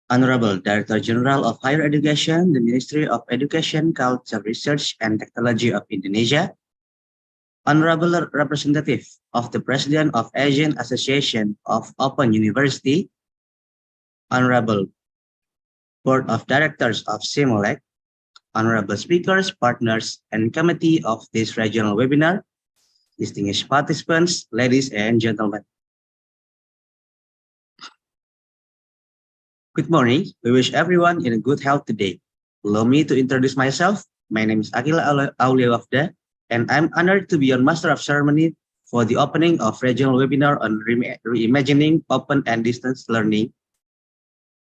Honorable Director General of Higher Education, the Ministry of Education, Culture, Research, and Technology of Indonesia, Honorable Representative of the President of Asian Association of Open University, Honorable Board of Directors of SIMOLEC, Honorable Speakers, Partners, and Committee of this regional webinar, distinguished participants, ladies and gentlemen. Good morning. We wish everyone in good health today. Allow me to introduce myself. My name is Akila Auliawafda, and I'm honored to be your Master of Ceremony for the opening of regional webinar on reimagining open and distance learning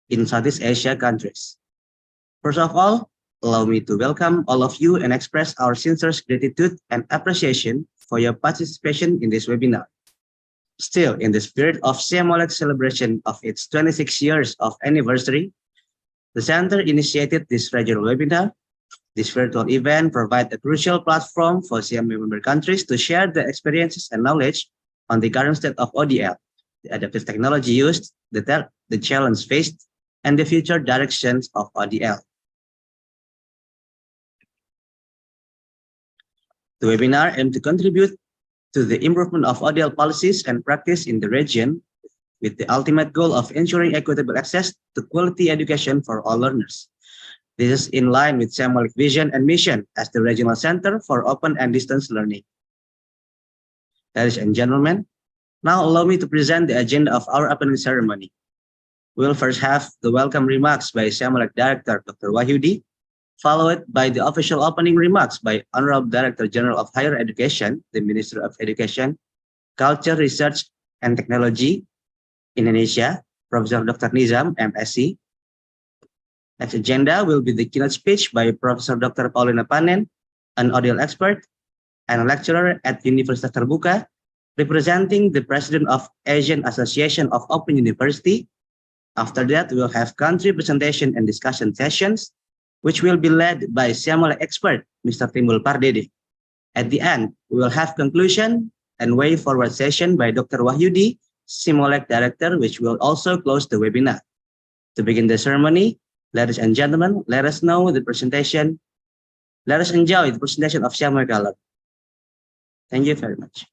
in Southeast Asia countries. First of all, allow me to welcome all of you and express our sincere gratitude and appreciation for your participation in this webinar. Still, in the spirit of SIMOLEC's celebration of its 26 years of anniversary, the Center initiated this regional webinar. This virtual event provides a crucial platform for CMA member countries to share their experiences and knowledge on the current state of ODL, the adaptive technology used, the challenge faced, and the future directions of ODL. The webinar aims to contribute to the improvement of ODL policies and practice in the region with the ultimate goal of ensuring equitable access to quality education for all learners. This is in line with SIMOLEC vision and mission as the regional center for open and distance learning. Ladies and gentlemen, now allow me to present the agenda of our opening ceremony. We will first have the welcome remarks by SIMOLEC Director Dr. Wahyudi, followed by the official opening remarks by Honorable Director General of Higher Education, the Ministry of Education, Culture, Research, and Technology, Indonesia, Professor Dr. Nizam, MSc. Next agenda will be the keynote speech by Professor Dr. Paulina Panen, an ODL expert and a lecturer at Universitas Terbuka, representing the President of Asian Association of Open University. After that, we will have country presentation and discussion sessions, which will be led by SIMOLEC expert, Mr. Timbul Pardede. At the end, we will have conclusion and way forward session by Dr. Wahyudi, SIMOLEC Director, which will also close the webinar. To begin the ceremony, ladies and gentlemen, let us enjoy the presentation of SIMOLEC alum. Thank you very much.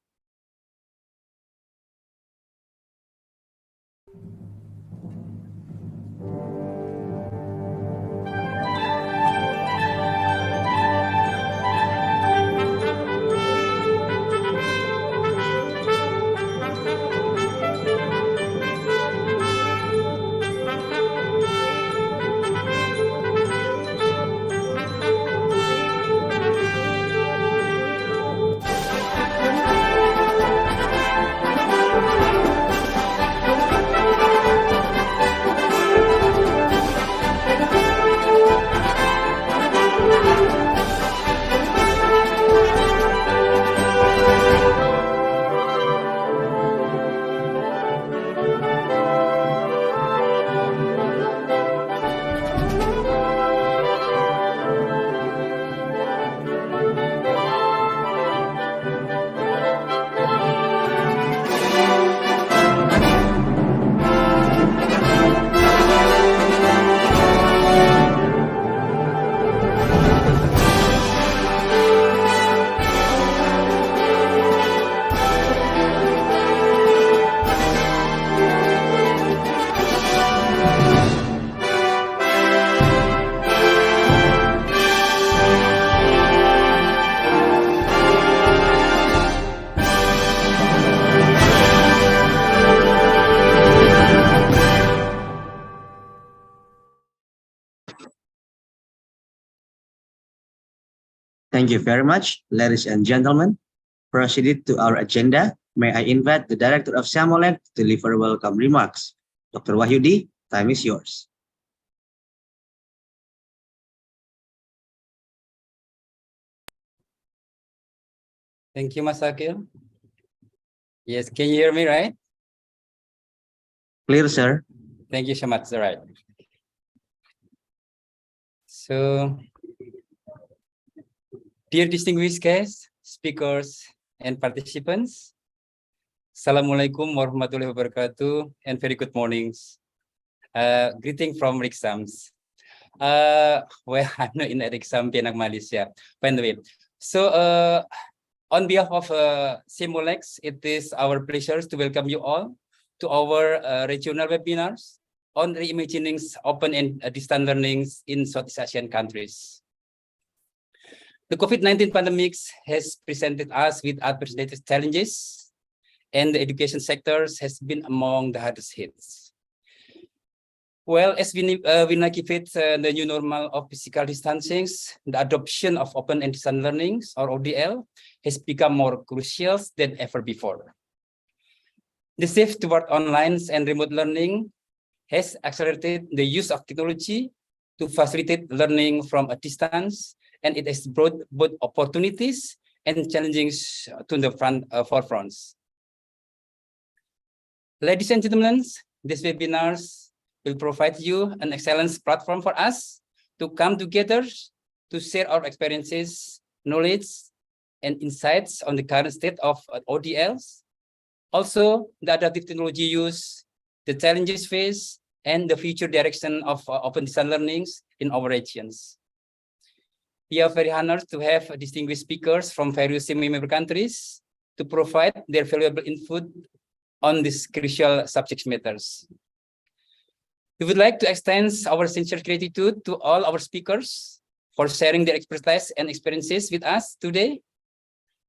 Thank you very much, ladies and gentlemen. Proceeded to our agenda, may I invite the Director of SIMOLEC to deliver welcome remarks. Dr. Wahyudi, time is yours. Thank you, Mas Akil. Yes, can you hear me, right? Clear, sir. Thank you so much. All right. So, dear distinguished guests, speakers, and participants, Assalamualaikum warahmatullahi wabarakatuh, and very good mornings. Greeting from Rixams. Well, I'm not in Rixam, Penang, Malaysia. By the way, so on behalf of Simolex, it is our pleasure to welcome you all to our regional webinars on reimagining open and distance learning in Southeast Asian countries. The COVID-19 pandemic has presented us with unprecedented challenges, and the education sectors has been among the hardest hit. Well, as we navigate the new normal of physical distancing, the adoption of open and distance learning, or ODL, has become more crucial than ever before. The shift toward online and remote learning has accelerated the use of technology to facilitate learning from a distance, and it has brought both opportunities and challenges to the forefronts. Ladies and gentlemen, these webinars will provide you an excellent platform for us to come together to share our experiences, knowledge, and insights on the current state of ODLs, also the adaptive technology use, the challenges faced, and the future direction of open distance learnings in our regions. We are very honored to have distinguished speakers from various member countries to provide their valuable input on these crucial subject matters. We would like to extend our sincere gratitude to all our speakers for sharing their expertise and experiences with us today.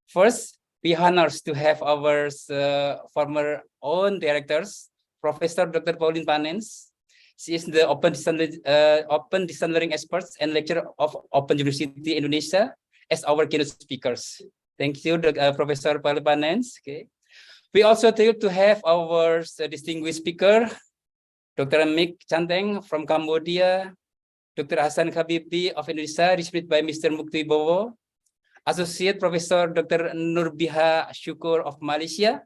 First, we are honored to have our former own directors, Professor Dr. Pauline Panens. She is the open distance learning expert and lecturer of Open University Indonesia as our keynote speakers. Thank you, Professor Pauline Panens. Okay. We also thrilled to have our distinguished speaker, Dr. Mik Chanteng from Cambodia, Dr. Hassan Khabibi of Indonesia, received by Mr. Mukti Bowo, Associate Professor Dr. Nurbiha Syukur of Malaysia,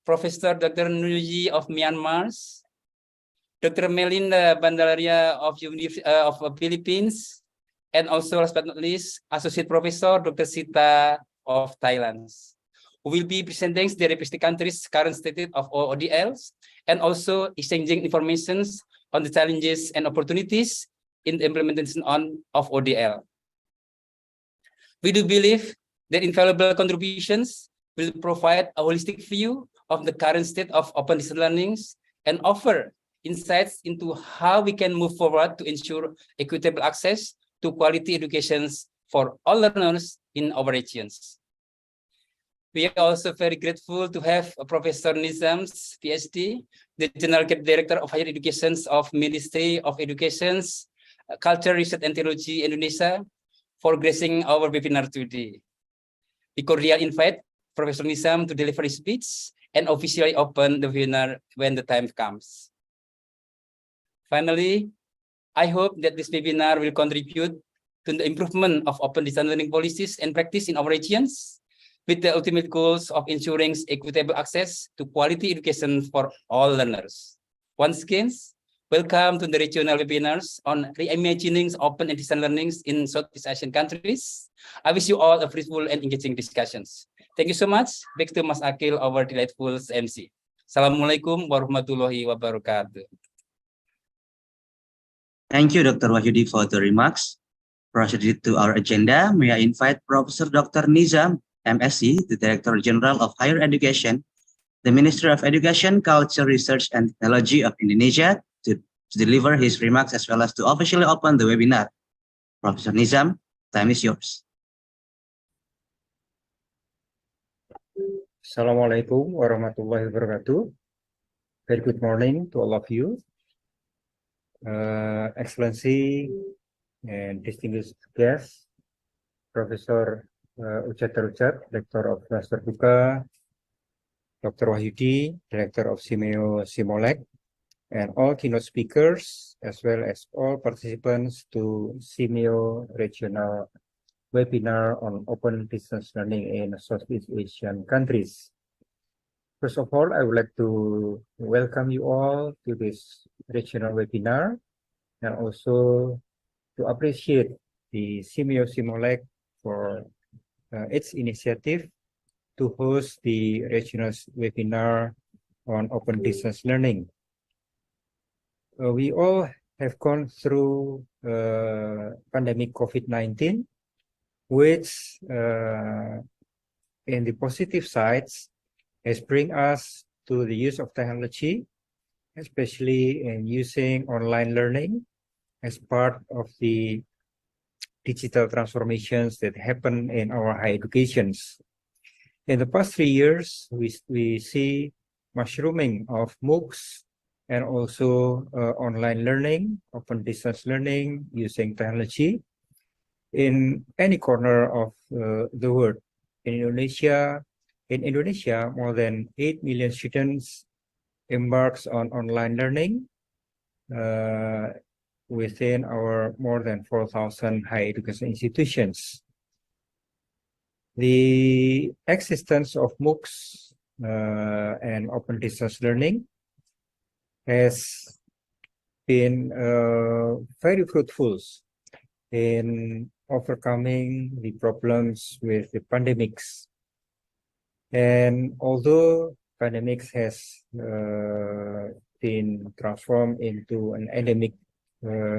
Professor Dr. Nuji of Myanmar, Dr. Melinda Bandalaria of Philippines, and also last but not least, Associate Professor Dr. Sita of Thailand, who will be presenting the respective countries' current state of ODLs and also exchanging information on the challenges and opportunities in the implementation of ODL. We do believe that invaluable contributions will provide a holistic view of the current state of open distance learning and offer insights into how we can move forward to ensure equitable access to quality education for all learners in our regions. We are also very grateful to have Professor Nizam's PhD, the General Director of Higher Education of Ministry of Education, Culture, Research and Technology Indonesia, for gracing our webinar today. We cordially invite Professor Nizam to deliver his speech and officially open the webinar when the time comes. Finally, I hope that this webinar will contribute to the improvement of open distance learning policies and practice in our regions, with the ultimate goals of ensuring equitable access to quality education for all learners. Once again, welcome to the regional webinars on reimagining open and distance learning in Southeast Asian countries. I wish you all a fruitful and engaging discussions. Thank you so much. Back to Mas Akil, our delightful MC. Assalamualaikum warahmatullahi wabarakatuh. Thank you, Dr. Wahyudi, for the remarks. Proceed to our agenda. May I invite Professor Dr. Nizam, MSc, the Director General of Higher Education, the Ministry of Education, Culture, Research and Technology of Indonesia, to deliver his remarks as well as to officially open the webinar. Professor Nizam, time is yours. Assalamualaikum warahmatullahi wabarakatuh. Very good morning to all of you. Excellency and distinguished guests, Professor Uchat Teruchat, Director of Master Buka, Dr. Wahyudi, Director of Simolek, and all keynote speakers, as well as all participants to Simeo Regional Webinar on Open Distance Learning in Southeast Asian countries. First of all, I would like to welcome you all to this regional webinar and also to appreciate the Simolek for its initiative to host the regional webinar on open distance learning. we all have gone through pandemic COVID-19, which in the positive sides has bring us to the use of technology, especially in using online learning as part of the digital transformations that happen in our higher educations. In the past 3 years, we see mushrooming of MOOCs and also online learning, open distance learning using technology in any corner of the world. In Indonesia, more than 8 million students embarks on online learning within our more than 4,000 higher education institutions. The existence of MOOCs and open distance learning has been very fruitful in overcoming the problems with the pandemics. And although pandemics has been transformed into an endemic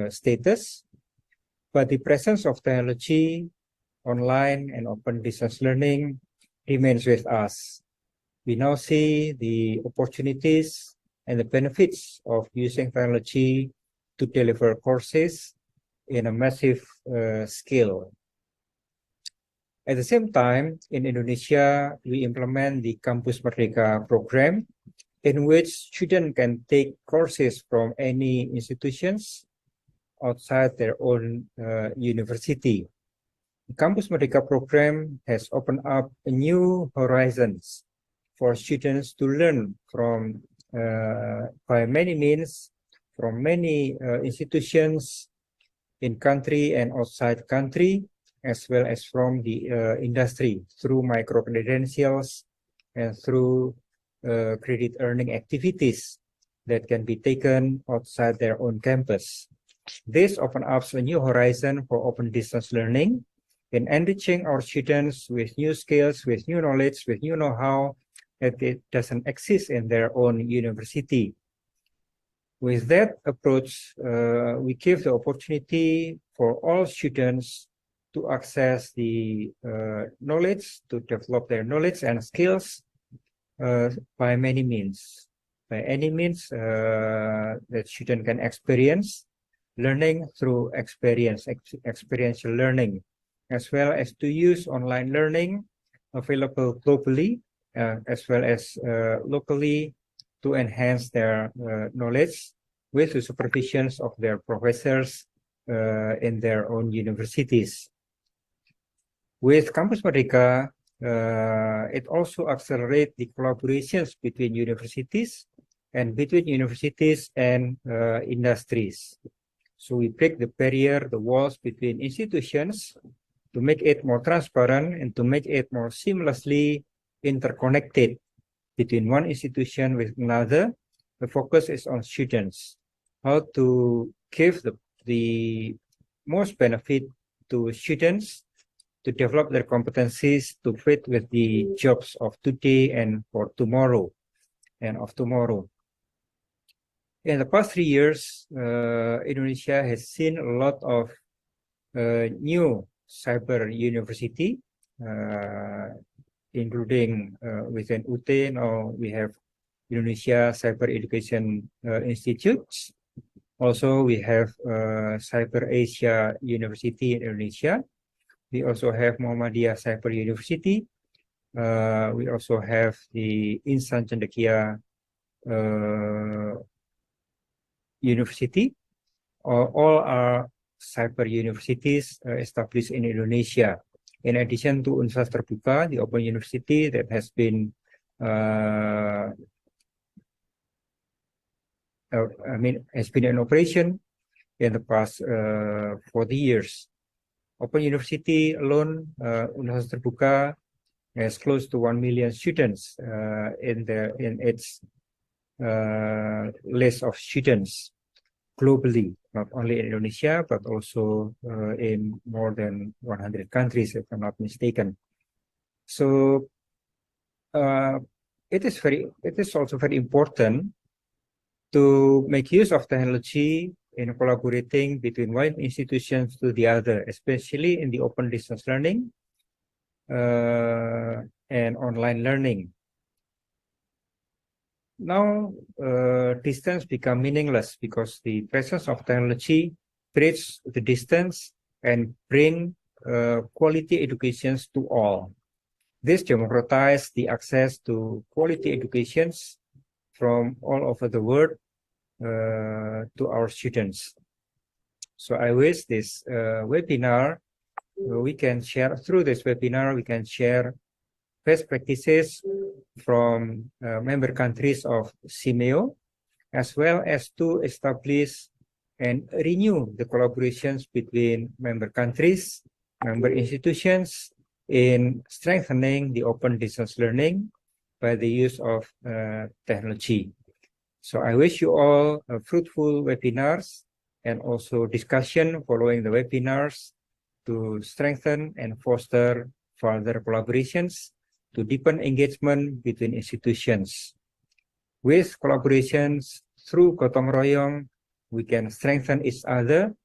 status, but the presence of technology, online and open distance learning remains with us. We now see the opportunities and the benefits of using technology to deliver courses in a massive scale. At the same time, in Indonesia, we implement the Kampus Merdeka program, in which students can take courses from any institutions outside their own university. The Kampus Merdeka program has opened up a new horizons for students to learn from by many means from many institutions in country and outside country, as well as from the industry through micro credentials and through credit earning activities that can be taken outside their own campus. This opens up a new horizon for open distance learning in enriching our students with new skills, with new knowledge, with new know-how that it doesn't exist in their own university. With that approach, we give the opportunity for all students to access the knowledge, to develop their knowledge and skills by many means. By any means that student can experience learning through experiential learning, as well as to use online learning available globally, as well as locally, to enhance their knowledge with the supervisions of their professors in their own universities. With Kampus Merdeka, it also accelerates the collaborations between universities and between universities and industries. So we break the barrier, the walls between institutions to make it more transparent and to make it more seamlessly interconnected between one institution with another. The focus is on students, how to give the most benefit to students to develop their competencies to fit with the jobs of today and for tomorrow and of tomorrow. In the past 3 years, Indonesia has seen a lot of new cyber university, including within UT. Now we have Indonesia Cyber Education Institutes. Also, we have Cyber Asia University in Indonesia. We also have Muhammadiyah Cyber University. We also have the Insan Cendekia University. All are cyber universities established in Indonesia. In addition to Universitas Terbuka, the Open University that has been in operation in the past 40 years. Open University alone, Universitas Terbuka, has close to 1 million students in its list of students globally, not only in Indonesia, but also in more than 100 countries, if I'm not mistaken. So it is also very important to make use of technology in collaborating between one institutions to the other, especially in the open distance learning and online learning. Now, distance become meaningless because the presence of technology bridges the distance and bring quality educations to all. This democratizes the access to quality educations from all over the world to our students. So I wish this webinar, we can share through this webinar, we can share best practices from member countries of CIMEO, as well as to establish and renew the collaborations between member countries, member institutions in strengthening the open distance learning by the use of technology. So I wish you all fruitful webinars and also discussion following the webinars to strengthen and foster further collaborations to deepen engagement between institutions. With collaborations through Gotong Royong, we can strengthen each other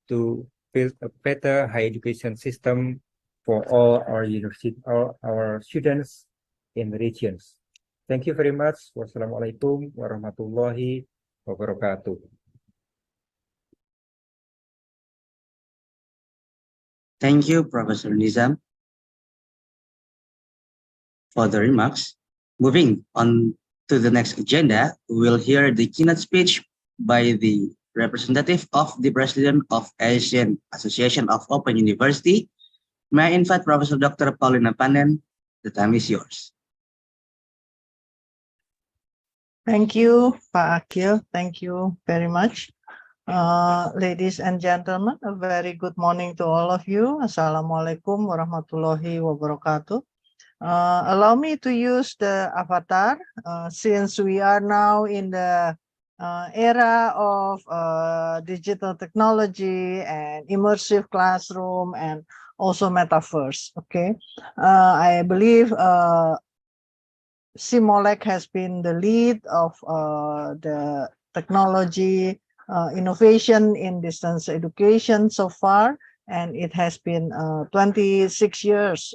to build a better higher education system for all our university, our students in the regions. Thank you very much. Wassalamualaikum warahmatullahi wabarakatuh. Thank you, Professor Nizam, for the remarks. Moving on to the next agenda, we will hear the keynote speech by the representative of the President of Asian Association of Open University. May I invite Professor Dr. Paulina Panen? The time is yours. Thank you, Pak Akil. Thank you very much. Ladies and gentlemen, a very good morning to all of you. Assalamualaikum warahmatullahi wabarakatuh. Allow me to use the avatar since we are now in the era of digital technology and immersive classroom and also metaverse. Okay, I believe CIMOLEC has been the lead of the technology innovation in distance education so far, and it has been 26 years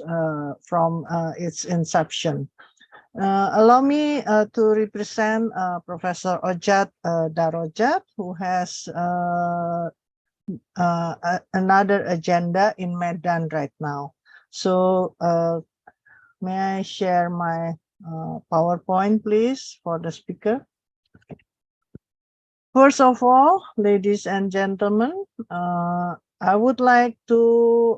from its inception. Allow me to represent Professor Ojat Darojat, who has another agenda in Medan right now. So may I share my PowerPoint, please, for the speaker. First of all, ladies and gentlemen, I would like to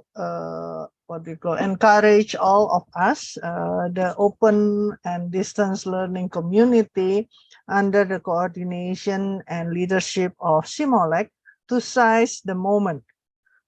encourage all of us, the open and distance learning community, under the coordination and leadership of CIMOLEC, to seize the moment.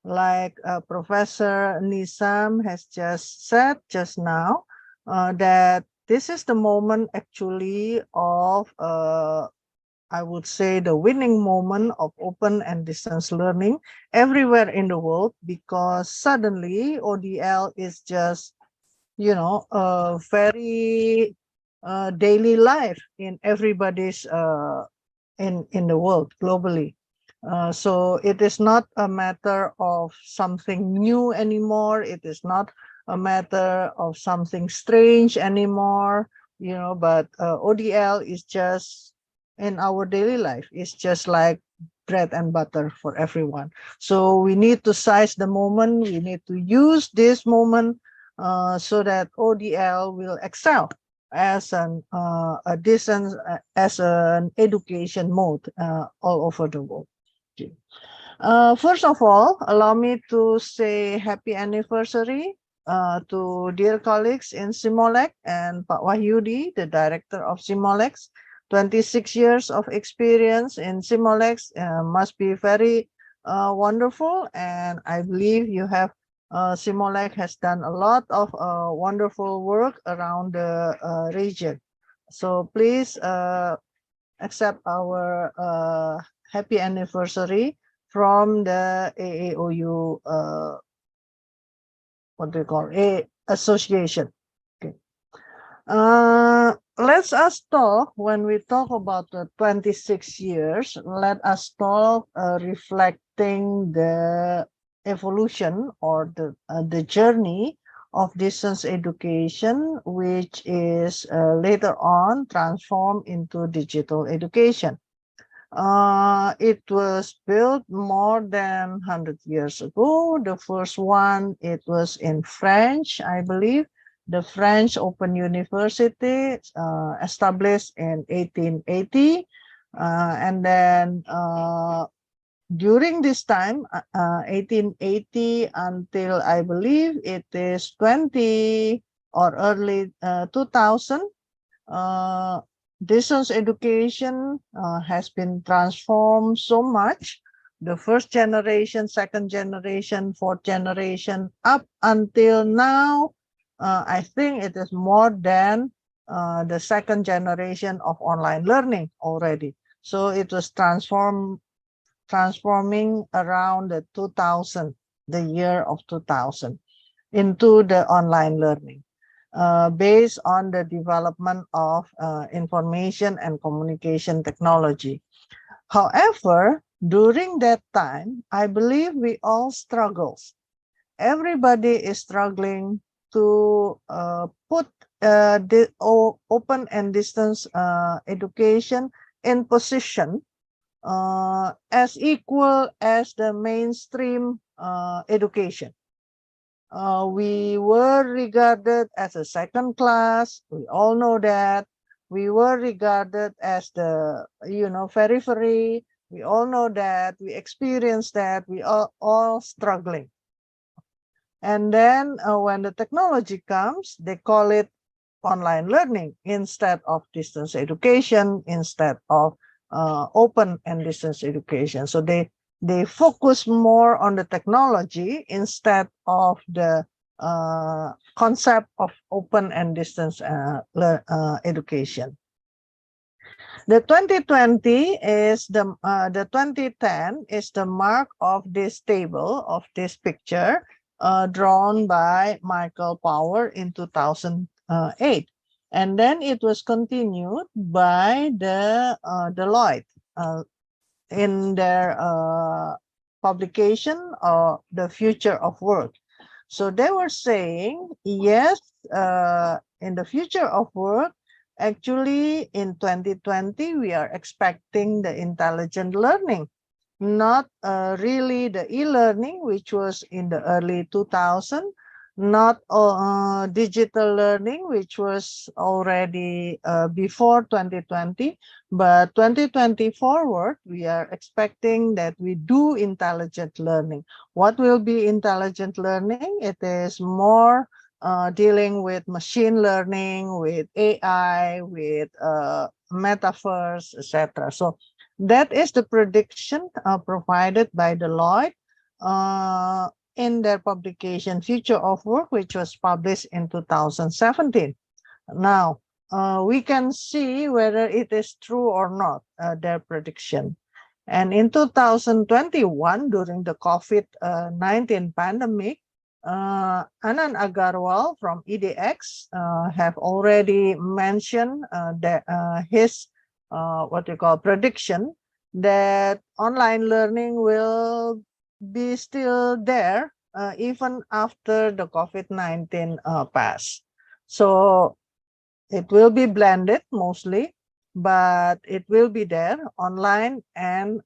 Like Professor Nizam has just said just now, that this is the moment actually of, I would say, the winning moment of open and distance learning everywhere in the world, because suddenly ODL is just, you know, a very daily life in everybody's in the world globally. So it is not a matter of something new anymore. It is not a matter of something strange anymore, you know, but ODL is just in our daily life. It's just like bread and butter for everyone. So we need to seize the moment. We need to use this moment so that ODL will excel as an as an education mode all over the world. Okay. First of all, allow me to say happy anniversary to dear colleagues in CIMOLEC and Pak Wahyudi, the director of CIMOLEC. 26 years of experience in CIMOLEC must be very wonderful, and I believe you have CIMOLEC has done a lot of wonderful work around the region. So please accept our happy anniversary from the AAOU association. Okay. Let's us talk, when we talk about the 26 years, let us talk reflecting the evolution or the journey of distance education, which is later on transformed into digital education. It was built more than 100 years ago. The first one, it was in French, I believe. The French Open University, established in 1880. And then during this time, 1880 until I believe it is 20 or early 2000, distance education has been transformed so much. The first generation, second generation, fourth generation, up until now, I think it is more than the second generation of online learning already. So it was transforming around the 2000, the year of 2000, into the online learning. Based on the development of information and communication technology. However, during that time, I believe we all struggle. Everybody is struggling to put the open and distance education in position as equal as the mainstream education. We were regarded as a second class. We all know that. We were regarded as the, periphery. We all know that. We experienced that. We are all struggling. And then when the technology comes, they call it online learning instead of distance education, instead of open and distance education. So they focus more on the technology instead of the concept of open and distance education. The 2020 is the 2010 is the mark of this table, of this picture, drawn by Michael Power in 2008. And then it was continued by the Deloitte in their publication of The Future of Work. So they were saying, yes, in the future of work, actually in 2020, we are expecting the intelligent learning, not really the e-learning, which was in the early 2000s, not digital learning, which was already before 2020, but 2020 forward, we are expecting that we do intelligent learning. What will be intelligent learning? It is more dealing with machine learning, with AI, with metaverse, etc. So that is the prediction provided by Deloitte in their publication Future of Work, which was published in 2017. Now, we can see whether it is true or not, their prediction. And in 2021, during the COVID-19 pandemic, Anand Agarwal from EDX have already mentioned that his prediction that online learning will be still there even after the COVID-19 pass. So it will be blended mostly, but it will be there. Online and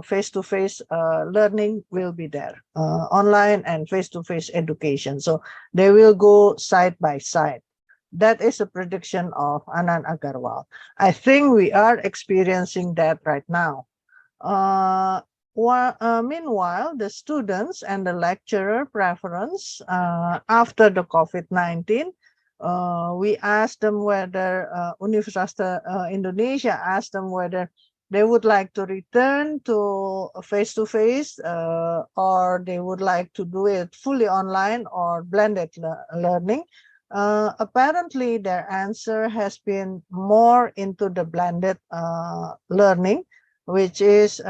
face-to-face learning will be there. Online and face-to-face education. So they will go side by side. That is a prediction of Anand Agarwal. I think we are experiencing that right now. Meanwhile, the students and the lecturer preference after the COVID-19, we asked them whether Universitas Indonesia asked them whether they would like to return to face-to-face or they would like to do it fully online or blended learning. Apparently, their answer has been more into the blended learning, which is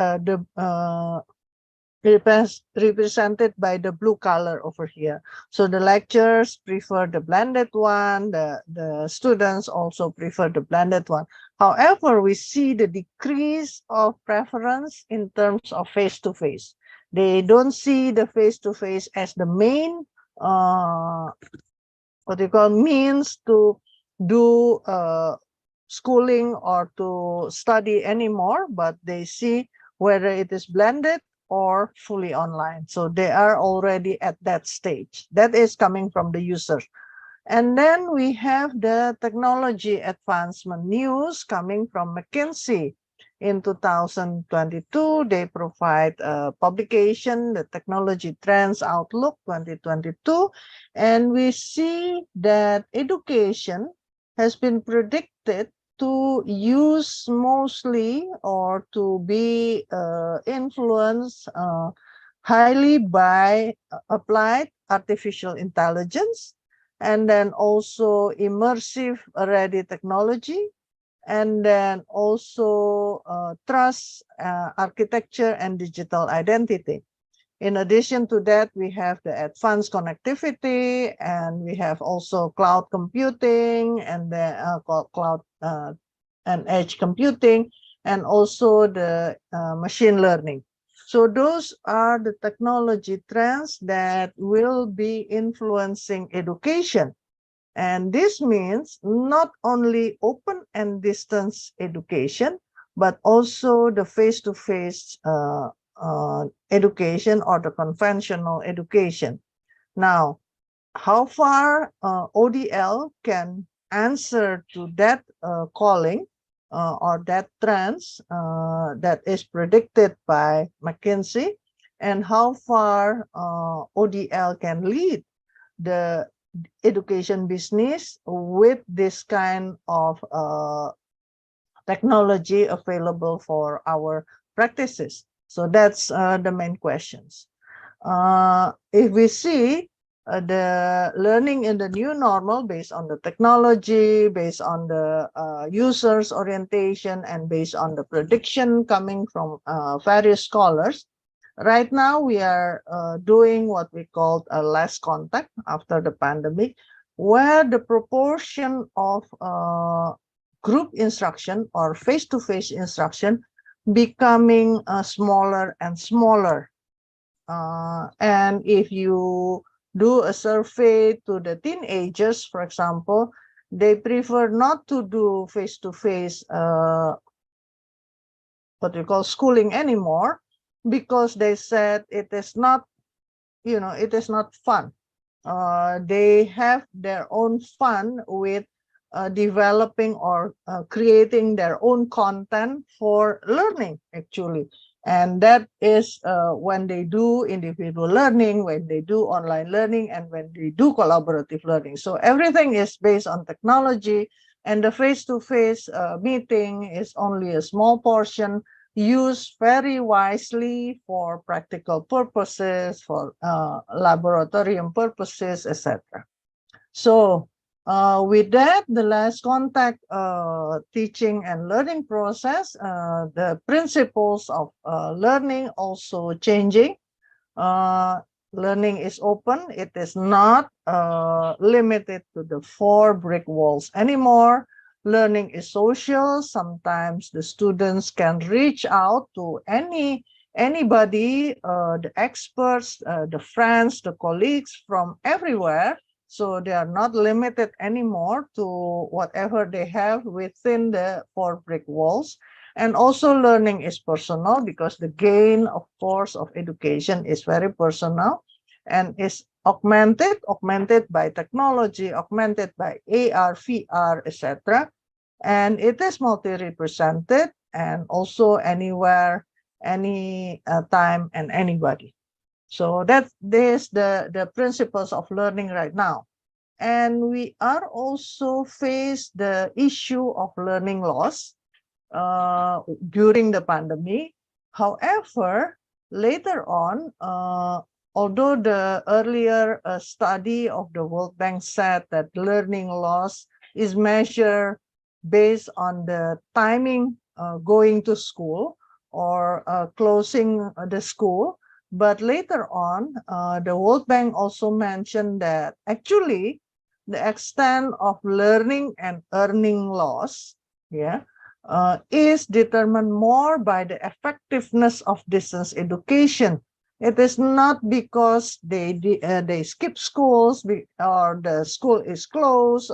represented by the blue color over here. So the lecturers prefer the blended one, the students also prefer the blended one. However, we see the decrease of preference in terms of face-to-face. They don't see the face-to-face as the main what you call means to do schooling or to study anymore, but they see whether it is blended or fully online. So they are already at that stage. That is coming from the user. And then we have the technology advancement news coming from McKinsey. In 2022, they provide a publication, the Technology Trends Outlook 2022, and we see that education has been predicted to use mostly or to be influenced highly by applied artificial intelligence, and then also immersive ready technology, and then also trust architecture and digital identity. In addition to that, we have the advanced connectivity, and we have also cloud computing and the cloud and edge computing, and also the machine learning. So those are the technology trends that will be influencing education. And this means not only open and distance education, but also the face-to-face education or the conventional education. Now, how far ODL can answer to that calling or that trends that is predicted by McKinsey, and how far ODL can lead the education business with this kind of technology available for our practices. So that's the main questions. If we see the learning in the new normal based on the technology, based on the users orientation, and based on the prediction coming from various scholars, right now we are doing what we call a less contact after the pandemic, where the proportion of group instruction or face-to-face instruction becoming smaller and smaller. And if you do a survey to the teenagers, for example, they prefer not to do face-to-face what we call schooling anymore, because they said it is not, it is not fun. They have their own fun with developing or creating their own content for learning, actually. And that is when they do individual learning, when they do online learning, and when they do collaborative learning. So everything is based on technology, and the face-to-face meeting is only a small portion, used very wisely for practical purposes, for laboratorium purposes, etc. So with that, the last contact teaching and learning process, the principles of learning also changing. Learning is open. It is not limited to the 4 brick walls anymore. Learning is social. Sometimes the students can reach out to anybody, the experts, the friends, the colleagues from everywhere. So they are not limited anymore to whatever they have within the 4 brick walls. And also learning is personal, because the gain, of course, of education is very personal and is augmented by technology, augmented by AR, VR, etc. And it is multi-represented, and also anywhere, any time, and anybody. So that's the principles of learning right now. And we are also faced the issue of learning loss during the pandemic. However, later on, although the earlier study of the World Bank said that learning loss is measured based on the timing going to school or closing the school, But later on, the World Bank also mentioned that actually the extent of learning and earning loss, is determined more by the effectiveness of distance education. It is not because they skip schools or the school is closed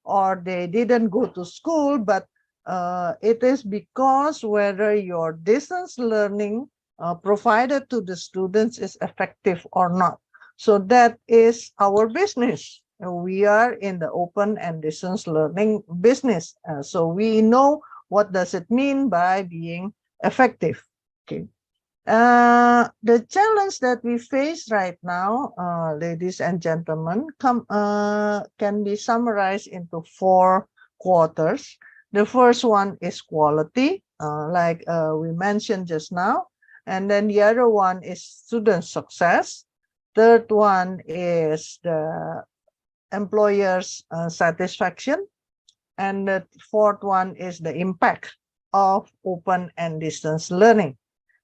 or they didn't go to school, but it is because whether your distance learning provided to the students is effective or not. So that is our business. We are in the open and distance learning business. So we know what does it mean by being effective. Okay. The challenge that we face right now, ladies and gentlemen, can be summarized into 4 quarters. The first one is quality, like we mentioned just now. And then the other one is student success. Third one is the employer's satisfaction. And the fourth one is the impact of open and distance learning.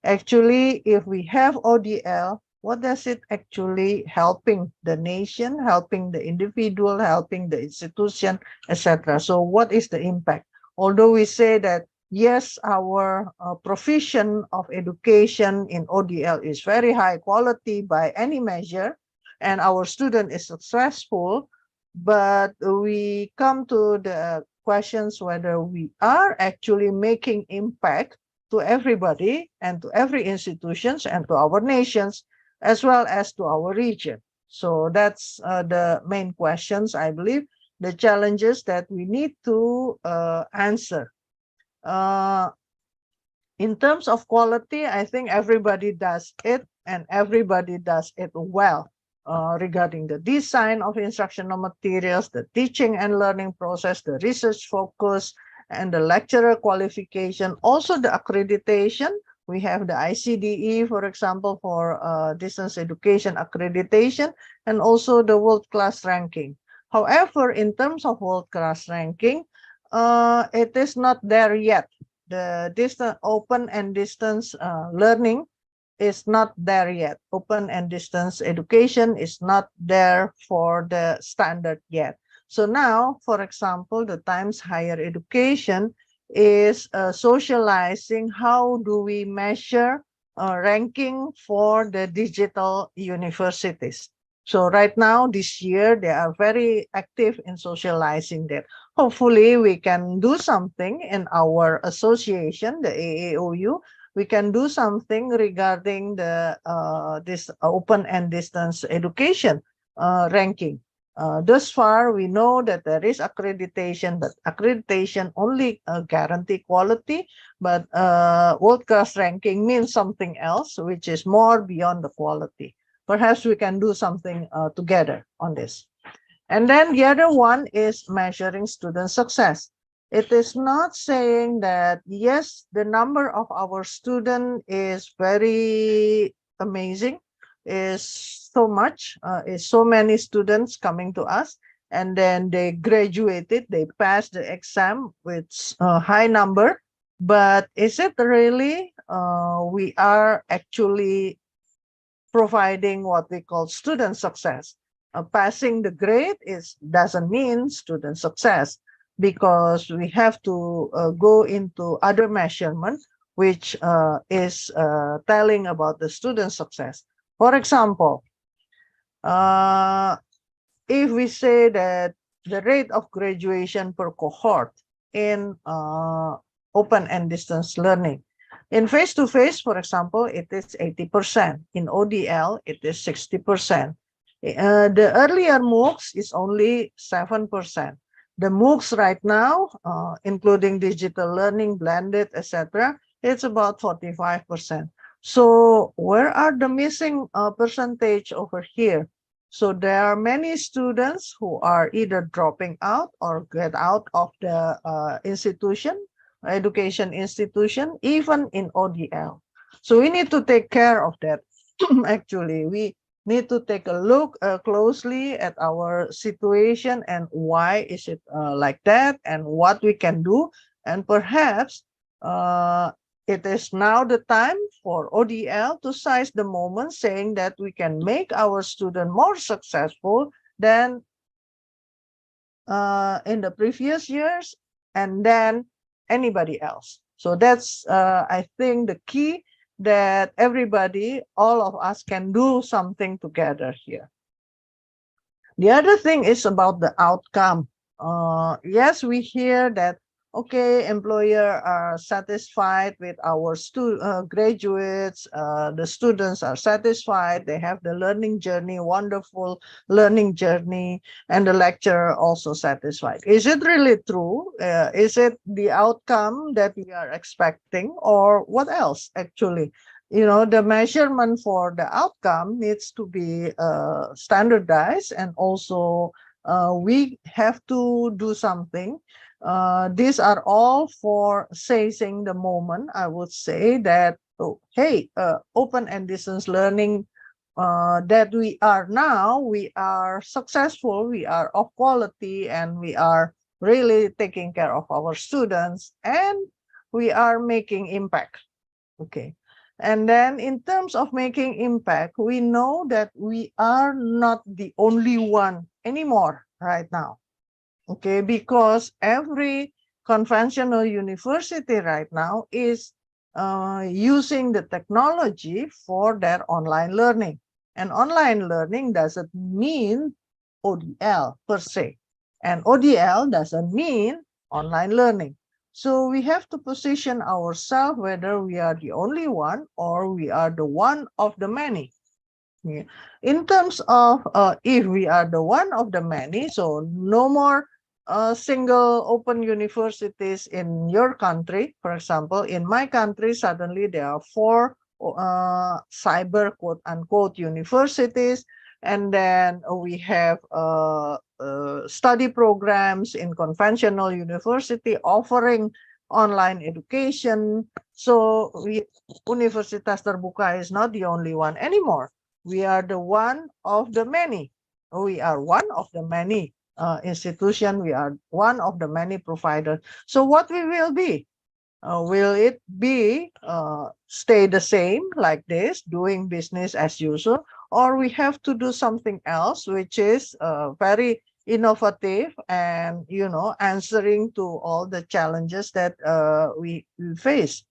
Actually, if we have ODL, what does it actually helping the nation, helping the individual, helping the institution, etc.? So what is the impact? Although we say that, yes, our provision of education in ODL is very high quality by any measure, and our student is successful, but we come to the questions whether we are actually making impact to everybody and to every institutions and to our nations as well as to our region. So that's the main questions, I believe, the challenges that we need to answer. In terms of quality, I think everybody does it and everybody does it well. Regarding the design of instructional materials, the teaching and learning process, the research focus, and the lecturer qualification, also the accreditation. We have the ICDE, for example, for distance education accreditation, and also the world-class ranking. However, in terms of world-class ranking, it is not there yet. The distance, open and distance learning is not there yet. Open and distance education is not there for the standard yet. So now, for example, the Times Higher Education is socializing how do we measure ranking for the digital universities. So right now, this year, they are very active in socializing that. Hopefully, we can do something in our association, the AAOU. We can do something regarding the this open and distance education ranking. Thus far, we know that there is accreditation, but accreditation only guarantee quality, but world-class ranking means something else, which is more beyond the quality. Perhaps we can do something together on this. And then the other one is measuring student success. It is not saying that, yes, the number of our student is very amazing, is so much, is so many students coming to us, and then they graduated, they passed the exam with a high number, but is it really we are actually providing what we call student success? Passing the grade doesn't mean student success, because we have to go into other measurement, which is telling about the student success. For example, if we say that the rate of graduation per cohort in open and distance learning, in face-to-face, for example, it is 80%. In ODL, it is 60%. The earlier MOOCs is only 7%. The MOOCs right now, including digital learning, blended, etc., it's about 45%. So where are the missing percentage over here? So there are many students who are either dropping out or get out of the education institution, even in ODL. So we need to take care of that. Actually, we need to take a look closely at our situation and why is it like that and what we can do. And perhaps it is now the time for ODL to seize the moment, saying that we can make our student more successful than in the previous years and then anybody else. So that's, I think, the key that everybody, all of us can do something together here. The other thing is about the outcome. Yes, we hear that, okay, employer are satisfied with our graduates, the students are satisfied, they have the learning journey, wonderful learning journey, and the lecturer also satisfied. Is it really true? Is it the outcome that we are expecting, or what else actually? The measurement for the outcome needs to be standardized, and also we have to do something. These are all for seizing the moment. I would say that, oh, hey, open and distance learning that we are now, we are successful, we are of quality, and we are really taking care of our students, and we are making impact. Okay. And then in terms of making impact, we know that we are not the only one anymore right now. Okay, because every conventional university right now is using the technology for their online learning. And online learning doesn't mean ODL per se. And ODL doesn't mean online learning. So we have to position ourselves whether we are the only one or we are the one of the many. Yeah. In terms of if we are the one of the many, so no more single open universities in your country. For example, in my country, suddenly there are 4 cyber quote unquote universities, and then we have study programs in conventional university offering online education. So Universitas Terbuka is not the only one anymore. We are the one of the many. We are one of the many institution. We are one of the many providers. So what we will be? Will it be stay the same like this, doing business as usual, or we have to do something else, which is very innovative and answering to all the challenges that we face.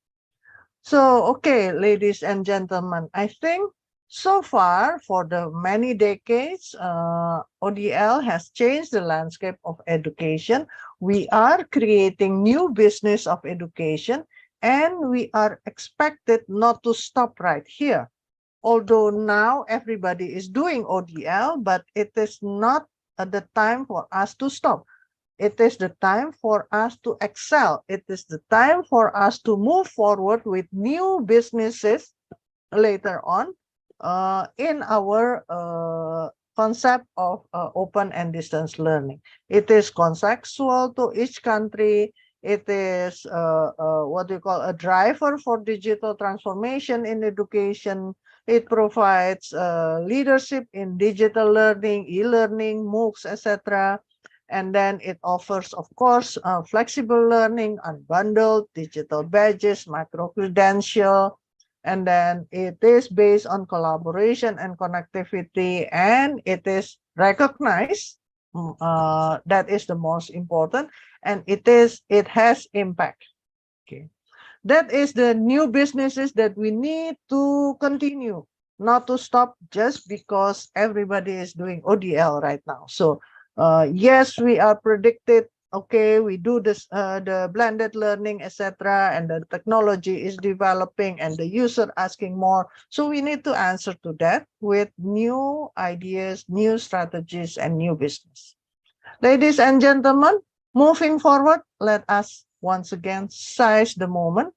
So, okay, ladies and gentlemen, I think so far for the many decades, ODL has changed the landscape of education. We are creating new business of education, and we are expected not to stop right here. Although now everybody is doing ODL, but it is not the time for us to stop. It is the time for us to excel. It is the time for us to move forward with new businesses later on in our concept of open and distance learning. It is contextual to each country. It is what we call a driver for digital transformation in education. It provides leadership in digital learning, e-learning, MOOCs, etc. And then it offers, of course, flexible learning, unbundled, digital badges, micro-credential, and then it is based on collaboration and connectivity, and it is recognized. That is the most important, and it has impact. Okay, that is the new businesses that we need to continue, not to stop just because everybody is doing ODL right now. So yes, we are predicted, okay, we do this, the blended learning, etc., and the technology is developing and the user asking more. So we need to answer to that with new ideas, new strategies, and new business. Ladies and gentlemen, moving forward, let us once again seize the moment.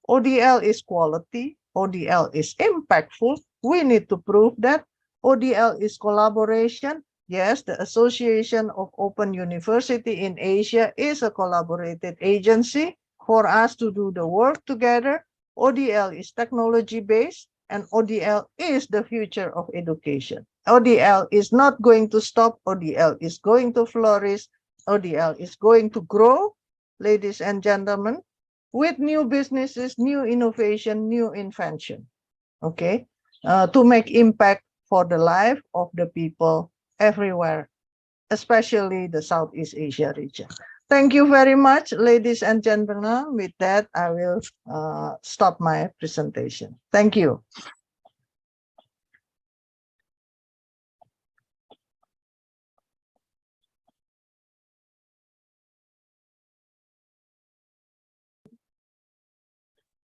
ODL is quality. ODL is impactful. We need to prove that. ODL is collaboration. Yes, the Association of Open University in Asia is a collaborated agency for us to do the work together. ODL is technology-based, and ODL is the future of education. ODL is not going to stop. ODL is going to flourish. ODL is going to grow. Ladies and gentlemen, with new businesses, new innovation, new invention, okay, to make impact for the life of the people everywhere, especially the Southeast Asia region. Thank you very much, ladies and gentlemen. With that, I will stop my presentation. Thank you.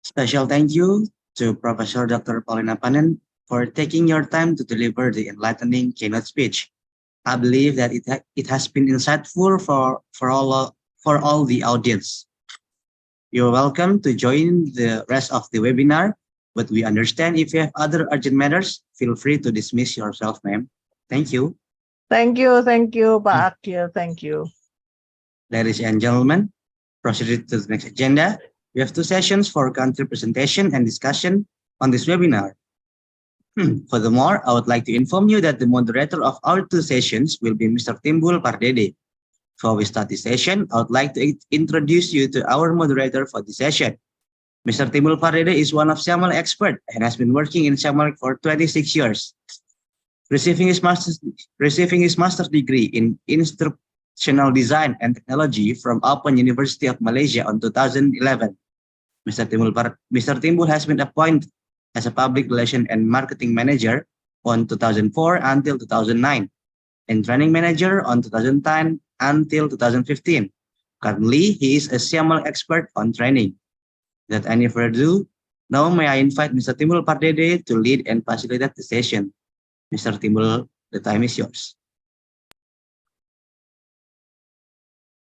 Special thank you to Professor Dr. Paulina Panen for taking your time to deliver the enlightening keynote speech. I believe that it has been insightful for all the audience. You're welcome to join the rest of the webinar, but we understand if you have other urgent matters, feel free to dismiss yourself, ma'am. Thank you. Thank you, Pak Akil. Thank you. Ladies and gentlemen, proceed to the next agenda. We have two sessions for country presentation and discussion on this webinar. Furthermore, I would like to inform you that the moderator of our two sessions will be Mr. Timbul Pardede. Before we start this session, I would like to introduce you to our moderator for the session. Mr. Timbul Pardede is one of Siamal expert and has been working in Siamal for 26 years. Receiving his master's degree in Instructional Design and Technology from Open University of Malaysia in 2011. Mr. Timbul has been appointed as a Public Relations and Marketing Manager on 2004 until 2009, and Training Manager on 2010 until 2015. Currently, he is a Siamal expert on training. Without any further ado, now may I invite Mr. Timbul Pardede to lead and facilitate the session. Mr. Timbul, the time is yours.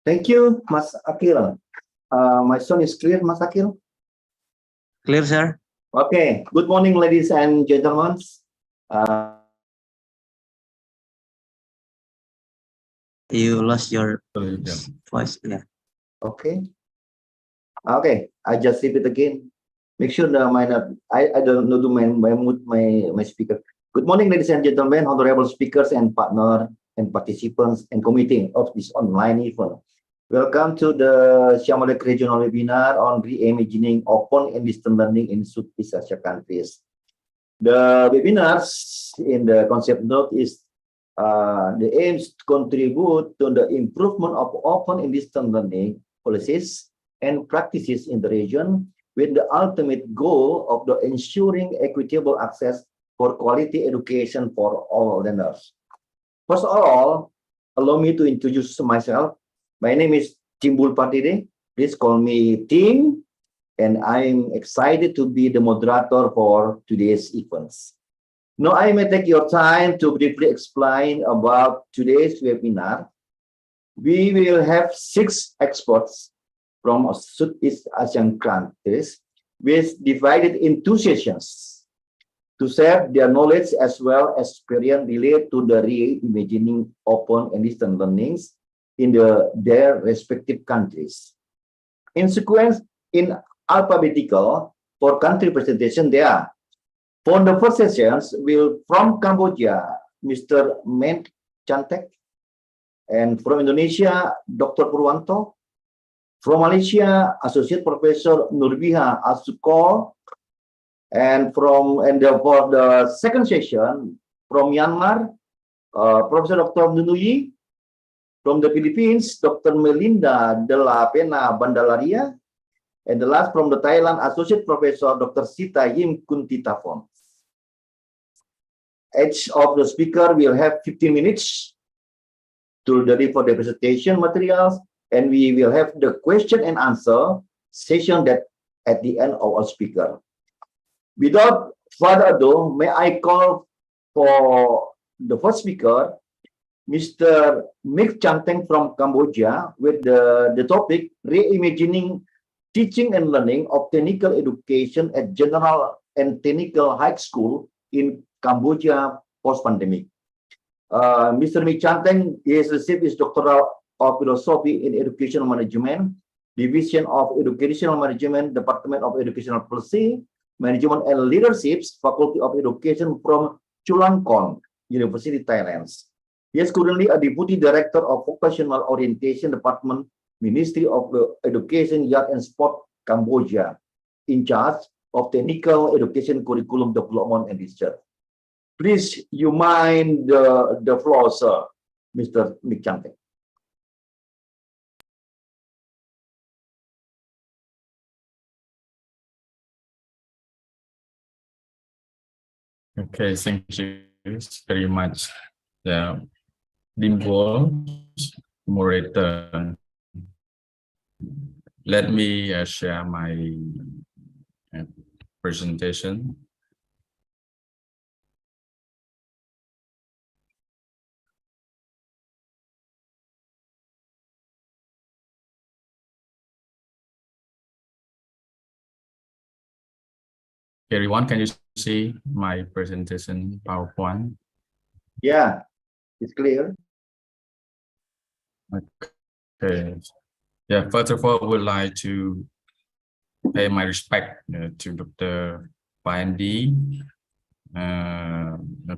Thank you, Mas Akil. My sound is clear, Mas Akil? Clear, sir? Okay. Good morning, ladies and gentlemen. You lost your voice. Yeah. Okay. Okay. I just repeat again. Make sure that I don't know my speaker. Good morning, ladies and gentlemen, honorable speakers and partner and participants and committee of this online event. Welcome to the Siamalek Regional Webinar on Reimagining Open and Distance Learning in Southeast Asia countries. The webinars in the concept note is the aims to contribute to the improvement of open and distance learning policies and practices in the region, with the ultimate goal of the ensuring equitable access for quality education for all learners. First of all, allow me to introduce myself. My name is Timbul Pardede. Please call me Tim, and I'm excited to be the moderator for today's events. Now, I may take your time to briefly explain about today's webinar. We will have 6 experts from Southeast Asian countries, which divided in 2 sessions to share their knowledge as well as experience related to the reimagining open and distance learnings in their respective countries. In sequence, in alphabetical, for country presentation, they are. For the first sessions, from Cambodia, Mr. Ment Chantek, and from Indonesia, Dr. Purwanto. From Malaysia, Associate Professor Nurbiha Asukol, and for the second session from Myanmar, Professor Dr. Nunuyi. From the Philippines, Dr. Melinda de la Pena Bandalaria, and the last from the Thailand, Associate Professor Dr. Sita Yim Kuntitapon. Each of the speaker will have 15 minutes to deliver the presentation materials, and we will have the question and answer session that at the end of our speaker. Without further ado, may I call for the first speaker, Mr. Mek Chanteng from Cambodia, with the topic Reimagining Teaching and Learning of Technical Education at General and Technical High School in Cambodia post-pandemic. Mr. Mek Chanteng has received his doctoral of philosophy in educational management, Division of Educational Management, Department of Educational Policy, Management and Leadership, Faculty of Education from Chulalongkorn University, Thailand. He is currently a Deputy Director of Vocational Orientation Department, Ministry of Education, Youth and Sport, Cambodia, in charge of technical education curriculum development and research. Please, you mind the floor, sir, Mr. Nick Chantek. Okay, thank you very much, the Dimple moderator. Let me share my presentation. Everyone, can you see my presentation PowerPoint? Yeah, it's clear. Okay. Yeah, first of all, I would like to pay my respect to Dr. Pandi,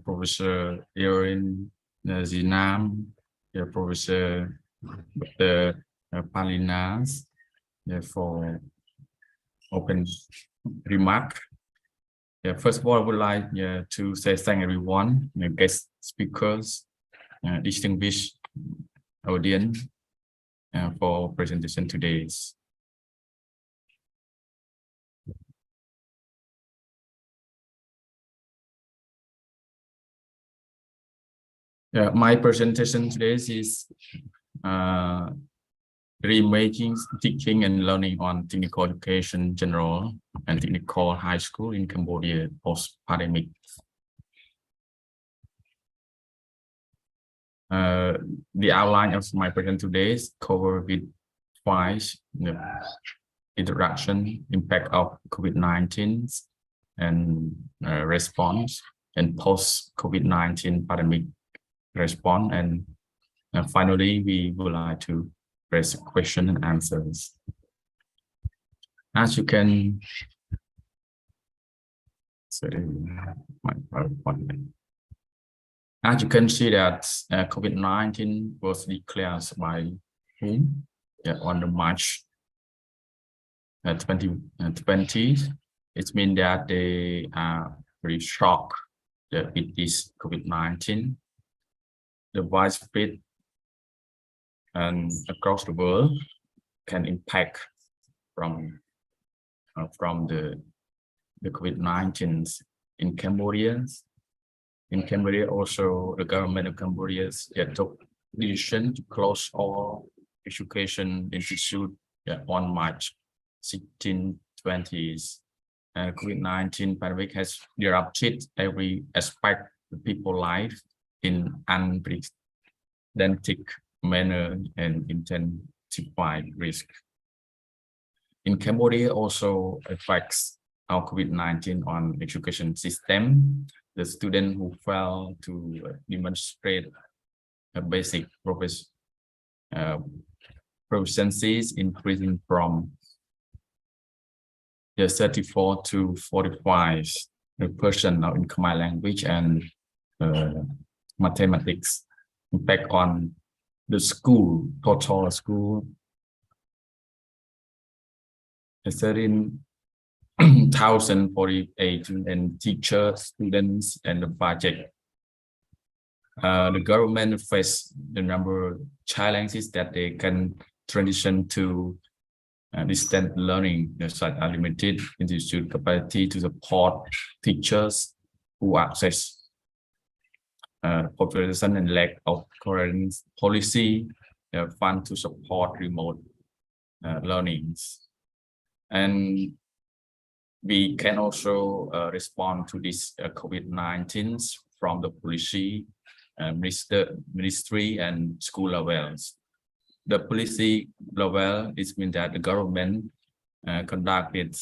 Professor Erin Zinam, Professor Dr. Palinas, for open remark. Yeah, first of all, I would like to say thank everyone, guest speakers, distinguished audience for presentation today. Yeah, my presentation today is remaking teaching and learning on technical education general and technical high school in Cambodia post-pandemic. The outline of my presentation today is covered with 5 introduction, impact of COVID-19 and response, and post-COVID-19 pandemic response, and finally we would like to raise questions and answers. As you can see that COVID-19 was declared by whom? Yeah, on the March 2020. It means that they are very shocked with this COVID-19. The widespread and across the world can impact from the COVID-19 in Cambodia. In Cambodia, also the government of Cambodia took decision to close all education institutes on March 16, 20s. COVID-19 pandemic has disrupted every aspect of people's life in unprecedented manner and intensified risk. In Cambodia, also affects our COVID-19 on education system. The student who fail to demonstrate a basic proficiencies increasing from 34 to 45% now in Khmer language and mathematics. Impact on the school, total school, 13,048 and teachers, students, and the budget. The government face the number of challenges that they can transition to distance learning, such as limited institute capacity to support teachers who access population and lack of current policy fund to support remote learnings. And we can also respond to this COVID-19 from the policy, ministry and school levels. The policy level, this means that the government conducted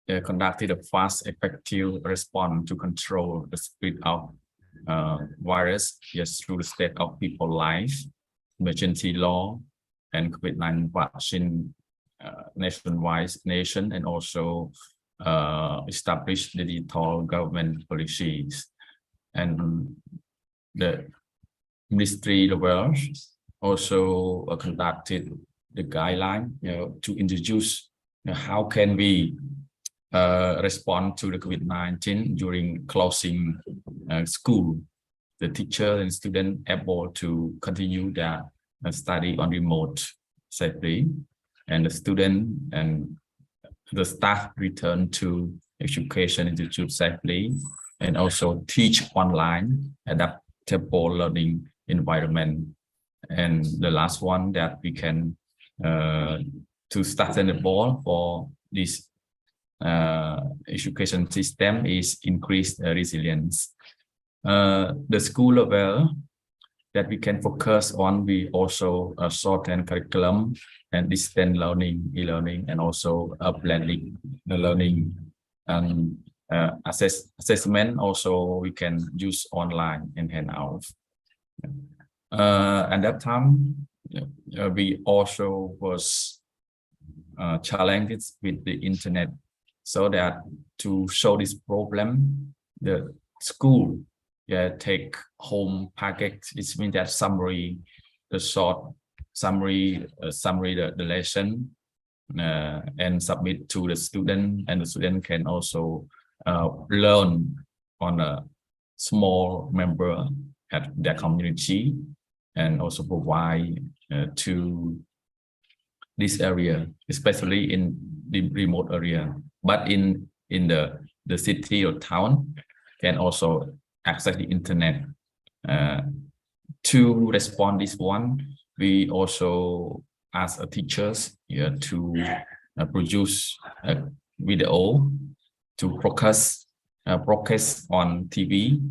a fast, effective response to control the spread of virus through the state of people's life, emergency law, and COVID-19 vaccine nationwide nation, and also establish digital government policies. And the ministry level also conducted the guideline, to introduce how can we respond to the COVID-19 during closing school. The teacher and student able to continue their study on remote safely, and the student and the staff return to education institute safely, and also teach online adaptable learning environment. And the last one that we can to sustainable for this education system is increased resilience. The school level that we can focus on, we also shorten curriculum and distance learning, e-learning, and also blending the learning and assessment. Also, we can use online and handout. At that time, we also was challenged with the internet, so that to solve this problem, the school take home package. It means that summary, the short summary, the lesson, and submit to the student, and the student can also learn on a small member at their community, and also provide to this area, especially in the remote area. But in the city or town, can also access the internet. To respond this one, we also ask teachers to produce a video to broadcast on TV,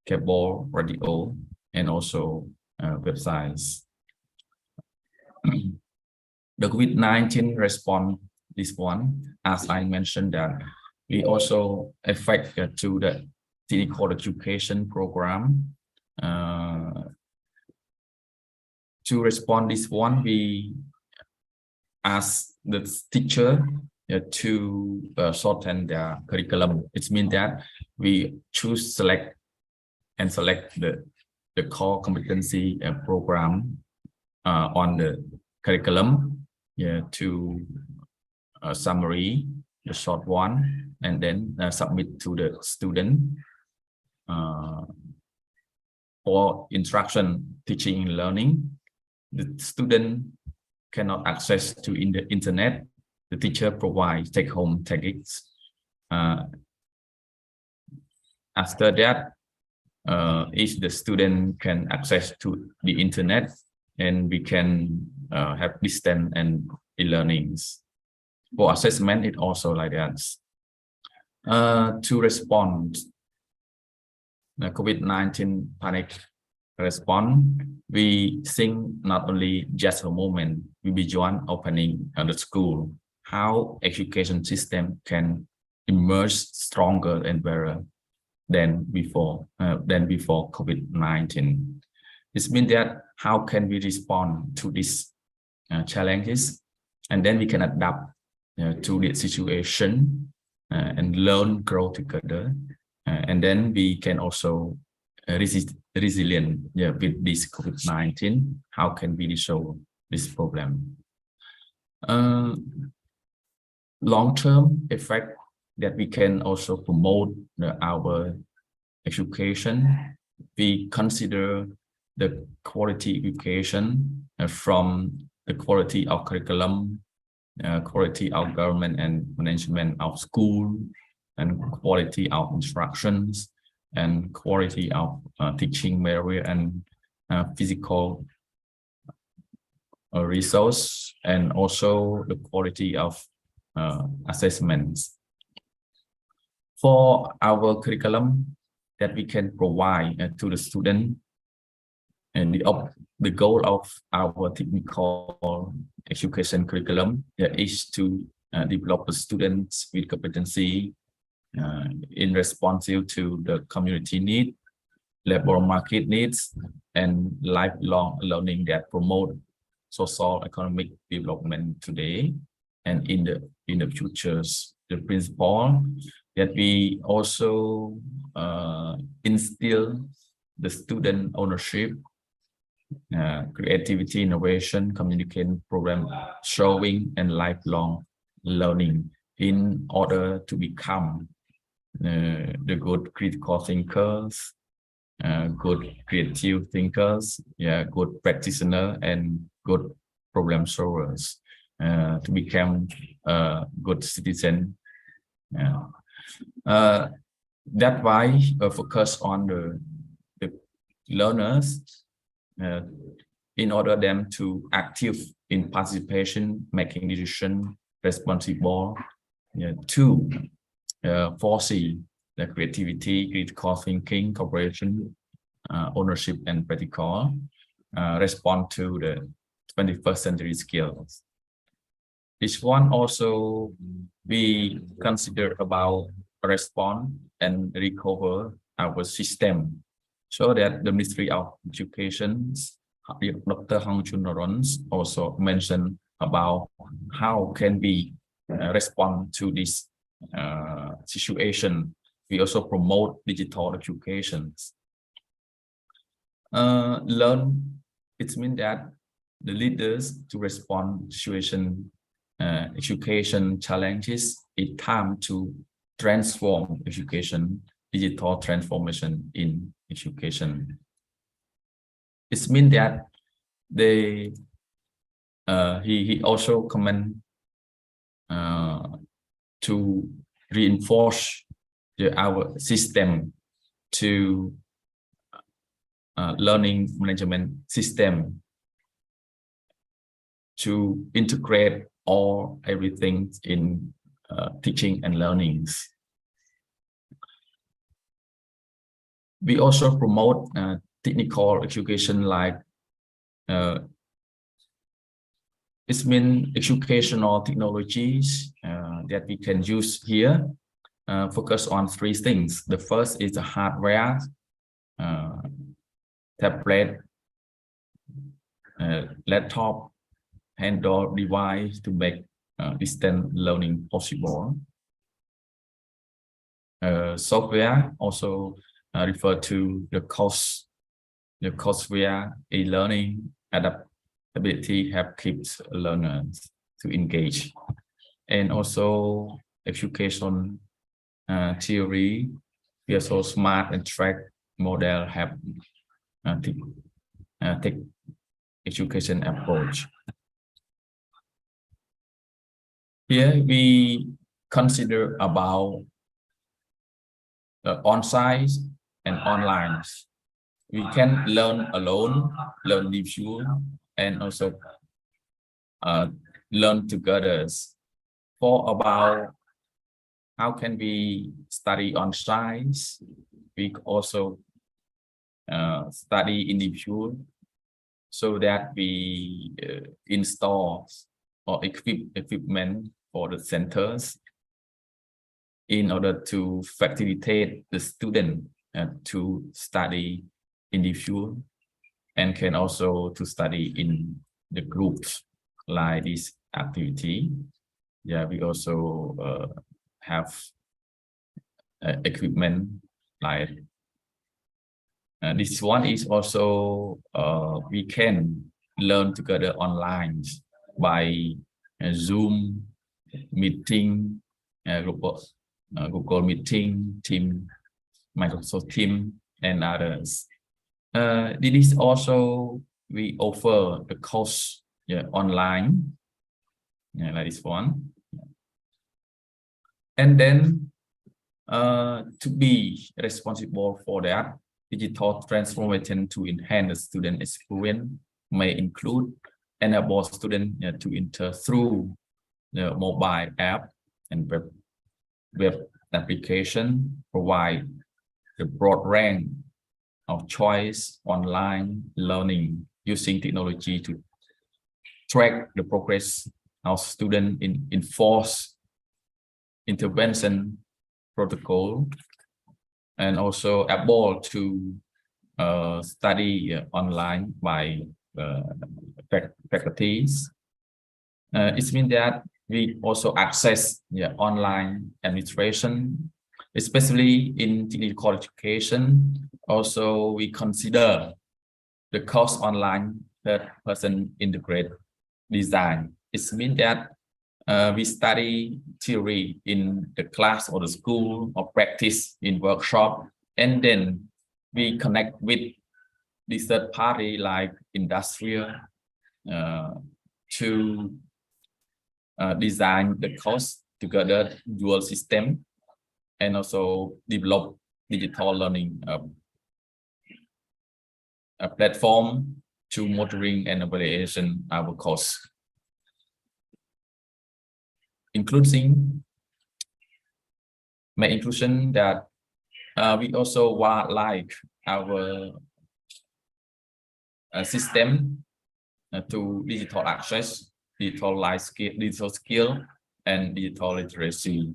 cable, radio, and also websites. The COVID-19 response, this one, as I mentioned, that we also affect to the technical education program. To respond this one, we ask the teacher to shorten their curriculum. It means that we select the core competency program on the curriculum, to summary, the short one, and then submit to the student for instruction, teaching, and learning. The student cannot access to the internet. The teacher provides take-home tags. After that, if the student can access to the internet, and we can have distance and e-learnings. For assessment, it also like that. To respond the COVID-19 panic response, we think not only just a moment, we beyond opening the school, how education system can emerge stronger and better than before COVID-19. This means that how can we respond to these challenges, and then we can adapt to the situation and learn, grow together, and then we can also resilient with this COVID-19. How can we solve this problem? Long-term effect that we can also promote our education. We consider the quality education from the quality of curriculum, quality of government and management of school, and quality of instructions, and quality of teaching material and physical resource, and also the quality of assessments. For our curriculum that we can provide to the student, and the goal of our technical education curriculum is to develop the students with competency in responsive to the community need, labor market needs, and lifelong learning that promote social economic development today and in the futures. The principle that we also instill the student ownership creativity, innovation, communication, problem solving, and lifelong learning in order to become the good critical thinkers, good creative thinkers, good practitioner, and good problem solvers to become a good citizen. That's why focus on the learners in order them to active in participation, making decision, responsible, to foresee the creativity, critical thinking, cooperation, ownership, and practical respond to the 21st century skills. This one also we consider about respond and recover our system, so that the Ministry of Education, Dr. Hong Chun Lawrence, also mentioned about how can we respond to this situation. We also promote digital education. Learn, it means that the leaders to respond situation education challenges, it's time to transform education, digital transformation in education. It means that they he also comment to reinforce our system to learning management system to integrate everything in teaching and learnings. We also promote technical education, like it means educational technologies that we can use here. Focus on three things. The first is the hardware, tablet, laptop, handheld device to make distant learning possible. Software also refer to the courseware, e-learning, adaptability help keeps learners to engage, and also education theory. We also smart and track model have take education approach. Here we consider about on-site and online. We can learn alone, learn virtual, and also learn together. For about how can we study on-site, we also study individual, so that we install or equipment for the centers in order to facilitate the student to study individual, and can also to study in the groups like this activity. We also have equipment like this one is also we can learn together online by Zoom meeting, Google meeting, Team, Microsoft Team, and others. This is also we offer the course online, like this one. And then to be responsible for that, digital transformation to enhance the student experience may include enable students to enter through the mobile app and web application, provide the broad range of choice online learning using technology to track the progress of students in enforce intervention protocol, and also able to study online by faculties. It means that we also access online administration, especially in technical education. Also, we consider the course online third-person integrated design. It means that we study theory in the class or the school or practice in workshop, and then we connect with the third party like industrial to design the course together dual system, and also develop digital learning a platform to monitoring and evaluation our course, including my inclusion that we also want like our system to digital access, digital life skill, digital skill, and digital literacy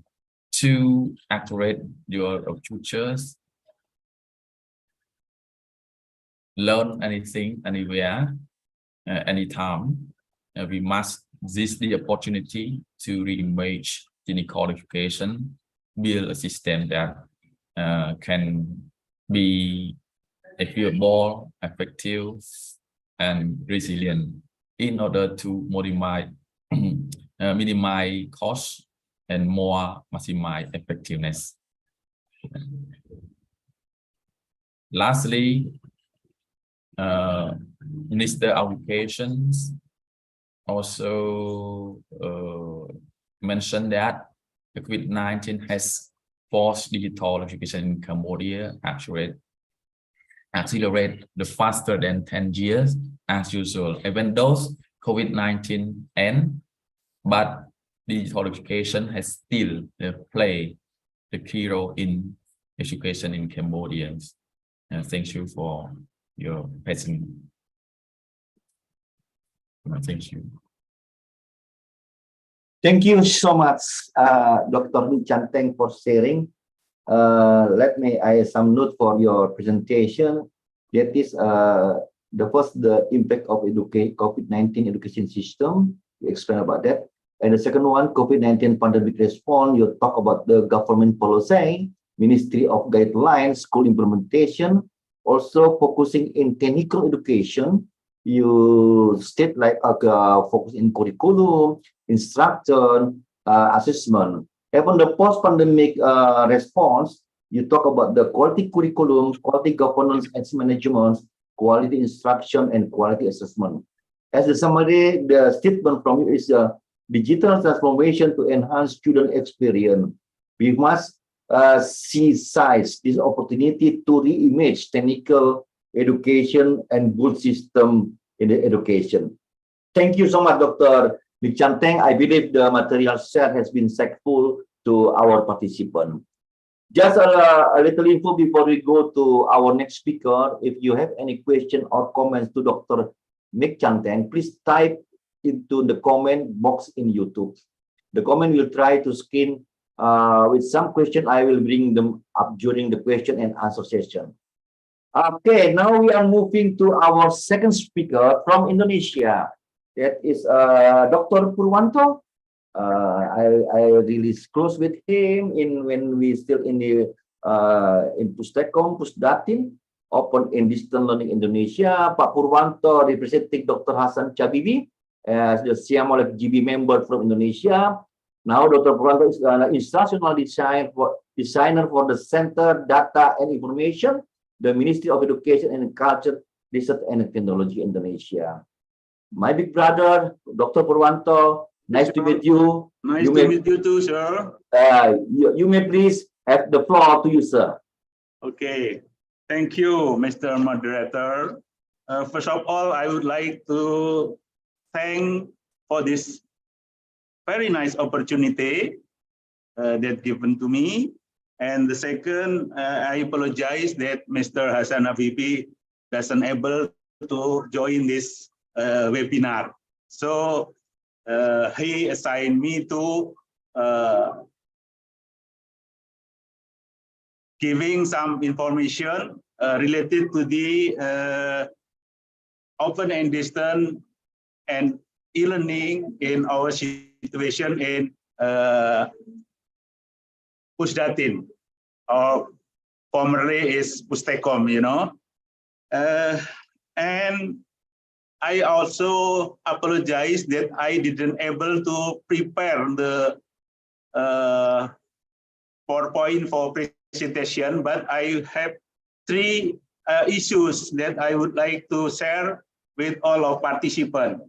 to accelerate your futures. Learn anything, anywhere, anytime. We must seize the opportunity to reimage clinical education, build a system that can be equitable, effective, and resilient in order to minimize costs and more maximize effectiveness. Lastly, Minister of Education also mentioned that the COVID-19 has forced digital education in Cambodia accelerate the faster than 10 years as usual. Even though COVID-19 ends, but digital education has still played the key role in education in Cambodia. Thank you for your patience. Thank you. Thank you so much, Dr. Lee Chanteng, for sharing. Let me add some note for your presentation. That is the first, the impact of COVID-19 education system. You explain about that. And the second one, COVID-19 pandemic response. You talk about the government policy, Ministry of Guidelines, school implementation, also focusing in technical education. You state like focus in curriculum, instruction, assessment. Even the post-pandemic response, you talk about the quality curriculum, quality governance and management, quality instruction, and quality assessment. As a summary, the statement from you is digital transformation to enhance student experience. We must seize this opportunity to reimage technical education and good system in the education. Thank you so much, Dr. Lee Chanteng. I believe the material shared has been insightful to our participant. Just a little info before we go to our next speaker. If you have any question or comments to Dr. Lee Chanteng, please type into the comment box in YouTube. The comment will try to screen with some question. I will bring them up during the question and answer session. Okay, now we are moving to our second speaker from Indonesia. That is Dr. Purwanto. I really close with him when we still in the in Pustekom, Pusdatin, Open in Distance Learning Indonesia. Pak Purwanto representing Dr. Hasan Chabibi as the CMOLF GB member from Indonesia. Now Dr. Purwanto is an instructional designer for the Center Data and Information, the Ministry of Education and Culture, Research and Technology Indonesia. My big brother, Dr. Purwanto, nice to meet you. Nice to meet you too, sir. You may please have the floor to you, sir. Okay. Thank you, Mr. Moderator. First of all, I would like to thank for this very nice opportunity that given to me. And the second, I apologize that Mr. Hasan Habibi doesn't able to join this webinar. So he assigned me to giving some information related to the open and distance and e-learning in our situation in Pusdatin, or formerly is Pustekom, you know. And I also apologize that I didn't able to prepare the PowerPoint for presentation, but I have three issues that I would like to share with all of participants.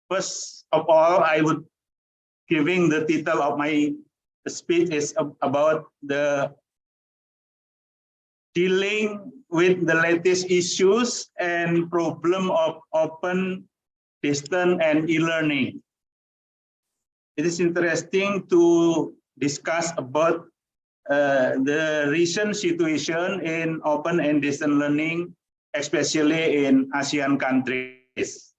First of all, I would giving the title of my speech is about the dealing with the latest issues and problem of open, distance, and e-learning. It is interesting to discuss about the recent situation in open and distance learning, especially in ASEAN countries.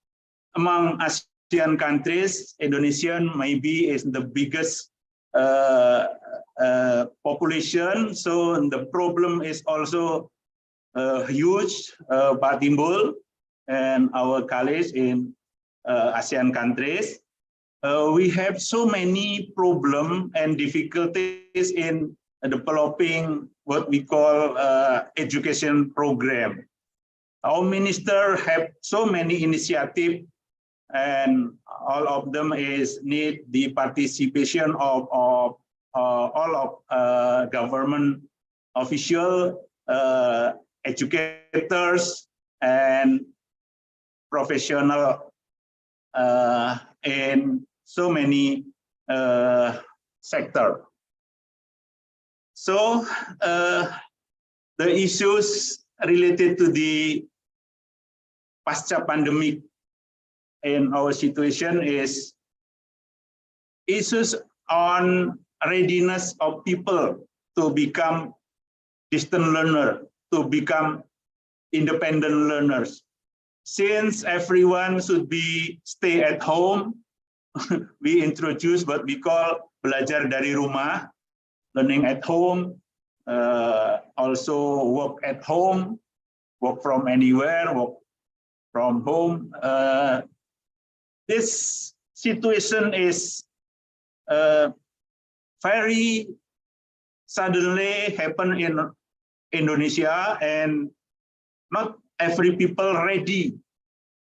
Among ASEAN countries, Indonesia maybe is the biggest population, so the problem is also huge, Pak Timbul and our colleagues in ASEAN countries. We have so many problems and difficulties in developing what we call education program. Our minister have so many initiatives, and all of them is need the participation of all of government official, educators, and professional in so many sectors. So the issues related to the pasca pandemic in our situation is issues on readiness of people to become distant learner, to become independent learners. Since everyone should be stay at home, we introduce what we call belajar dari rumah, learning at home, also work at home, work from anywhere, work from home. This situation is very suddenly happen in Indonesia, and not every people ready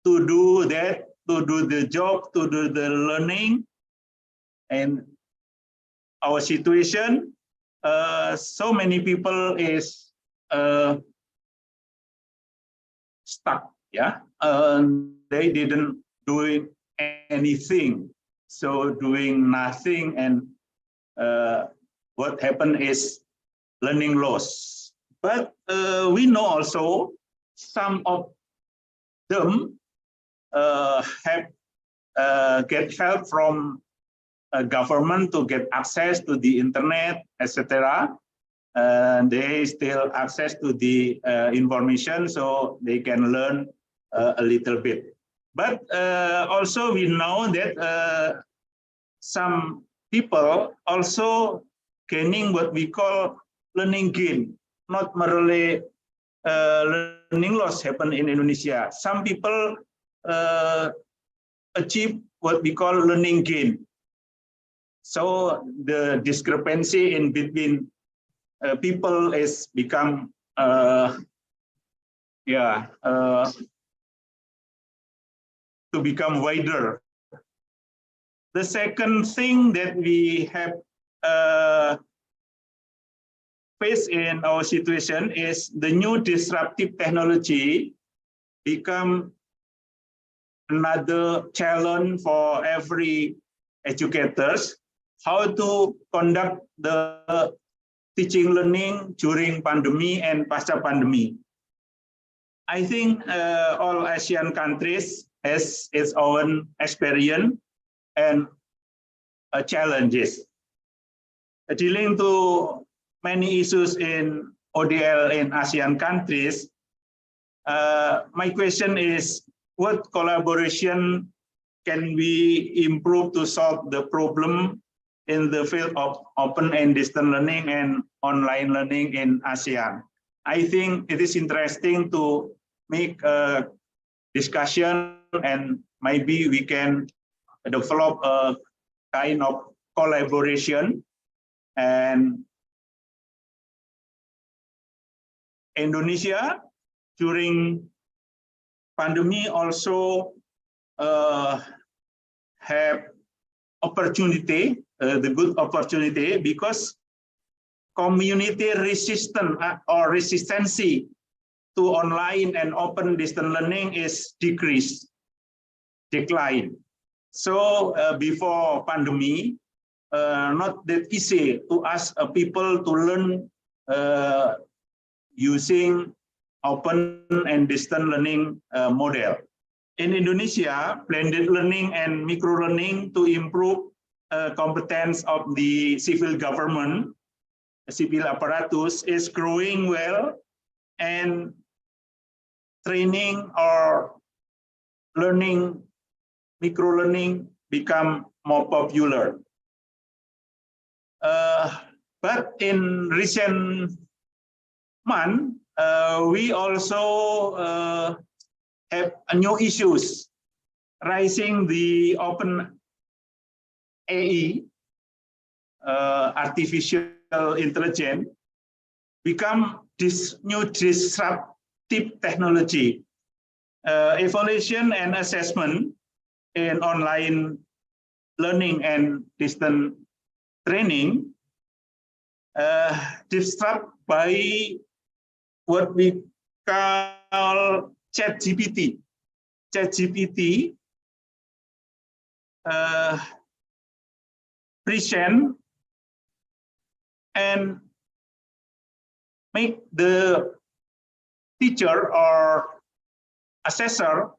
to do that, to do the job, to do the learning. And our situation, so many people is stuck, yeah. They didn't do anything, so doing nothing, and what happened is learning loss. But we know also some of them have get help from government to get access to the internet, etc. They still access to the information, so they can learn a little bit. But also we know that some people also gaining what we call learning gain, not merely learning loss happen in Indonesia. Some people achieve what we call learning gain. So the discrepancy in between people is become to become wider. The second thing that we have faced in our situation is the new disruptive technology become another challenge for every educators, how to conduct the teaching learning during pandemic and pasca pandemic. I think all Asian countries has its own experience and challenges. Dealing to many issues in ODL in ASEAN countries, my question is, what collaboration can we improve to solve the problem in the field of open and distant learning and online learning in ASEAN? I think it is interesting to make a discussion, and maybe we can develop a kind of collaboration, and Indonesia during pandemic also have opportunity, the good opportunity, because community resistance or resistancy to online and open distance learning is decline. So before pandemic, not that easy to ask people to learn using open and distance learning model. In Indonesia, blended learning and micro learning to improve competence of the civil government, civil apparatus is growing well, and training or learning, micro learning become more popular. But in recent months, we also have new issues rising. The open AI, artificial intelligence, become this new disruptive technology. Evaluation and assessment in online learning and distance training disrupt by what we call ChatGPT. ChatGPT present and make the teacher or assessor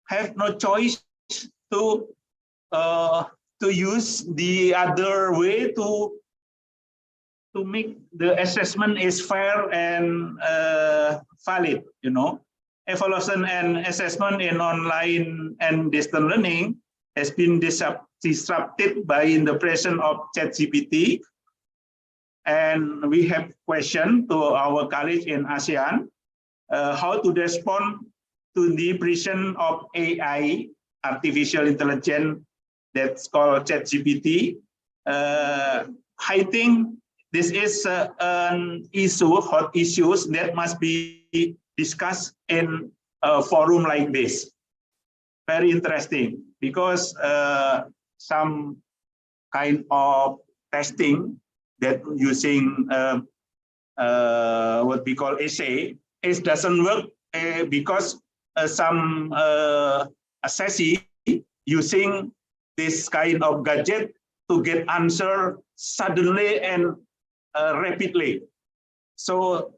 have no choice to use the other way to make the assessment is fair and valid. You know, evaluation and assessment in online and distance learning has been disrupted by the presence of ChatGPT, and we have questioned to our colleagues in ASEAN how to respond to the presence of AI, artificial intelligence, that's called ChatGPT. I think this is an issue, hot issues that must be discussed in a forum like this. Very interesting, because some kind of testing that using what we call essay, it doesn't work because some assessee using this kind of gadget to get answer suddenly and rapidly. So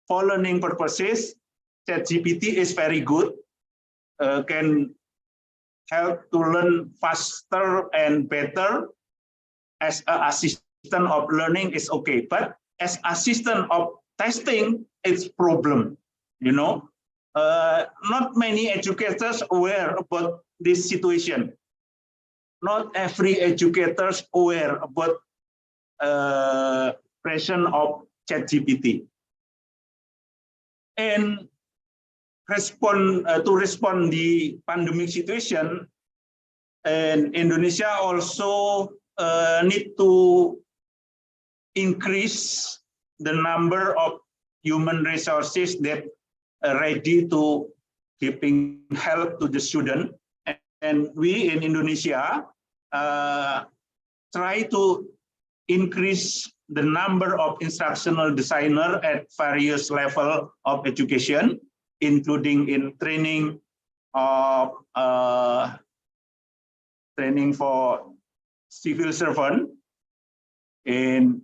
for learning purposes, ChatGPT is very good, can help to learn faster and better. As an assistant of learning is okay, but as assistant of testing, it's problem. You know, not many educators aware about this situation. Not every educators aware about presence of ChatGPT. And to respond the pandemic situation, and Indonesia also need to increase the number of human resources that are ready to giving help to the student. And we in Indonesia try to increase the number of instructional designer at various level of education, including in training of training for civil servant in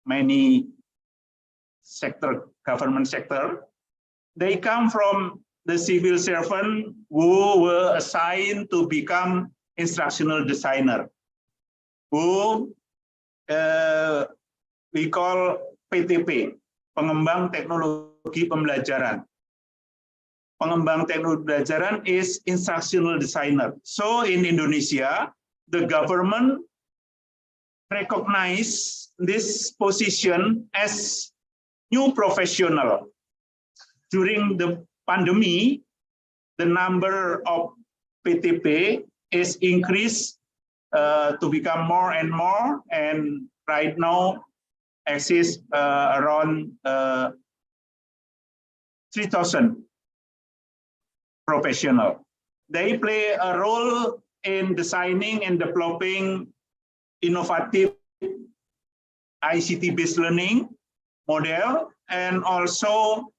many sector, government sector. They come from the civil servant who were assigned to become instructional designer, who we call PTP, pengembang teknologi pembelajaran. Pengembang teknologi pembelajaran is instructional designer. So in Indonesia, the government recognize this position as new professional. During the pandemic, the number of PTP is increased to become more and more, and right now exists around 3,000 professionals. They play a role in designing and developing innovative ICT-based learning model and also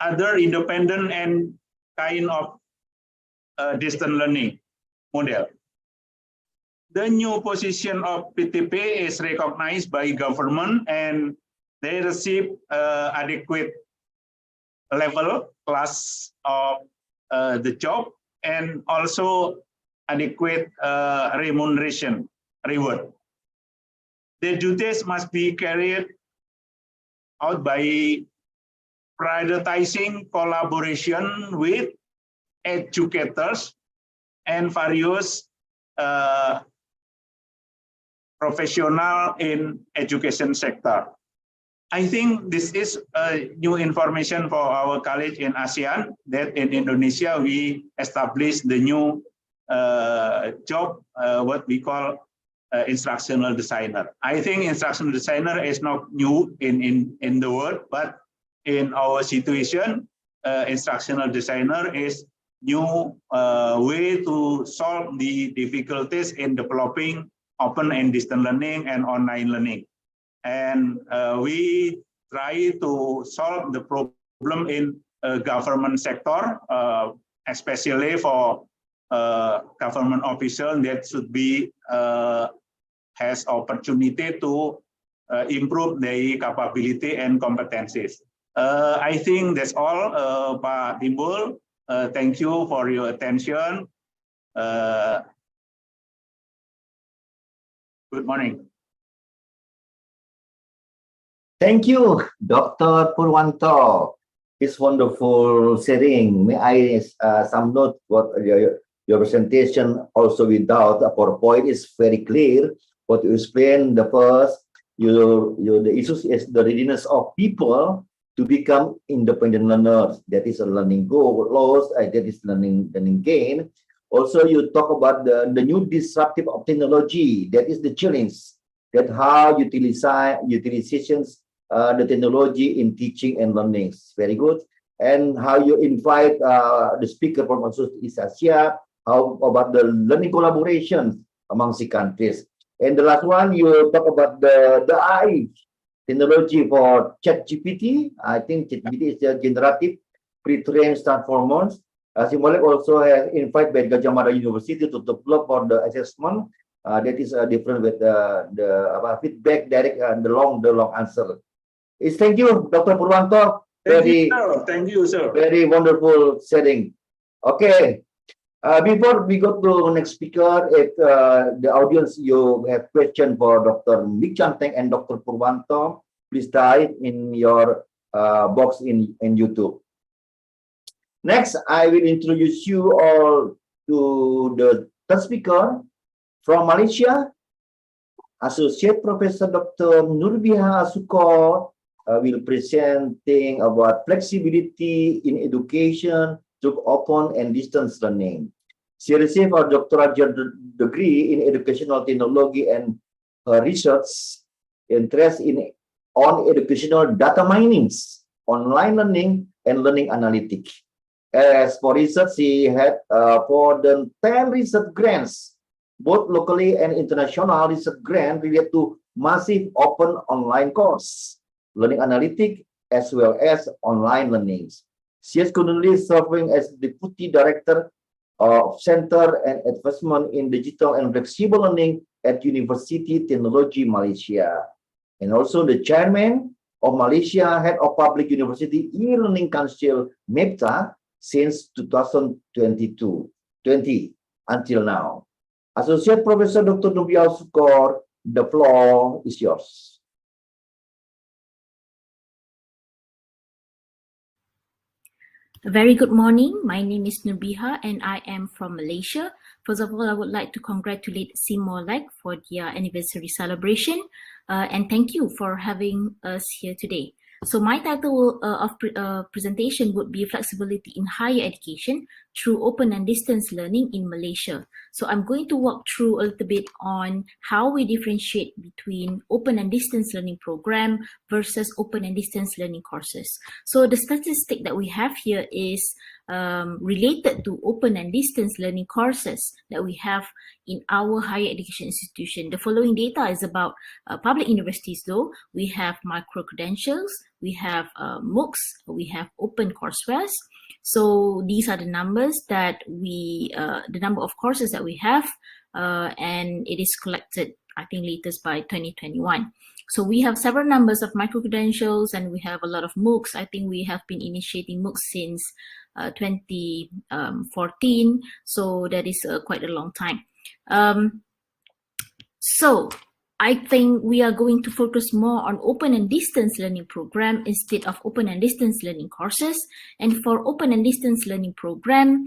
other independent and kind of distant learning model. The new position of PTP is recognized by government and they receive adequate level class of the job and also adequate remuneration reward. The duties must be carried out by prioritizing collaboration with educators and various professional in education sector. I think this is new information for our college in ASEAN that in Indonesia we established the new job, what we call instructional designer. I think instructional designer is not new in the world, but in our situation, instructional designer is new way to solve the difficulties in developing open and distant learning and online learning. And we try to solve the problem in government sector, especially for government officials that should be has opportunity to improve their capability and competencies. I think that's all, Pak Timbul. Thank you for your attention. Good morning. Thank you, Dr. Purwanto. It's wonderful sharing. May I some note what your presentation also without a PowerPoint is very clear. What you explained, the first, the issues is the readiness of people to become independent learners. That is a learning goal, loss, that is learning gain. Also, you talk about the new disruptive of technology. That is the challenge. That how utilizations the technology in teaching and learning. Very good. And how you invite the speaker from East Asia. How about the learning collaboration amongst the countries. And the last one, you talk about the AI technology for ChatGPT. I think ChatGPT is a generative pre-trained transformers. Simolek also has invited by Gajah Mada University to develop for the assessment. That is different with the feedback direct and the long answer. Thank you, Dr. Purwanto. Thank you, sir. Very wonderful setting. Okay. Before we go to the next speaker, if the audience you have question for Dr. Lik Chanteng and Dr. Purwanto, please type in your box in YouTube. Next, I will introduce you all to the third speaker from Malaysia, Associate Professor Dr. Nurbiha Sukor will presenting about flexibility in education through open and distance learning. She received a doctoral degree in educational technology and her research interest on educational data mining, online learning, and learning analytics. As for research, she had more than 10 research grants, both locally and international research grants related to massive open online course, learning analytics, as well as online learning. She is currently serving as Deputy Director of Center and Advancement in Digital and Flexible Learning at University Technology Malaysia, and also the Chairman of Malaysia Head of Public University E-Learning Council (MEPTA) since 2020 until now. Associate Professor Dr. Nurbiha Sukor, the floor is yours. A very good morning. My name is Nurbiha and I am from Malaysia. First of all, I would like to congratulate Simolek for their anniversary celebration and thank you for having us here today. So my title of presentation would be Flexibility in Higher Education through Open and Distance Learning in Malaysia. So I'm going to walk through a little bit on how we differentiate between open and distance learning program versus open and distance learning courses. So the statistic that we have here is related to open and distance learning courses that we have in our higher education institution. The following data is about public universities though. We have micro-credentials, we have MOOCs, we have open courseware. So these are the numbers that the number of courses that we have, and it is collected, I think, latest by 2021. So we have several numbers of micro-credentials and we have a lot of MOOCs. I think we have been initiating MOOCs since 2014. So that is quite a long time. So I think we are going to focus more on open and distance learning program instead of open and distance learning courses. And for open and distance learning program,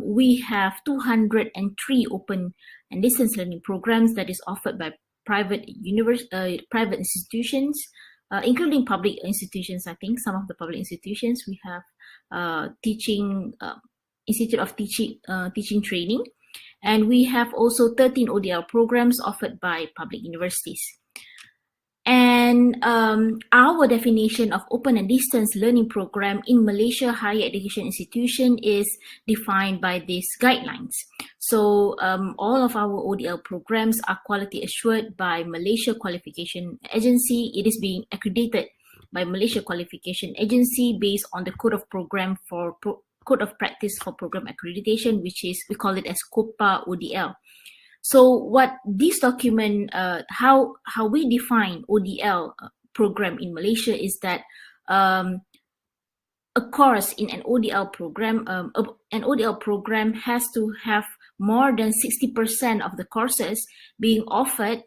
we have 203 open and distance learning programs that is offered by private institutions, including public institutions. I think some of the public institutions we have Institute of Teaching Training. And we have also 13 ODL programs offered by public universities. And our definition of open and distance learning program in Malaysia higher education institution is defined by these guidelines. So all of our ODL programs are quality assured by Malaysia Qualification Agency. It is being accredited by Malaysia Qualification Agency based on the Code of Program for Code of Practice for Program Accreditation, which is, we call it as COPA ODL. So what this document, how we define ODL program in Malaysia is that a course in an ODL program has to have more than 60% of the courses being offered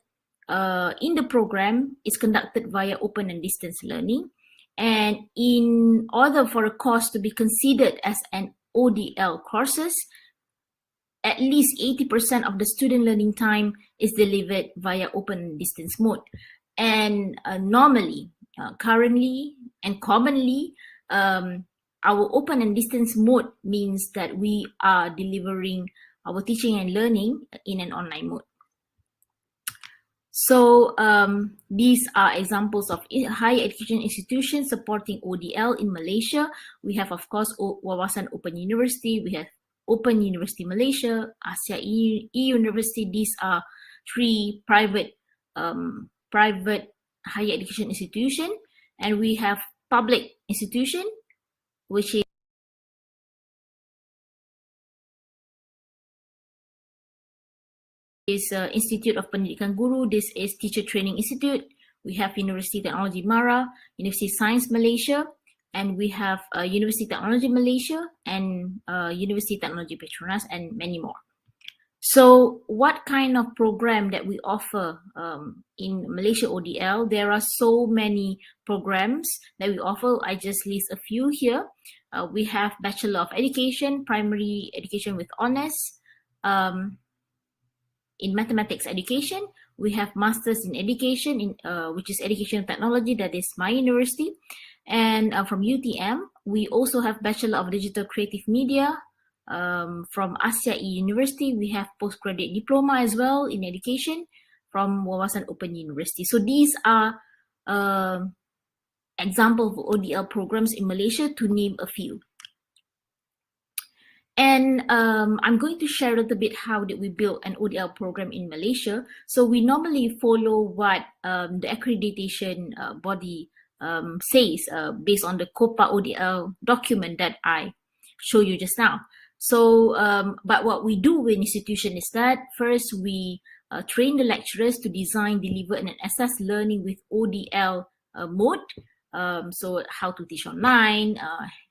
in the program is conducted via open and distance learning. And in order for a course to be considered as an ODL courses, at least 80% of the student learning time is delivered via open and distance mode. And normally, currently, and commonly, our open and distance mode means that we are delivering our teaching and learning in an online mode. So these are examples of higher education institutions supporting ODL in Malaysia. We have, of course, Wawasan Open University. We have Open University Malaysia, Asia E-University. These are three private higher education institutions. And we have public institution, which is Institute of Pendidikan Guru. This is Teacher Training Institute. We have University Technology Mara, University Science Malaysia, and we have University Technology Malaysia and University Technology Petronas, and many more. So what kind of program that we offer in Malaysia ODL? There are so many programs that we offer. I just list a few here. We have Bachelor of Education, Primary Education with Honours. In Mathematics Education, we have Masters in Education, which is Education Technology, that is my university. And from UTM, we also have Bachelor of Digital Creative Media. From Asia University, we have Postgraduate Diploma as well in Education from Wawasan Open University. So these are examples of ODL programs in Malaysia, to name a few. And I'm going to share a little bit how did we build an ODL program in Malaysia. So we normally follow what the accreditation body says based on the COPA ODL document that I showed you just now. So, but what we do in institution is that first we train the lecturers to design, deliver, and assess learning with ODL mode. So how to teach online,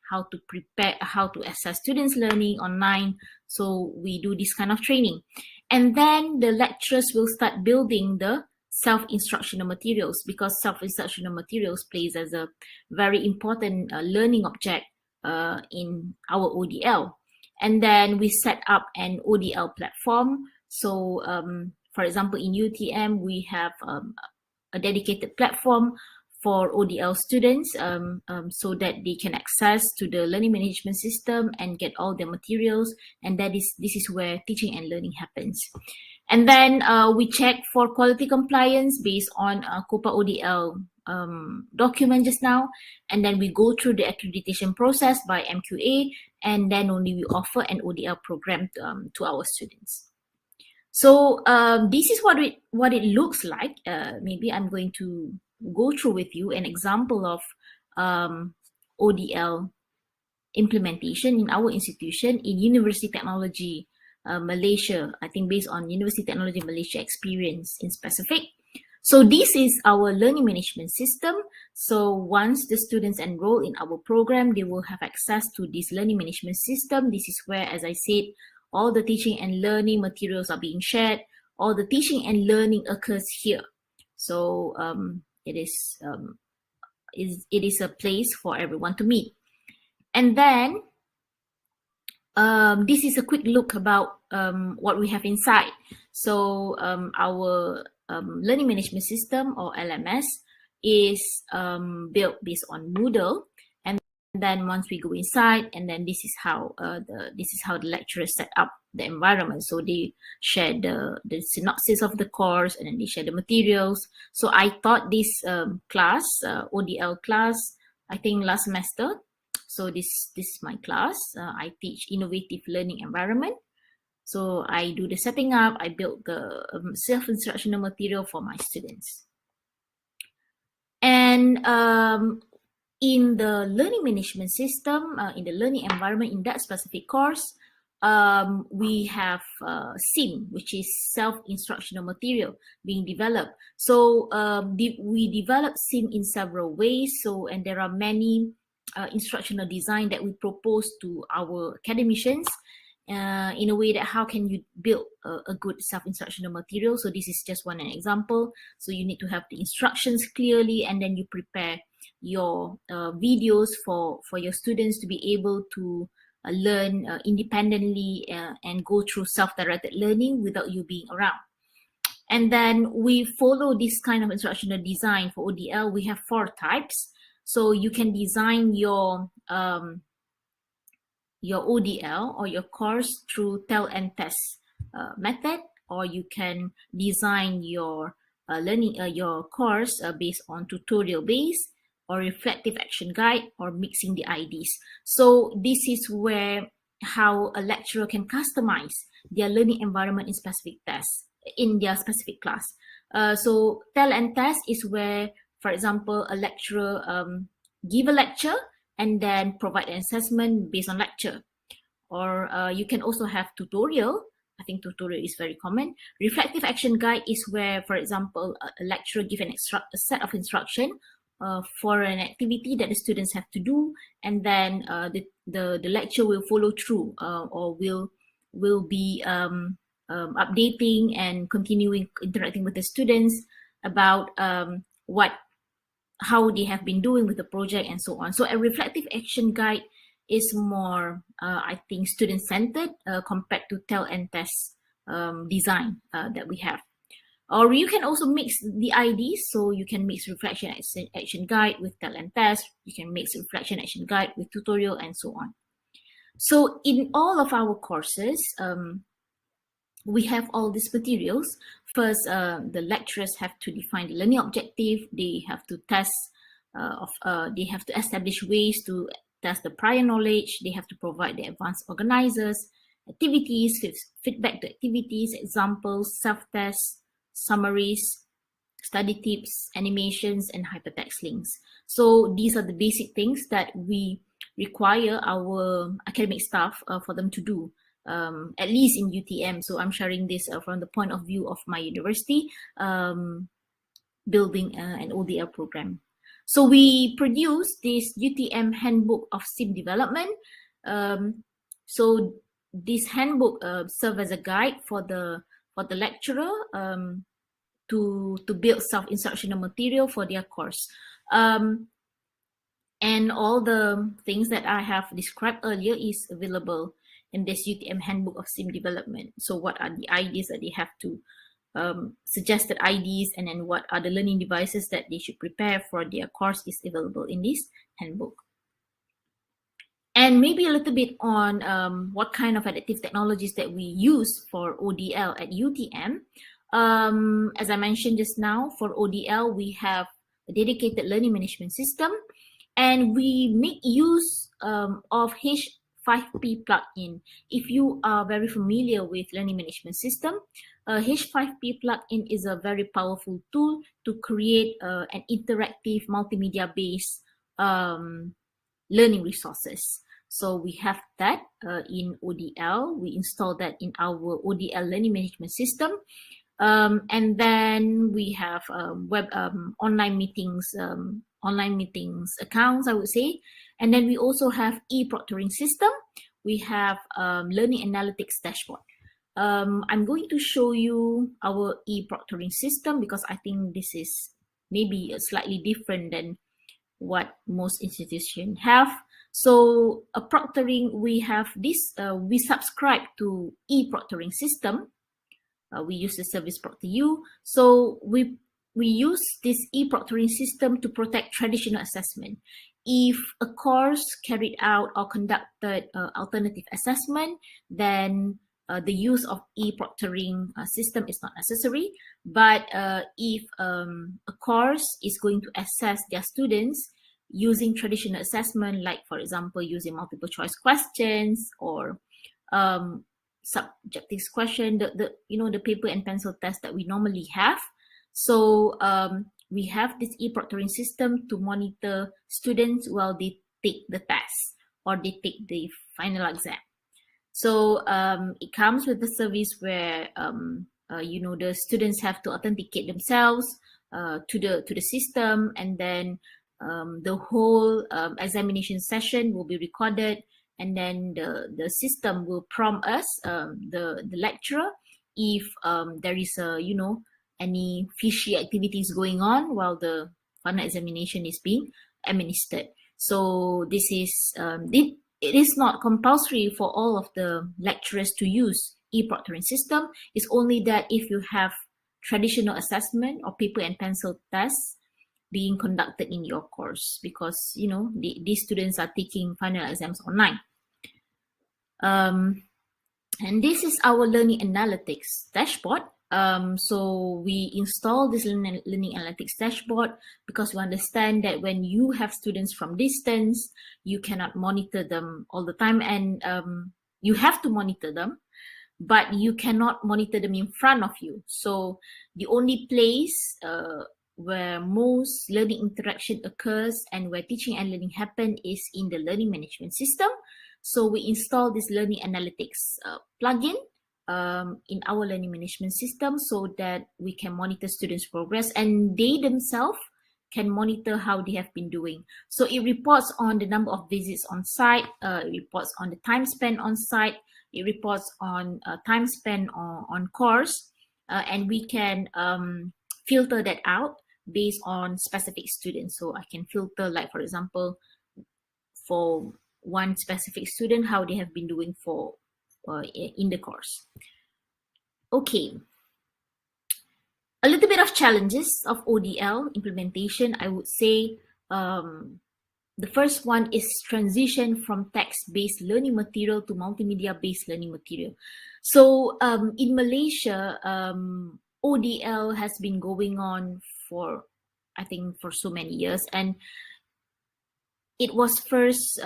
how to prepare, how to assess students' learning online. So we do this kind of training. And then the lecturers will start building the self-instructional materials, because self-instructional materials plays as a very important learning object in our ODL. And then we set up an ODL platform. So for example, in UTM, we have a dedicated platform for ODL students so that they can access to the learning management system and get all their materials. And this is where teaching and learning happens. And then we check for quality compliance based on COPA ODL document just now. And then we go through the accreditation process by MQA, and then only we offer an ODL program to our students. So this is what it looks like. Maybe I'm going to go through with you an example of ODL implementation in our institution in University Technology Malaysia. I think based on University Technology Malaysia experience in specific. So this is our learning management system. So once the students enroll in our program, they will have access to this learning management system. This is where, as I said, all the teaching and learning materials are being shared. All the teaching and learning occurs here. So it is a place for everyone to meet. And then this is a quick look about what we have inside. So our learning management system, or LMS, is built based on Moodle. And then once we go inside, and then this is how the lecturers set up the environment. So they share the synopsis of the course, and then they share the materials. So I taught this class, ODL class, I think last semester. So this is my class. I teach innovative learning environment. So I do the setting up. I build the self-instructional material for my students. And in the learning management system, in the learning environment, in that specific course, we have SIM, which is self-instructional material being developed. So we develop SIM in several ways. So, and there are many instructional design that we propose to our academicians in a way that how can you build a good self-instructional material. So this is just one example. So you need to have the instructions clearly, and then you prepare your videos for your students to be able to learn independently and go through self-directed learning without you being around. And then we follow this kind of instructional design for ODL. We have 4 types. So you can design your ODL or your course through tell and test method, or you can design your your course based on tutorial based, or reflective action guide, or mixing the IDs. So this is where how a lecturer can customize their learning environment in specific tests in their specific class. So tell and test is where, for example, a lecturer give a lecture and then provide an assessment based on lecture. Or you can also have tutorial. I think tutorial is very common. Reflective action guide is where, for example, a lecturer give a set of instruction for an activity that the students have to do, and then the lecture will follow through or will be updating and continuing interacting with the students about how they have been doing with the project and so on. So a reflective action guide is more, I think, student-centered compared to tell and test design that we have. Or you can also mix the IDs. So you can mix reflection action guide with tell and test. You can mix reflection action guide with tutorial and so on. So in all of our courses, we have all these materials. First, the lecturers have to define the learning objective. They have to test, they have to establish ways to test the prior knowledge. They have to provide the advanced organizers, activities, feedback to activities, examples, self-tests, summaries, study tips, animations, and hypertext links. So these are the basic things that we require our academic staff for them to do, at least in UTM. So I'm sharing this from the point of view of my university, building an ODL program. So we produce this UTM handbook of SIM development. So this handbook serves as a guide for the lecturer to build self-instructional material for their course. And all the things that I have described earlier is available in this UTM handbook of SIM development. So what are the ideas that they have to suggested IDs and then what are the learning devices that they should prepare for their course is available in this handbook. And maybe a little bit on what kind of adaptive technologies that we use for ODL at UTM. As I mentioned just now, for ODL, we have a dedicated learning management system, and we make use of H5P plugin. If you are very familiar with learning management system, H5P plugin is a very powerful tool to create an interactive multimedia-based learning resources. So we have that in ODL. We install that in our ODL learning management system. And then we have online meetings accounts, I would say. And then we also have e-proctoring system. We have learning analytics dashboard. I'm going to show you our e-proctoring system because I think this is maybe slightly different than what most institutions have. So proctoring, we have this, we subscribe to e-proctoring system. We use the service ProctorU. So we use this e-proctoring system to protect traditional assessment. If a course carried out or conducted alternative assessment, then the use of e-proctoring system is not necessary. But if a course is going to assess their students using traditional assessment, like for example, using multiple choice questions or subjective question, the paper and pencil test that we normally have. So we have this e-proctoring system to monitor students while they take the test or they take the final exam. So it comes with the service where the students have to authenticate themselves to the system, and then the whole examination session will be recorded, and then the system will prompt us, the lecturer, if there is any fishy activities going on while the final examination is being administered. So this is it is not compulsory for all of the lecturers to use e-proctoring system. It's only that if you have traditional assessment or paper and pencil tests being conducted in your course, because these students are taking final exams online. And this is our learning analytics dashboard. So we install this learning analytics dashboard because we understand that when you have students from distance, you cannot monitor them all the time, and you have to monitor them, but you cannot monitor them in front of you. So the only place where most learning interaction occurs and where teaching and learning happen is in the learning management system. So we install this learning analytics plugin in our learning management system so that we can monitor students' progress, and they themselves can monitor how they have been doing. So it reports on the number of visits on site, it reports on the time spent on site, it reports on time spent on course, and we can filter that out based on specific students. So I can filter, like for example, for one specific student, how they have been doing for in the course. Okay, a little bit of challenges of ODL implementation. I would say the first one is transition from text-based learning material to multimedia-based learning material. So in Malaysia, ODL has been going on for, I think, for so many years, and it was first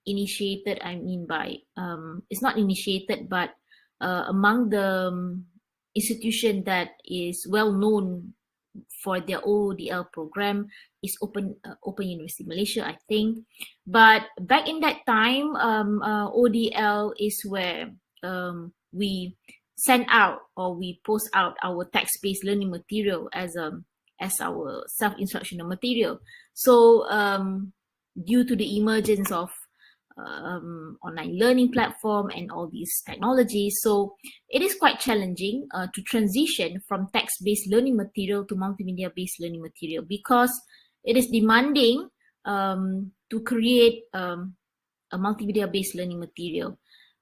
initiated, it's not initiated, but among the institution that is well known for their ODL program is Open University Malaysia, I think. But back in that time, ODL is where we send out or we post out our text-based learning material as our self-instructional material. So due to the emergence of online learning platform and all these technologies, so it is quite challenging to transition from text-based learning material to multimedia-based learning material, because it is demanding to create a multimedia-based learning material.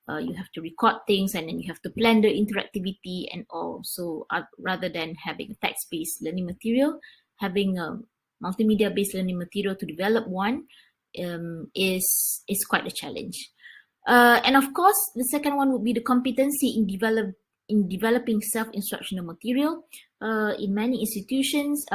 you have to record things, and then you have to plan the interactivity and all. So rather than having a text-based learning material, having a multimedia-based learning material to develop one is quite a challenge. And of course, the second one would be the competency in developing self-instructional material. In many institutions,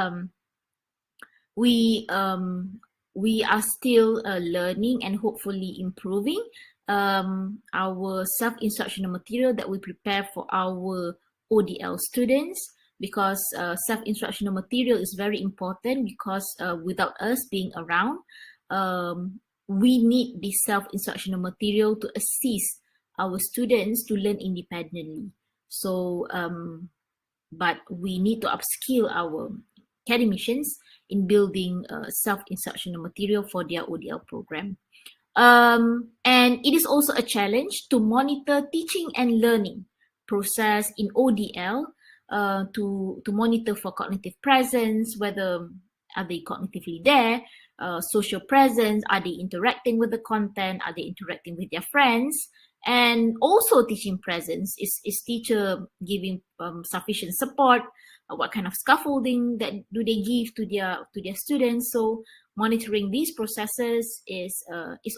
we are still learning and hopefully improving our self-instructional material that we prepare for our ODL students, because self-instructional material is very important, because without us being around, we need this self-instructional material to assist our students to learn independently. So, but we need to upskill our academicians in building self-instructional material for their ODL program. And it is also a challenge to monitor teaching and learning process in ODL, to monitor for cognitive presence, whether are they cognitively there, social presence, are they interacting with the content, are they interacting with their friends, and also teaching presence. Is teacher giving sufficient support? What kind of scaffolding that do they give to their students? So monitoring these processes is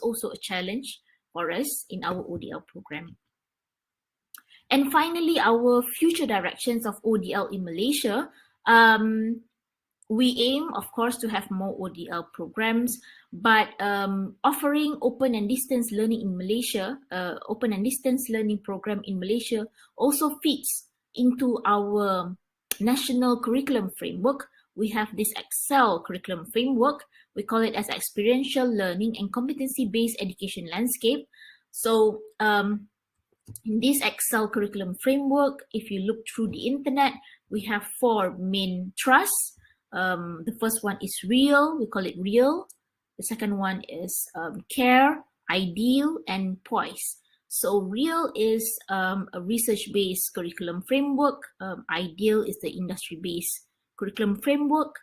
also a challenge for us in our ODL program. And finally, our future directions of ODL in Malaysia. We aim, of course, to have more ODL programs, but offering open and distance learning in Malaysia, open and distance learning program in Malaysia also fits into our national curriculum framework. We have this Excel curriculum framework. We call it as experiential learning and competency-based education landscape. So in this Excel curriculum framework, if you look through the internet, we have 4 main thrusts. The first one is real, we call it real. The second one is care, ideal, and poise. So real is a research-based curriculum framework. Ideal is the industry-based curriculum framework.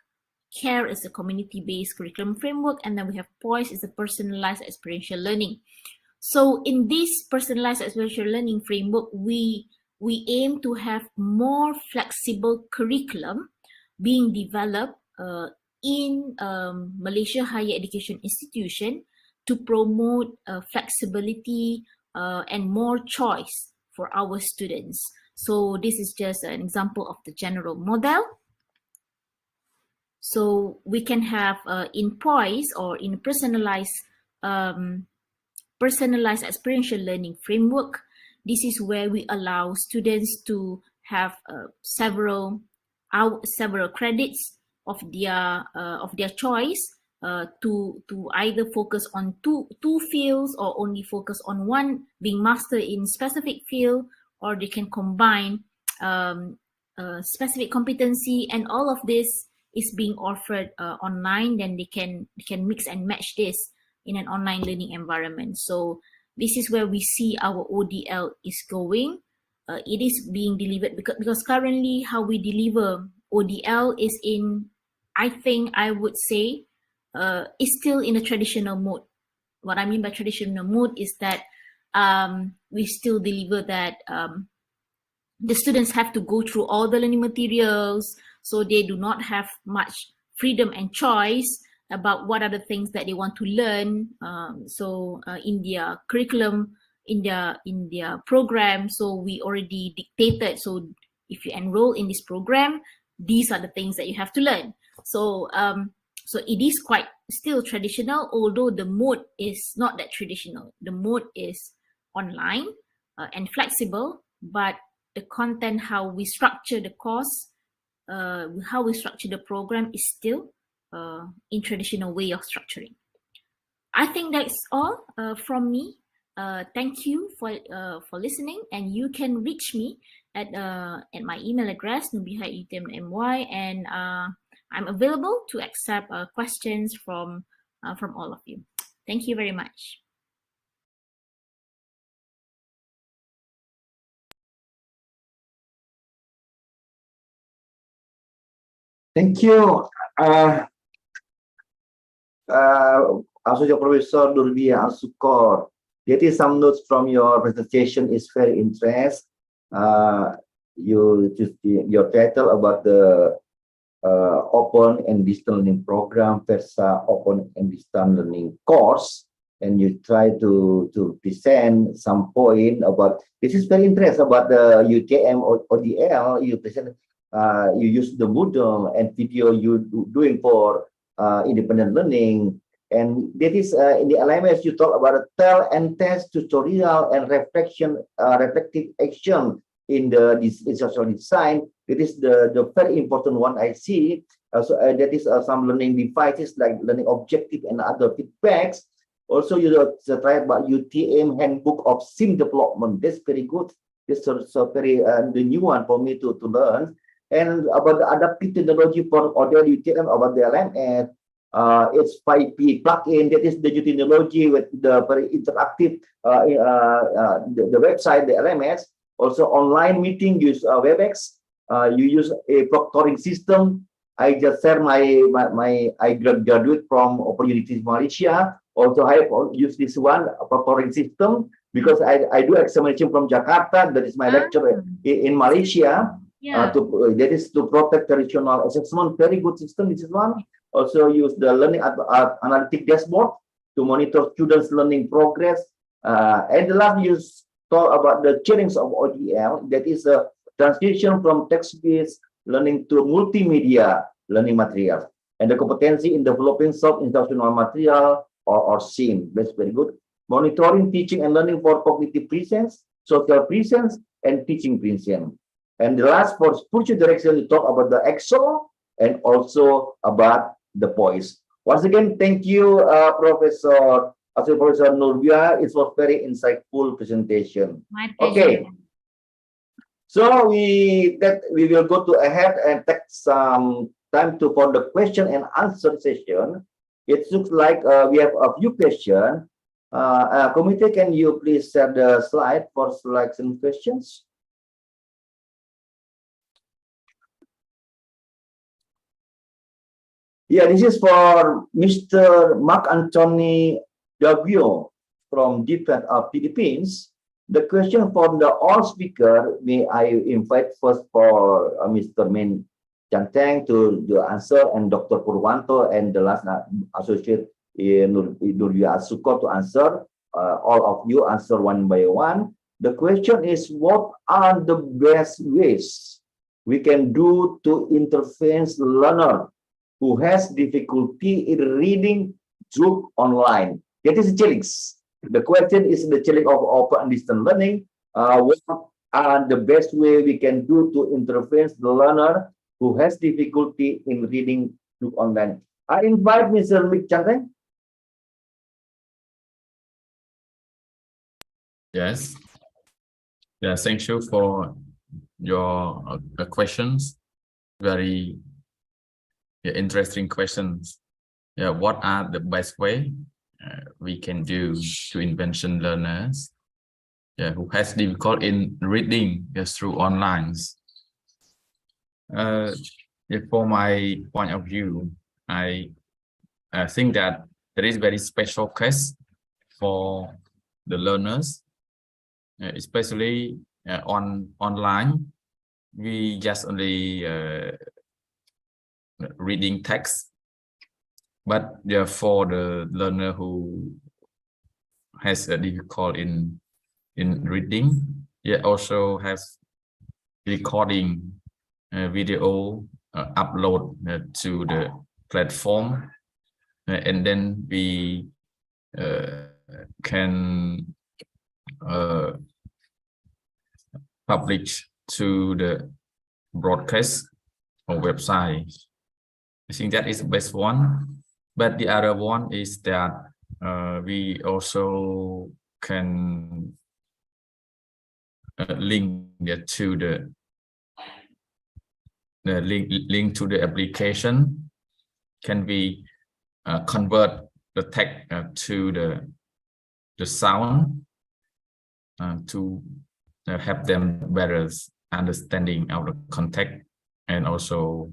Care is a community-based curriculum framework. And then we have poise is the personalized experiential learning. So in this personalized experiential learning framework, we aim to have more flexible curriculum being developed in Malaysia higher education institution to promote flexibility and more choice for our students. So this is just an example of the general model. So we can have in poise or in personalized experiential learning framework. This is where we allow students to have several credits of their choice to either focus on two fields, or only focus on one, being master in specific field, or they can combine specific competency, and all of this is being offered online. Then they can mix and match this in an online learning environment. So this is where we see our ODL is going. It is being delivered because currently how we deliver ODL is in, I would say, is still in a traditional mode. What I mean by traditional mode is that we still deliver that the students have to go through all the learning materials, so they do not have much freedom and choice about what are the things that they want to learn. So in their curriculum, in their program, so we already dictated, so if you enroll in this program, these are the things that you have to learn. So so it is quite still traditional, although the mode is not that traditional. The mode is online and flexible, but the content, how we structure the course, how we structure the program is still in traditional way of structuring. I think that's all from me. Thank you for listening, and you can reach me at my email address nubiha@utm.my, and I'm available to accept questions from all of you. Thank you very much. Thank you, Associate Professor Nurbia Al-Sukor, That is some notes from your presentation is very interesting. You just your title about the open and distance learning program versus open and distance learning course, and you try to present some point about this is very interesting about the UTM or ODL. You present you use the Moodle and video you doing for independent learning. And that is in the LMS you talk about a tell and test tutorial and reflective action in the instructional design. It is the very important one I see. So that is some learning devices like learning objective and other feedbacks. Also, you try about UTM handbook of sim development. That's very good. This is so very the new one for me to learn. And about the adaptive technology for ODL UTM about the LMS. It's 5P plugin. That is the technology with the very interactive the website, the LMS. Also, online meeting use WebEx. You use a proctoring system. I just share I graduate from Open University Malaysia. Also, I use this one proctoring system because I do examination from Jakarta. That is my lecture in Malaysia. Yeah. That is to protect traditional assessment. Very good system. This is one. Also use the learning analytic dashboard to monitor students' learning progress. And the last use talk about the challenge of ODL. That is a transition from text-based learning to multimedia learning materials and the competency in developing self-instructional material or SIM. That's very good. Monitoring teaching and learning for cognitive presence, social presence, and teaching presence. And the last for spiritual direction, we talk about the EXO and also about the voice. Once again, thank you, Professor Nurbia. It was very insightful presentation. My pleasure. Okay. So we will go to ahead and take some time for the question and answer session. It looks like we have a few questions. Committee, can you please share the slide for selection questions? Yeah, this is for Mr. Mark Anthony Davio from different Philippines. The question from the all speaker, may I invite first for Mr. Min Chanteng to the answer, and Dr. Purwanto and the last associate Nurbia Asuko to answer. All of you answer one by one. The question is, what are the best ways we can do to intervene learner who has difficulty in reading through online? That is a challenge. The question is the challenge of open and distance learning. What are the best way we can do to intervene the learner who has difficulty in reading through online? I invite Mr. Mick Chanteng. Yes. Yeah, thank you for your questions. Very interesting questions. Yeah, what are the best way we can do to intervention learners who has difficulty in reading through online? For my point of view, I think that there is very special case for the learners, especially online. We just only reading text, but for the learner who has a difficulty in reading, also has recording video upload to the platform, and then we can publish to the broadcast or website. I think that is the best one. But the other one is that we also can link to the link to the application. Can we convert the text to the sound to help them better understanding of the context and also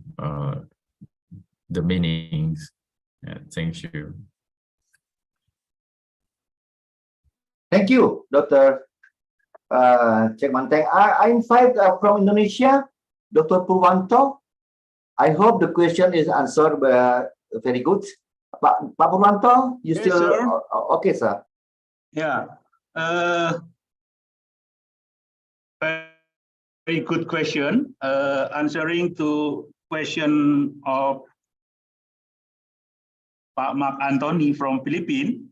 the meanings. Thank you. Thank you, Dr. Cek Manteng. I invite from Indonesia, Dr. Purwanto. I hope the question is answered very good. Pak Purwanto, you Yes, still sir. okay, sir? Yeah. Very good question. Answering to question of Pak Mark Anthony from Philippines.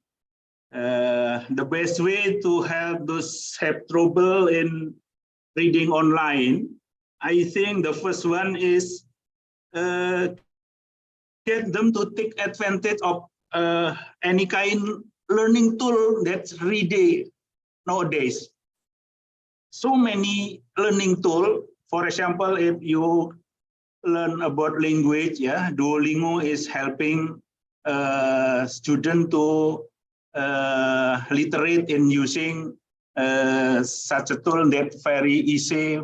The best way to help those have trouble in reading online, I think the first one is get them to take advantage of any kind learning tool that's ready nowadays. So many learning tool. For example, if you learn about language, yeah, Duolingo is helping students to literate in using such a tool that very easy,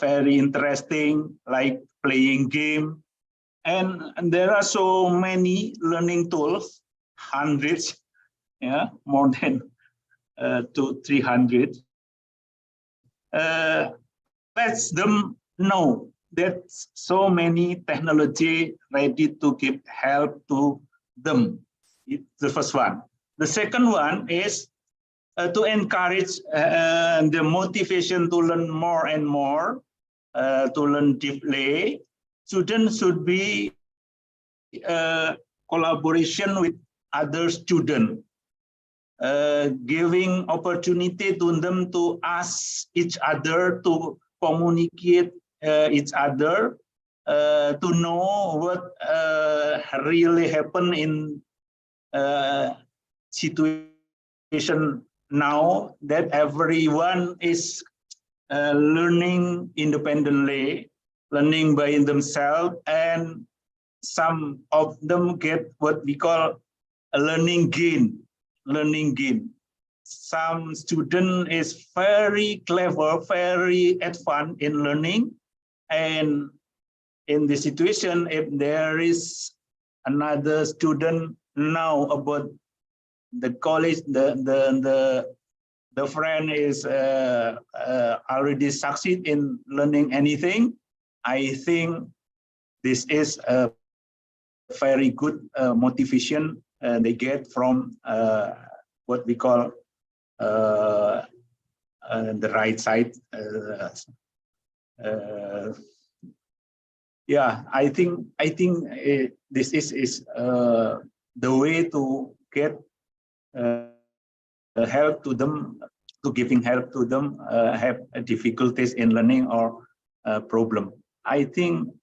very interesting, like playing game. And there are so many learning tools, hundreds, yeah, more than 300. Let them know that so many technology ready to give help to them. It's the first one. The second one is to encourage the motivation to learn more and more, to learn deeply. Students should be collaboration with other students, giving opportunity to them to ask each other, to communicate each other, to know what really happened in situation now that everyone is learning independently, learning by themselves, and some of them get what we call a learning gain. Some student is very clever, very advanced in learning, and in the situation, if there is another student now about the college, the friend is already succeed in learning anything, I think this is a very good motivation they get from what we call the right side. Yeah, I think this is the way to get help to them, to giving help to them have difficulties in learning or problem. I think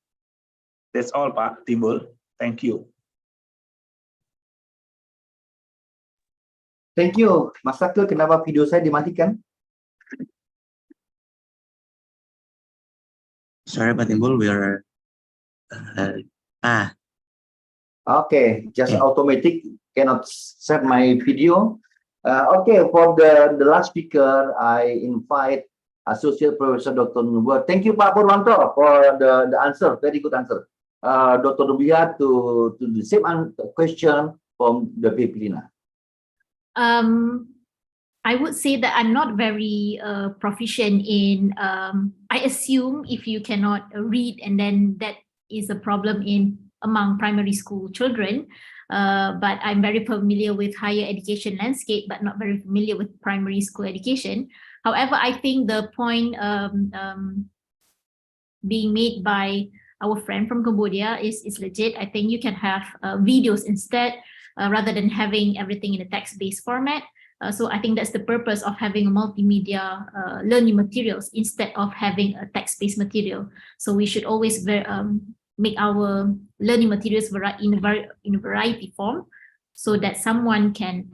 that's all, Pak Timbul. Thank you. Thank you, Mas Sakil. Kenapa video saya dimatikan? Sorry, Pak Timbul, we are Okay, just Okay. automatic, cannot set my video. Okay, for the last speaker, I invite Associate Professor Dr. Nubuat. Thank you, Pak Purwanto, for the answer. Very good answer. Dr. Nubuat to the same question from the Filipina. I would say that I'm not very proficient in, I assume if you cannot read, and then that is a problem among primary school children, but I'm very familiar with higher education landscape, but not very familiar with primary school education. However, I think the point being made by our friend from Cambodia is legit. I think you can have videos instead, rather than having everything in a text-based format. So I think that's the purpose of having a multimedia learning materials instead of having a text-based material. So we should always make our learning materials in a variety form, so that someone can,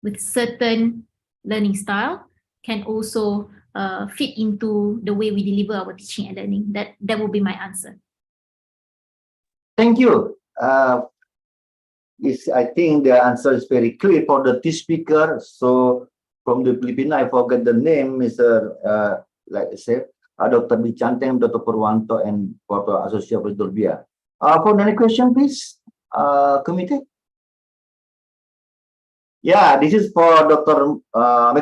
with certain learning style, can also fit into the way we deliver our teaching and learning. That will be my answer. Thank you. I think the answer is very clear for the two speaker. So from the Philippines, I forget the name, Mr. Like I said, Dr. Bichanteng, Dr. Purwanto, and for the Associate Professor Bia. For the next question, please, committee. Yeah, this is for Dr.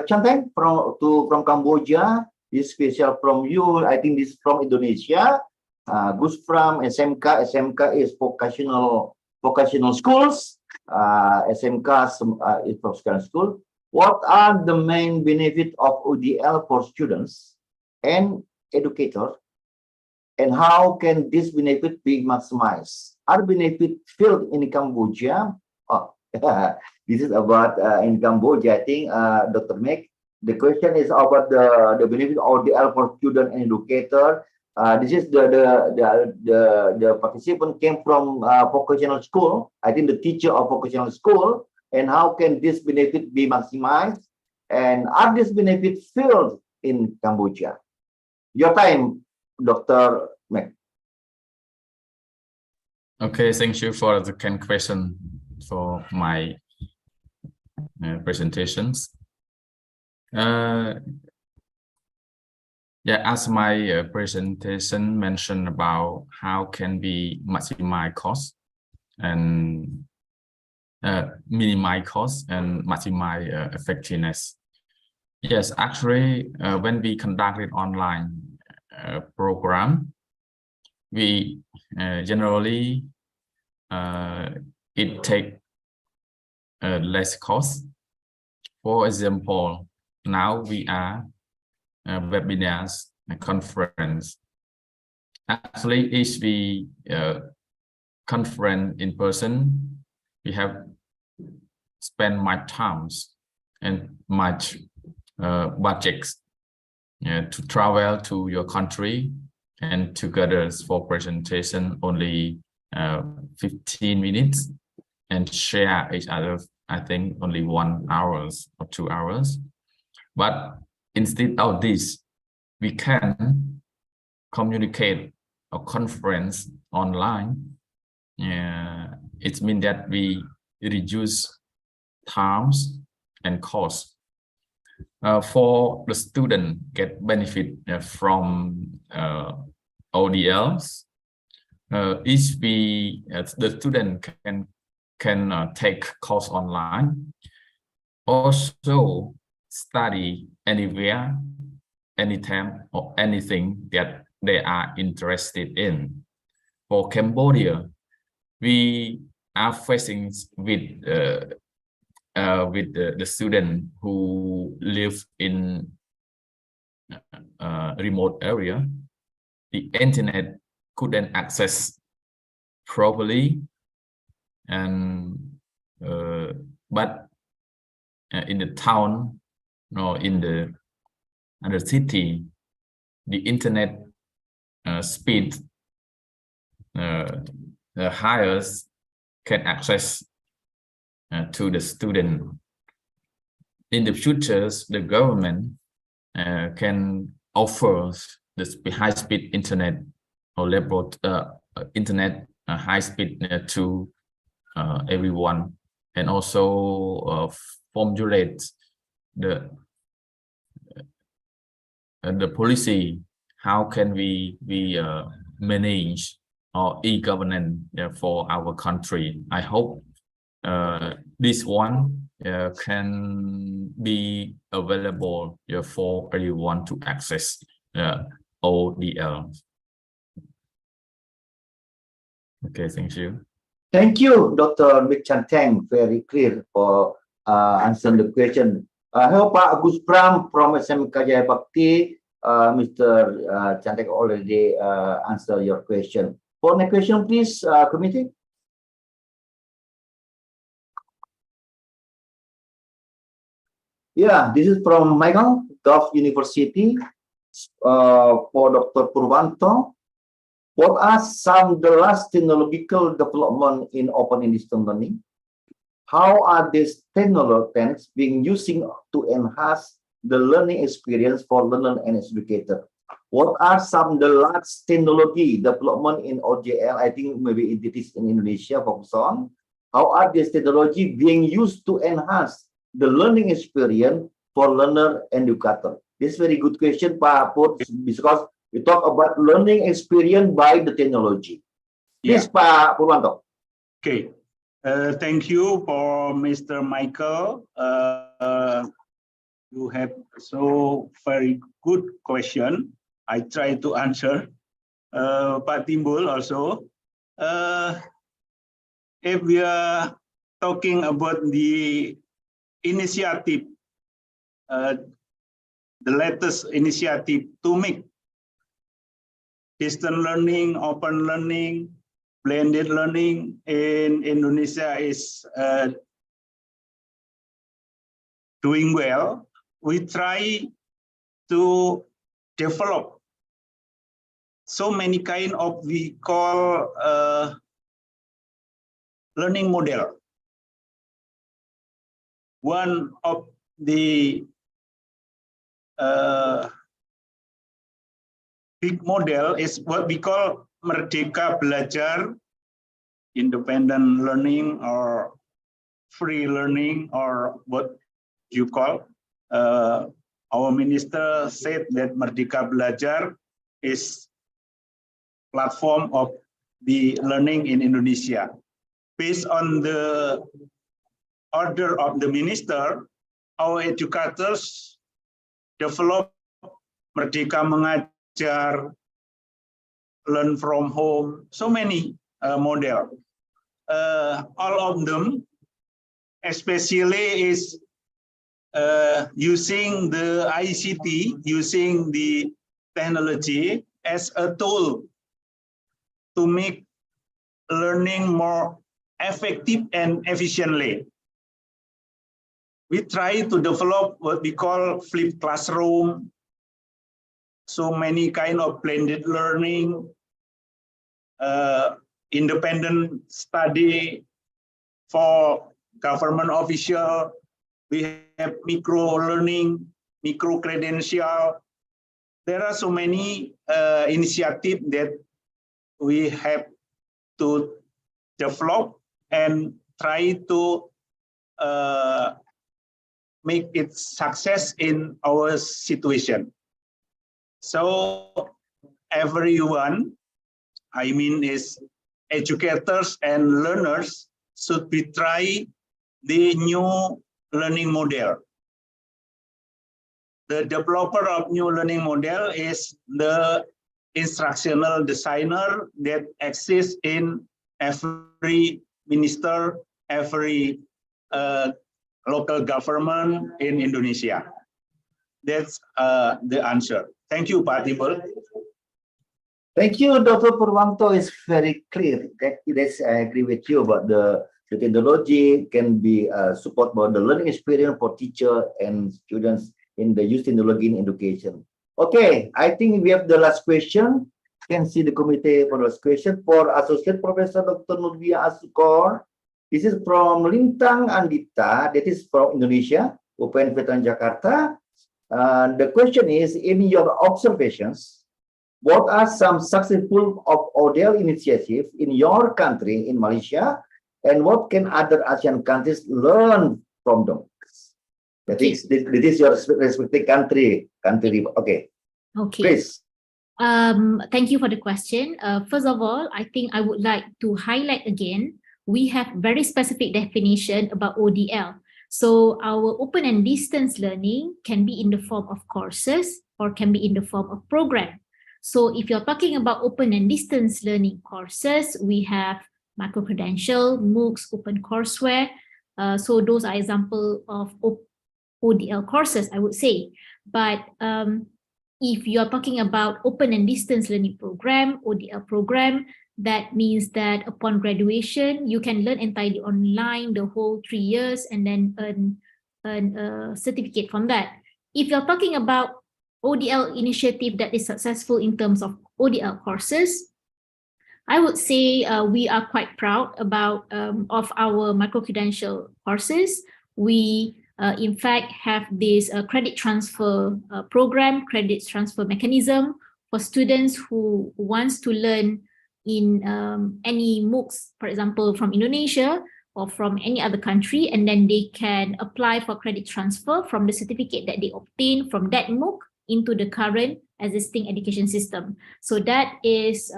Chanteng from Cambodia. This special from you. I think this is from Indonesia. Gus from SMK. SMK is vocational schools. SMK is vocational school. What are the main benefits of ODL for students and educators? And how can this benefit be maximized? Are benefits felt in Cambodia? Oh, this is about in Cambodia, I think, Dr. Meg. The question is about the benefit of ODL for student and educator. This is the participant came from vocational school. I think the teacher of vocational school. And how can this benefit be maximized? And are these benefits felt in Cambodia? Your time, Dr. Meg. Okay, thank you for the question for my presentations. Yeah, as my presentation mentioned about how can we maximize cost and minimize cost and maximize effectiveness. Yes, actually, when we conducted online program, we generally it take less cost. For example, now we are webinars and conference. Actually, if we conference in person, we have spent much times and much budgets to travel to your country and together for presentation only 15 minutes and share each other, I think only 1 hour or 2 hours. But instead of this, we can communicate or conference online. It means that we reduce times and costs. For the student get benefit from ODLs. If we the student can take course online, also study anywhere, anytime, or anything that they are interested in. For Cambodia, we are facing with the student who live in a remote area. The internet couldn't access properly, and but in the town or in the city, the internet speed the highest can access to the student. In the future, the government can offer the high-speed internet or level internet high-speed to everyone, and also formulate the policy. How can we manage our e-governance for our country? I hope this one can be available for everyone to access ODL. Okay, thank you. Thank you, Dr. Chanteng. Very clear for answering the question. I hope Pak Agus Pram from SMK Jaya Bakti, Mr. Chanteng already answered your question. For next question, please, committee. Yeah, this is from Michael, Gulf University, for Dr. Purwanto. What are some of the last technological development in open and distance learning? How are these technologies being used to enhance the learning experience for learner and educator? What are some of the last technology development in ODL? I think maybe it is in Indonesia, focus on. How are these technology being used to enhance the learning experience for learner and educator? This is very good question, Pak Put, because we talk about learning experience by the technology. Please, Pak Purwanto. Okay. Thank you for Mr. Michael. You have so very good question. I try to answer. Pak Timbul also. If we are talking about the initiative, the latest initiative to make distance learning, open learning, blended learning in Indonesia is doing well. We try to develop so many kind of we call learning model. One of the big model is what we call Merdeka Belajar, independent learning or free learning, or what you call. Our minister said that Merdeka Belajar is platform of the learning in Indonesia. Based on the order of the minister, our educators develop Merdeka Mengajar, learn from home, so many model. All of them, especially is using the ICT, using the technology as a tool to make learning more effective and efficiently. We try to develop what we call flipped classroom, so many kind of blended learning, independent study for government official. We have micro learning, micro credential. There are so many initiatives that we have to develop and try to make it success in our situation. So everyone, I mean, is educators and learners should be try the new learning model. The developer of new learning model is the instructional designer that exists in every minister, every local government in Indonesia. That's the answer. Thank you, Pak Timbul. Thank you, Dr. Purwanto. It's very clear. Yes, I agree with you about the technology can be support about the learning experience for teacher and students in the use technology in education. Okay, I think we have the last question. You can see the committee for the last question for Associate Professor Dr. Nurbiah Asukor. This is from Lintang Andita, that is from Indonesia, UPN Veteran Jakarta. The question is, in your observations, what are some successful of ODL initiatives in your country, in Malaysia, and what can other ASEAN countries learn from them? That is, this is your respective country. Okay. Okay. Please. Thank you for the question. First of all, I think I would like to highlight again, we have very specific definition about ODL. So our open and distance learning can be in the form of courses or can be in the form of program. So if you're talking about open and distance learning courses, we have micro-credential, MOOCs, open courseware. So those are example of ODL courses, I would say. But if you're talking about open and distance learning program, ODL program, that means that upon graduation, you can learn entirely online the whole 3 years and then earn a certificate from that. If you're talking about ODL initiative that is successful in terms of ODL courses, I would say we are quite proud about of our micro-credential courses. We in fact have this credit transfer program, credit transfer mechanism for students who wants to learn in any MOOCs, for example, from Indonesia or from any other country, and then they can apply for credit transfer from the certificate that they obtain from that MOOC into the current existing education system. So that is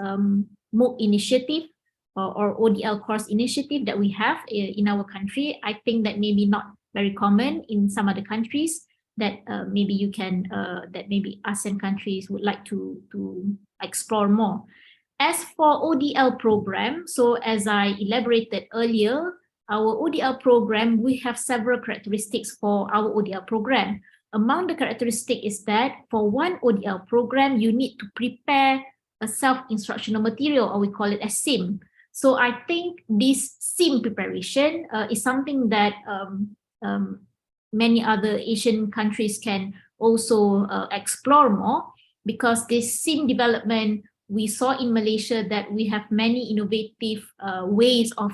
MOOC initiative or ODL course initiative that we have in our country. I think that maybe not very common in some other countries, that maybe you can that maybe ASEAN countries would like to explore more. As for ODL program, so as I elaborated earlier, our ODL program, we have several characteristics for our ODL program. Among the characteristics is that for one ODL program, you need to prepare a self-instructional material, or we call it as SIM. So I think this SIM preparation is something that many other Asian countries can also explore more, because this SIM development, we saw in Malaysia that we have many innovative ways of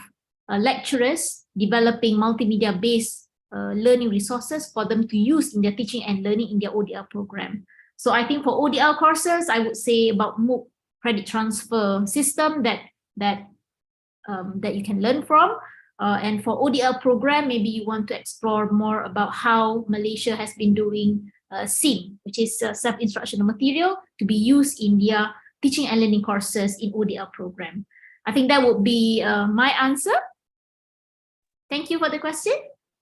lecturers developing multimedia-based learning resources for them to use in their teaching and learning in their ODL program. So I think for ODL courses, I would say about MOOC credit transfer system that you can learn from. And for ODL program, maybe you want to explore more about how Malaysia has been doing SIM, which is self-instructional material to be used in their teaching and learning courses in ODL program. I think that would be my answer. Thank you for the question.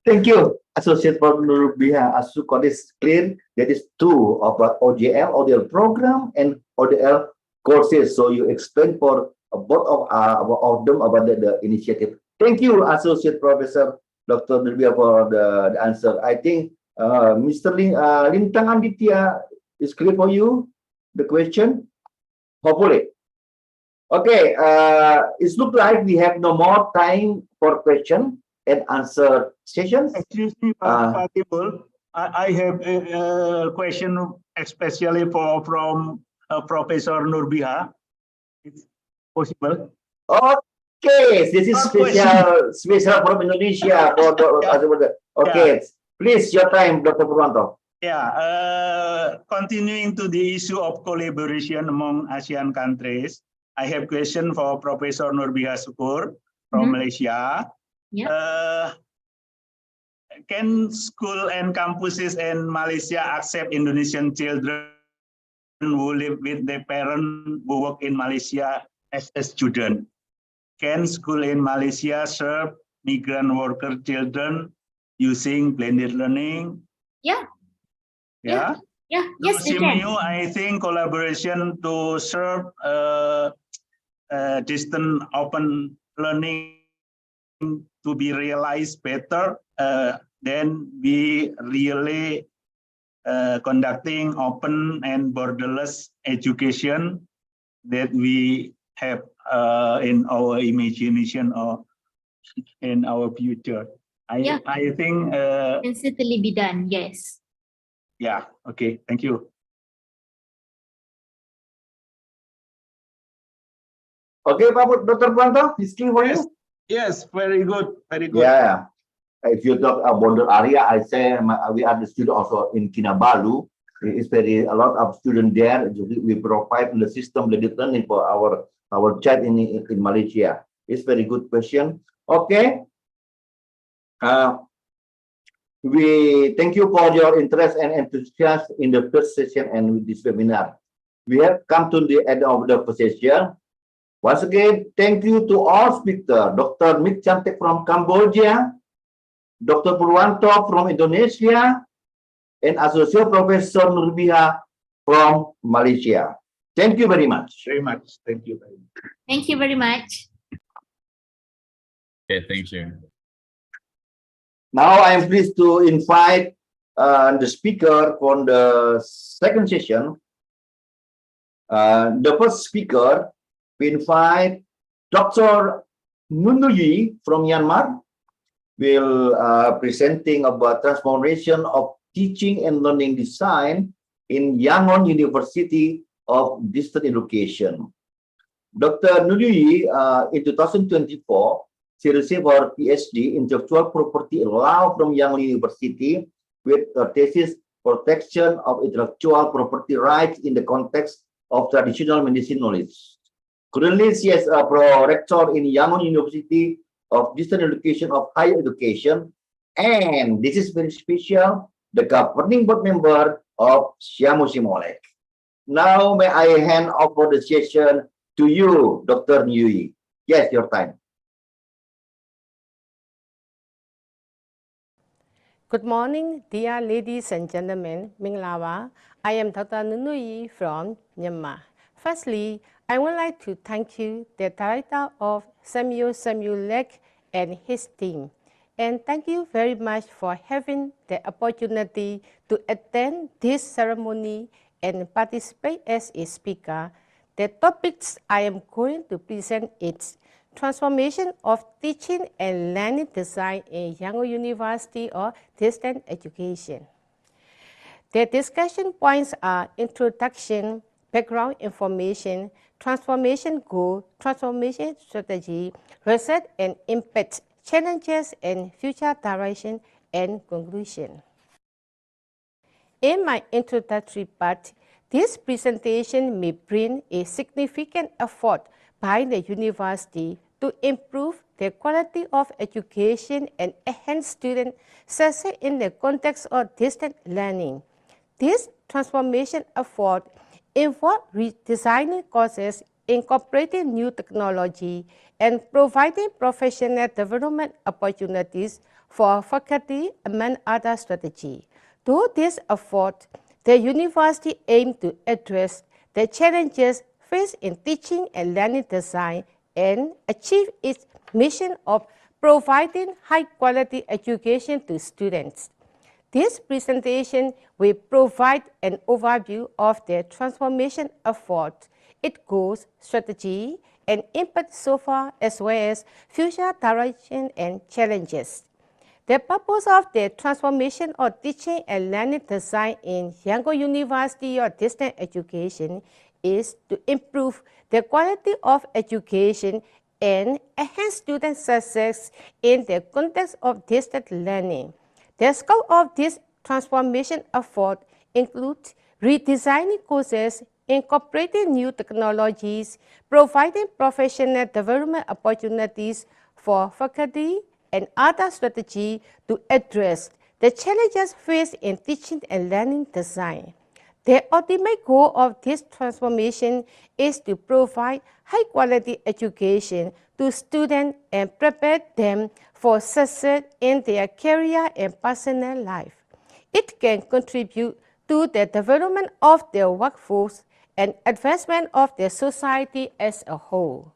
Thank you, Associate Prof. Nurbiha. As you got this clear, that is two about ODL program and ODL courses. So you explained for both of them about the initiative. Thank you, Associate Professor Dr. Nurbiha, for the answer. I think Mr. Lintang Aditya is clear for you, the question? Hopefully. Okay, it looks like we have no more time for question and answer sessions. Excuse me, Pak Tibul. I have a question especially from Professor Nurbiha. It's possible? Okay, this is special from Indonesia for okay. Yeah. Please, your time, Dr. Purwanto. Yeah, continuing to the issue of collaboration among ASEAN countries, I have question for Professor Nurbiha Syukur from Malaysia. Yeah. Can school and campuses in Malaysia accept Indonesian children who live with their parents who work in Malaysia as a student? Can school in Malaysia serve migrant worker children using blended learning? Yeah. Yeah. Yeah. Yes, they can. I think collaboration to serve distant open learning to be realized better, then we really conducting open and borderless education that we have in our imagination or in our future. I think can certainly be done. Yes. Yeah. Okay. Thank you. Okay, Dr. Purwanto, is clear for you? Yes, very good. Very good. Yeah. If you talk about border area, I say we are the student also in Kinabalu. It's a lot of students there. We provide the system blended learning for our child in Malaysia. It's very good question. Okay. We thank you for your interest and enthusiasm in the first session and with this webinar. We have come to the end of the session. Once again, thank you to all speakers, Dr. Mik Cantik from Cambodia, Dr. Purwanto from Indonesia, and Associate Professor Nurbiha from Malaysia. Thank you very much. Very much. Thank you very much. Thank you very much. Okay, thank you. Now I am pleased to invite the speaker for the second session. The first speaker, we invite Dr. Nunuyi from Myanmar, will presenting about transformation of teaching and learning design in Yangon University of Distance Education. Dr. Nunuyi, in 2024, she received her PhD in intellectual property law from Yangon University with a thesis protection of intellectual property rights in the context of traditional medicine knowledge. Currently, she is a pro-rector in Yangon University of Distance Education of Higher Education, and this is very special, the governing board member of Siamu Simolek. Now, may I hand over the session to you, Dr. Nunuyi. Yes, your time. Good morning, dear ladies and gentlemen. Minglawa. I am Dr. Nunui from Myanmar. Firstly, I would like to thank you, the director of Samuel Lek and his team. And thank you very much for having the opportunity to attend this ceremony and participate as a speaker. The topics I am going to present is transformation of teaching and learning design in Yangon University or distance education. The discussion points are introduction, background information, transformation goal, transformation strategy, research and impact, challenges and future direction, and conclusion. In my introductory part, this presentation may bring a significant effort by the university to improve the quality of education and enhance student success in the context of distance learning. This transformation effort involves redesigning courses, incorporating new technology, and providing professional development opportunities for faculty, among other strategies. Through this effort, the university aims to address the challenges faced in teaching and learning design and achieve its mission of providing high-quality education to students. This presentation will provide an overview of the transformation effort, its goals, strategy, and impact so far, as well as future direction and challenges. The purpose of the transformation of teaching and learning design in Yangon University or distance education is to improve the quality of education and enhance student success in the context of distance learning. The scope of this transformation effort includes redesigning courses, incorporating new technologies, providing professional development opportunities for faculty, and other strategies to address the challenges faced in teaching and learning design. The ultimate goal of this transformation is to provide high-quality education to students and prepare them for success in their career and personal life. It can contribute to the development of their workforce and advancement of the society as a whole.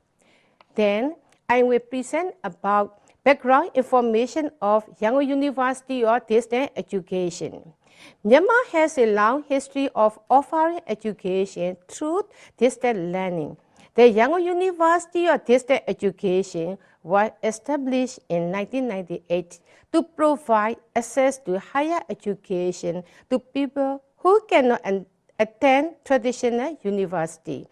Then, I will present about background information of Yangon University or distance education. Myanmar has a long history of offering education through distance learning. The Yangon University or distance education was established in 1998 to provide access to higher education to people who cannot attend traditional university.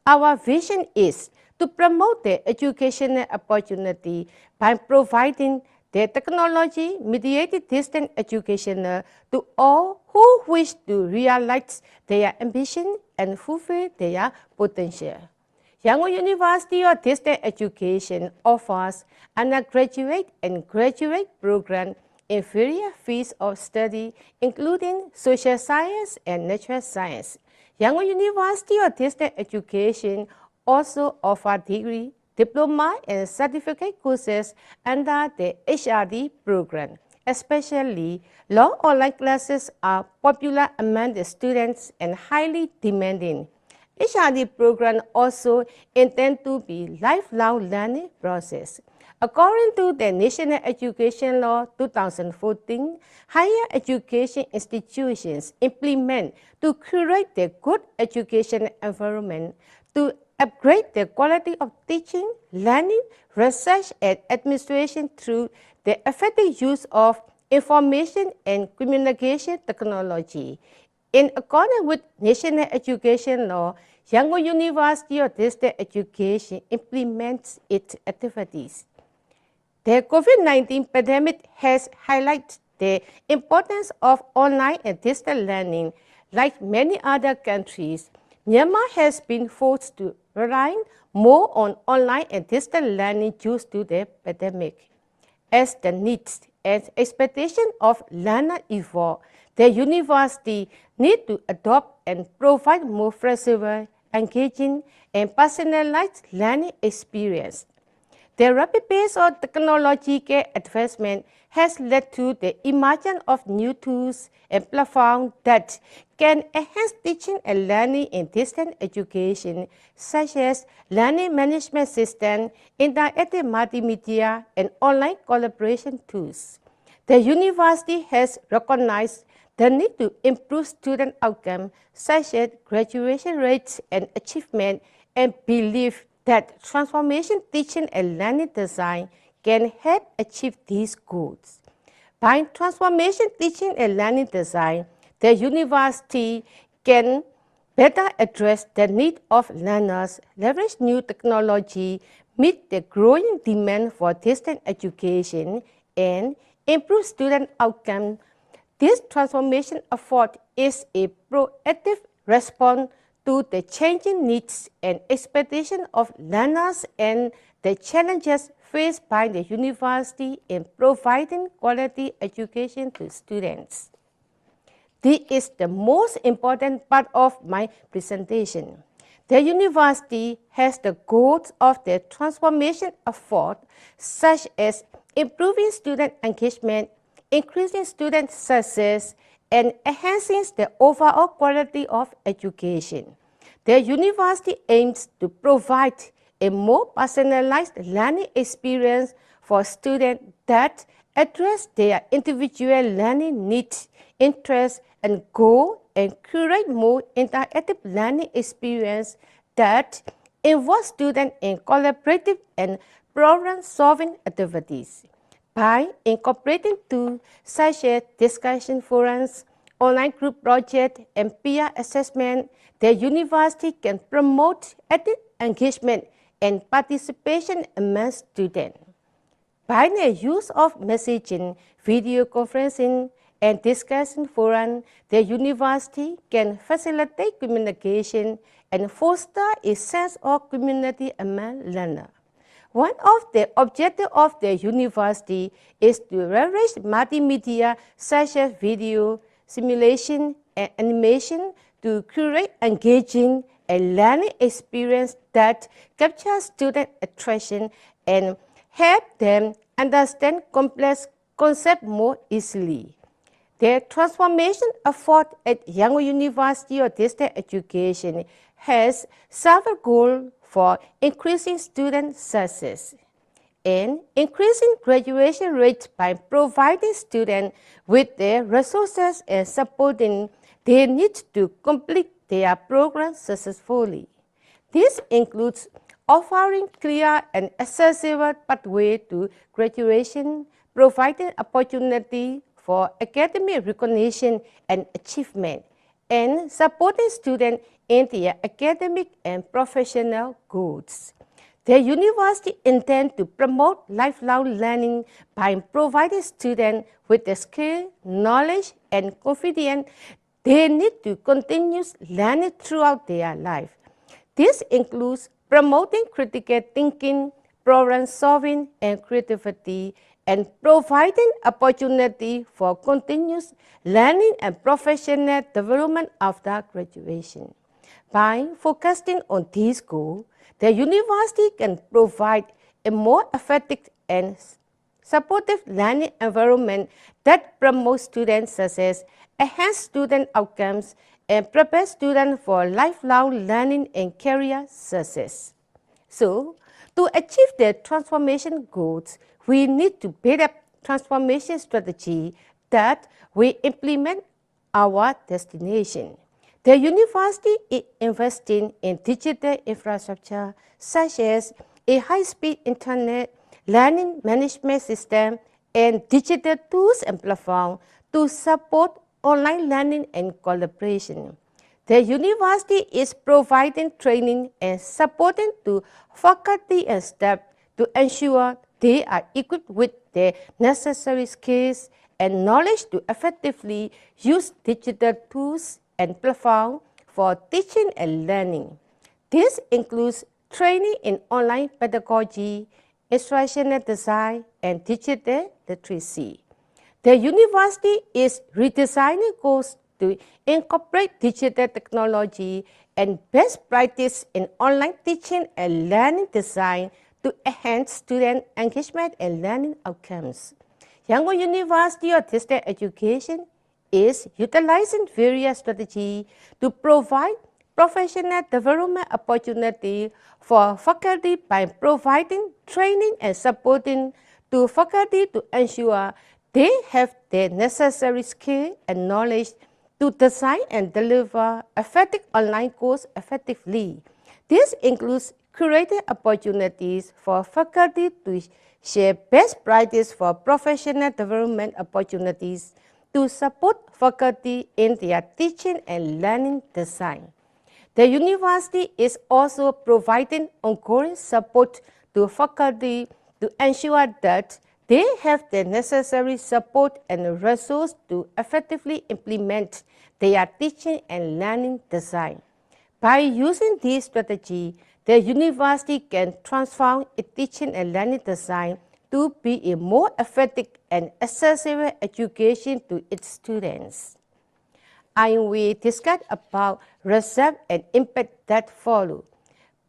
Our vision is to promote the educational opportunity by providing the technology-mediated distance education to all who wish to realize their ambition and fulfill their potential. Yangon University or distance education offers undergraduate and graduate programs in various fields of study, including social science and natural science. Yangon University or distance education also offers degree, diploma, and certificate courses under the HRD program. Especially, long online classes are popular among the students and highly demanding. HRD program also intend to be lifelong learning process. According to the National Education Law 2014, higher education institutions implement to create the good education environment to upgrade the quality of teaching, learning, research, and administration through the effective use of information and communication technology. In accordance with National Education Law, Yangon University or distance education implements its activities. The COVID-19 pandemic has highlighted the importance of online and distance learning. Like many other countries, Myanmar has been forced to rely more on online and distance learning due to the pandemic. As the needs and expectations of learners evolve, the university needs to adopt and provide more flexible, engaging, and personalized learning experience. The rapid pace of technological advancement has led to the emergence of new tools and platforms that can enhance teaching and learning in distance education, such as learning management systems, interactive multimedia, and online collaboration tools. The university has recognized the need to improve student outcomes, such as graduation rates and achievement, and believe that transformation teaching and learning design can help achieve these goals. By transformation teaching and learning design, the university can better address the need of learners, leverage new technology, meet the growing demand for distance education, and improve student outcomes. This transformation effort is a proactive response to the changing needs and expectations of learners and the challenges faced by the university in providing quality education to students. This is the most important part of my presentation. The university has the goals of the transformation effort, such as improving student engagement, increasing student success, and enhancing the overall quality of education. The university aims to provide a more personalized learning experience for students that address their individual learning needs, interests, and goals, and curate more interactive learning experience that involve students in collaborative and problem-solving activities. By incorporating tools such as discussion forums, online group projects, and peer assessment, the university can promote active engagement and participation among students. By the use of messaging, video conferencing, and discussion forums, the university can facilitate communication and foster a sense of community among learners. One of the objectives of the university is to leverage multimedia such as video, simulation, and animation to create engaging and learning experience that capture student attention and help them understand complex concepts more easily. The transformation effort at Yangon University of Distance Education has several goals for increasing student success and increasing graduation rates by providing students with the resources and supporting they need to complete their program successfully. This includes offering clear and accessible pathway to graduation, providing opportunity for academic recognition and achievement, and supporting students in their academic and professional goals. The university intends to promote lifelong learning by providing students with the skill, knowledge, and confidence they need to continue learning throughout their life. This includes promoting critical thinking, problem solving, and creativity, and providing opportunity for continuous learning and professional development after graduation. By focusing on these goals, the university can provide a more effective and supportive learning environment that promotes student success, enhances student outcomes, and prepares students for lifelong learning and career success. So, to achieve the transformation goals, we need to build up transformation strategy that we implement our destination. The university is investing in digital infrastructure such as a high-speed internet, learning management system, and digital tools and platforms to support online learning and collaboration. The university is providing training and supporting to faculty and staff to ensure they are equipped with the necessary skills and knowledge to effectively use digital tools and platforms for teaching and learning. This includes training in online pedagogy, instructional design, and digital literacy. The university is redesigning courses to incorporate digital technology and best practice in online teaching and learning design to enhance student engagement and learning outcomes. Yangon University of Distance Education is utilizing various strategies to provide professional development opportunity for faculty by providing training and supporting to faculty to ensure they have the necessary skill and knowledge to design and deliver effective online course effectively. This includes creating opportunities for faculty to share best practice for professional development opportunities to support faculty in their teaching and learning design. The university is also providing ongoing support to faculty to ensure that they have the necessary support and resources to effectively implement their teaching and learning design. By using this strategy, the university can transform its teaching and learning design to be a more effective and accessible education to its students. I will discuss about results and impact that follow.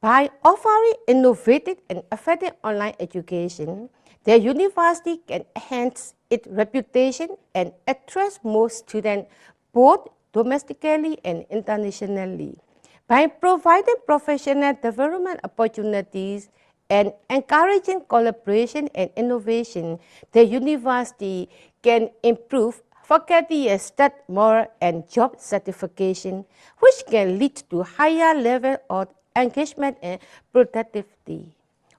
By offering innovative and effective online education, the university can enhance its reputation and attract more students both domestically and internationally. By providing professional development opportunities and encouraging collaboration and innovation, the university can improve faculty stat morale and job certification, which can lead to higher level of engagement and productivity.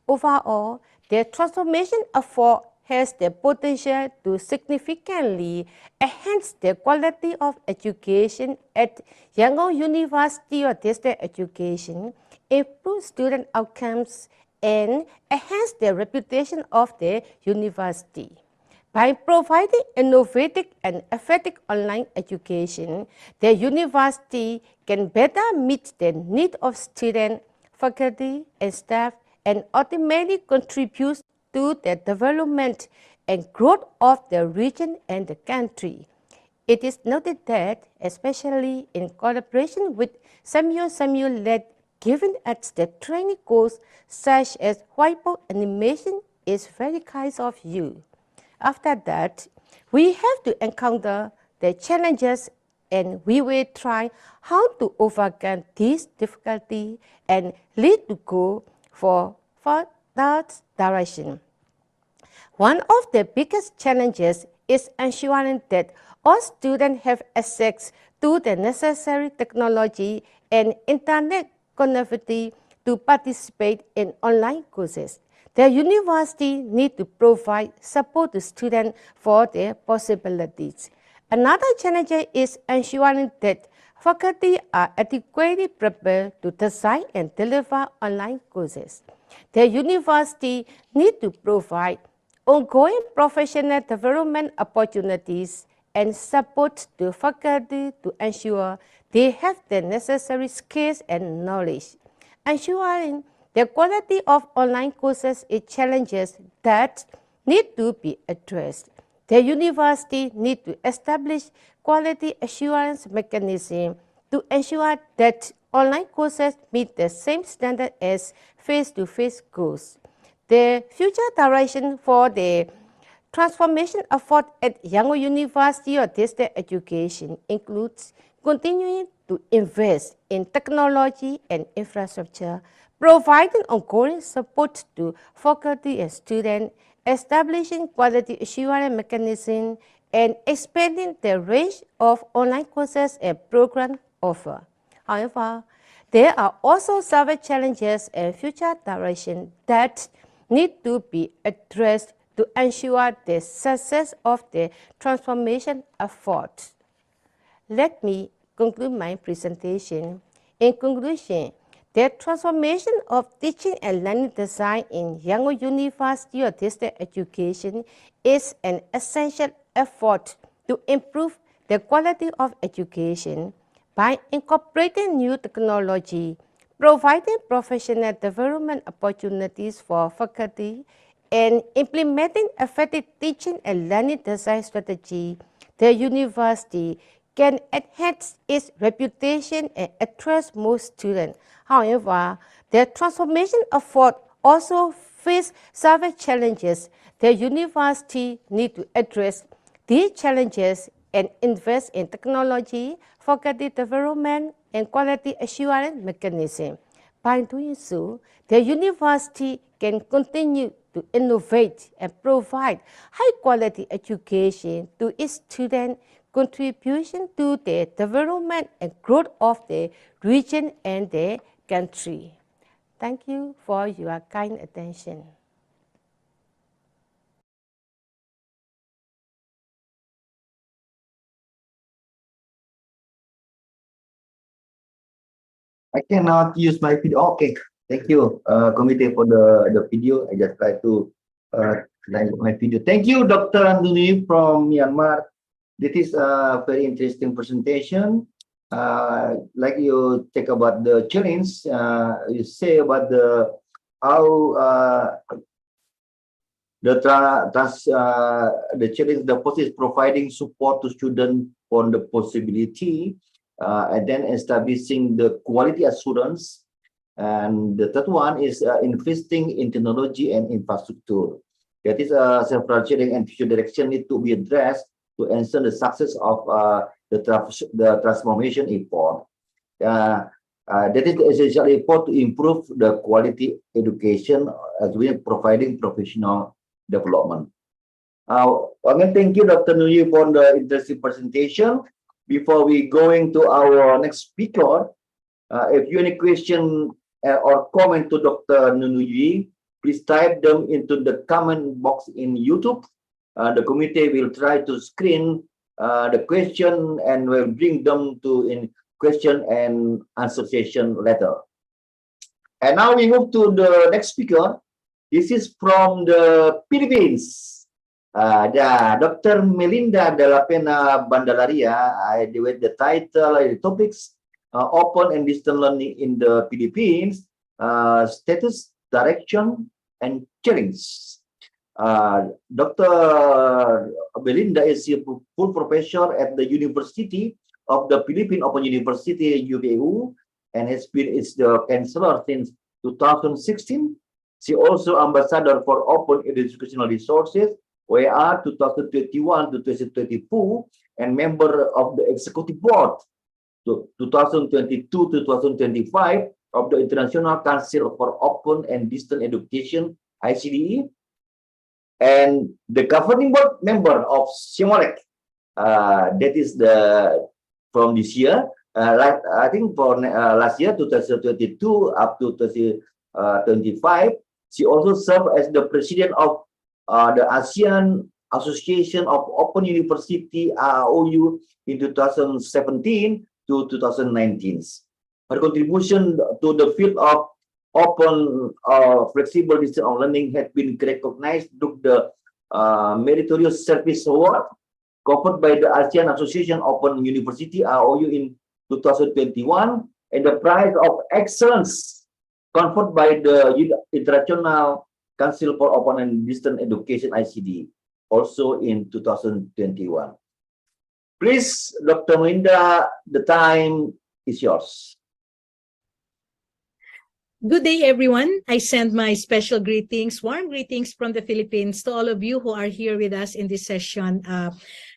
Overall, the transformation effort has the potential to significantly enhance the quality of education at Yangon University of Distance Education, improve student outcomes, and enhance the reputation of the university. By providing innovative and effective online education, the university can better meet the needs of students, faculty, and staff, and ultimately contribute to the development and growth of the region and the country. It is noted that, especially in collaboration with Samuel-led, given at the training course such as whiteboard animation is very kind of you. After that, we have to encounter the challenges and we will try how to overcome these difficulties and lead to go for that direction. One of the biggest challenges is ensuring that all students have access to the necessary technology and internet connectivity to participate in online courses. The university needs to provide support to students for their possibilities. Another challenge is ensuring that faculty are adequately prepared to design and deliver online courses. The university needs to provide ongoing professional development opportunities and support to faculty to ensure they have the necessary skills and knowledge. Ensuring the quality of online courses is challenges that need to be addressed. The university needs to establish quality assurance mechanism to ensure that online courses meet the same standard as face-to-face courses. The future direction for the transformation effort at Yangon University of Distance Education includes continuing to invest in technology and infrastructure, providing ongoing support to faculty and students, establishing quality assurance mechanisms, and expanding the range of online courses and program offered. However, there are also several challenges and future directions that need to be addressed to ensure the success of the transformation effort. Let me conclude my presentation. In conclusion, the transformation of teaching and learning design in Yangon University of Distance Education is an essential effort to improve the quality of education by incorporating new technology, providing professional development opportunities for faculty, and implementing effective teaching and learning design strategy. The university can enhance its reputation and attract more students. However, the transformation effort also face several challenges. The university need to address these challenges and invest in technology, faculty development, and quality assurance mechanism. By doing so, the university can continue to innovate and provide high-quality education to its students, contribution to the development and growth of the region and the country. Thank you for your kind attention. I cannot use my video. Okay, thank you, committee, for the video. I just try to like my video. Thank you, Dr. Anduni from Myanmar. This is a very interesting presentation. Like you take about the challenge, you say about the how the challenge, the first is providing support to students on the possibility, and then establishing the quality assurance. And the third one is investing in technology and infrastructure. That is several challenge and future direction need to be addressed to ensure the success of the transformation effort. That is the essential effort to improve the quality education as well as providing professional development. Again, thank you, Dr. Nuyi, for the interesting presentation. Before we going to our next speaker, if you have any question or comment to Dr. Nuyi, please type them into the comment box in YouTube. The committee will try to screen the question and will bring them to in question and answer session later. And now we move to the next speaker. This is from the Philippines. Dr. Melinda de la Pena Bandalaria. With the title, the topics, open and distance learning in the Philippines, status, direction, and challenge. Dr. Melinda is a full professor at the University of the Philippine Open University, UPU, and has been the chancellor since 2016. She also ambassador for Open Educational Resources, OER 2021 to 2022, and member of the executive board 2022 to 2025 of the International Council for Open and Distance Education, ICDE, and the governing board member of SIMOLEC. That is the from this year. I think for last year 2022 up to 2025, she also served as the president of the ASEAN Association of Open University (AOU) in 2017 to 2019. Her contribution to the field of open flexible distance learning has been recognized through the Meritorious Service Award covered by the ASEAN Association Open University (AOU) in 2021 and the Prize of Excellence conferred by the International Council for Open and Distance Education (ICD) also in 2021. Please, Dr. Melinda, the time is yours. Good day, everyone. I send my special greetings, warm greetings from the Philippines to all of you who are here with us in this session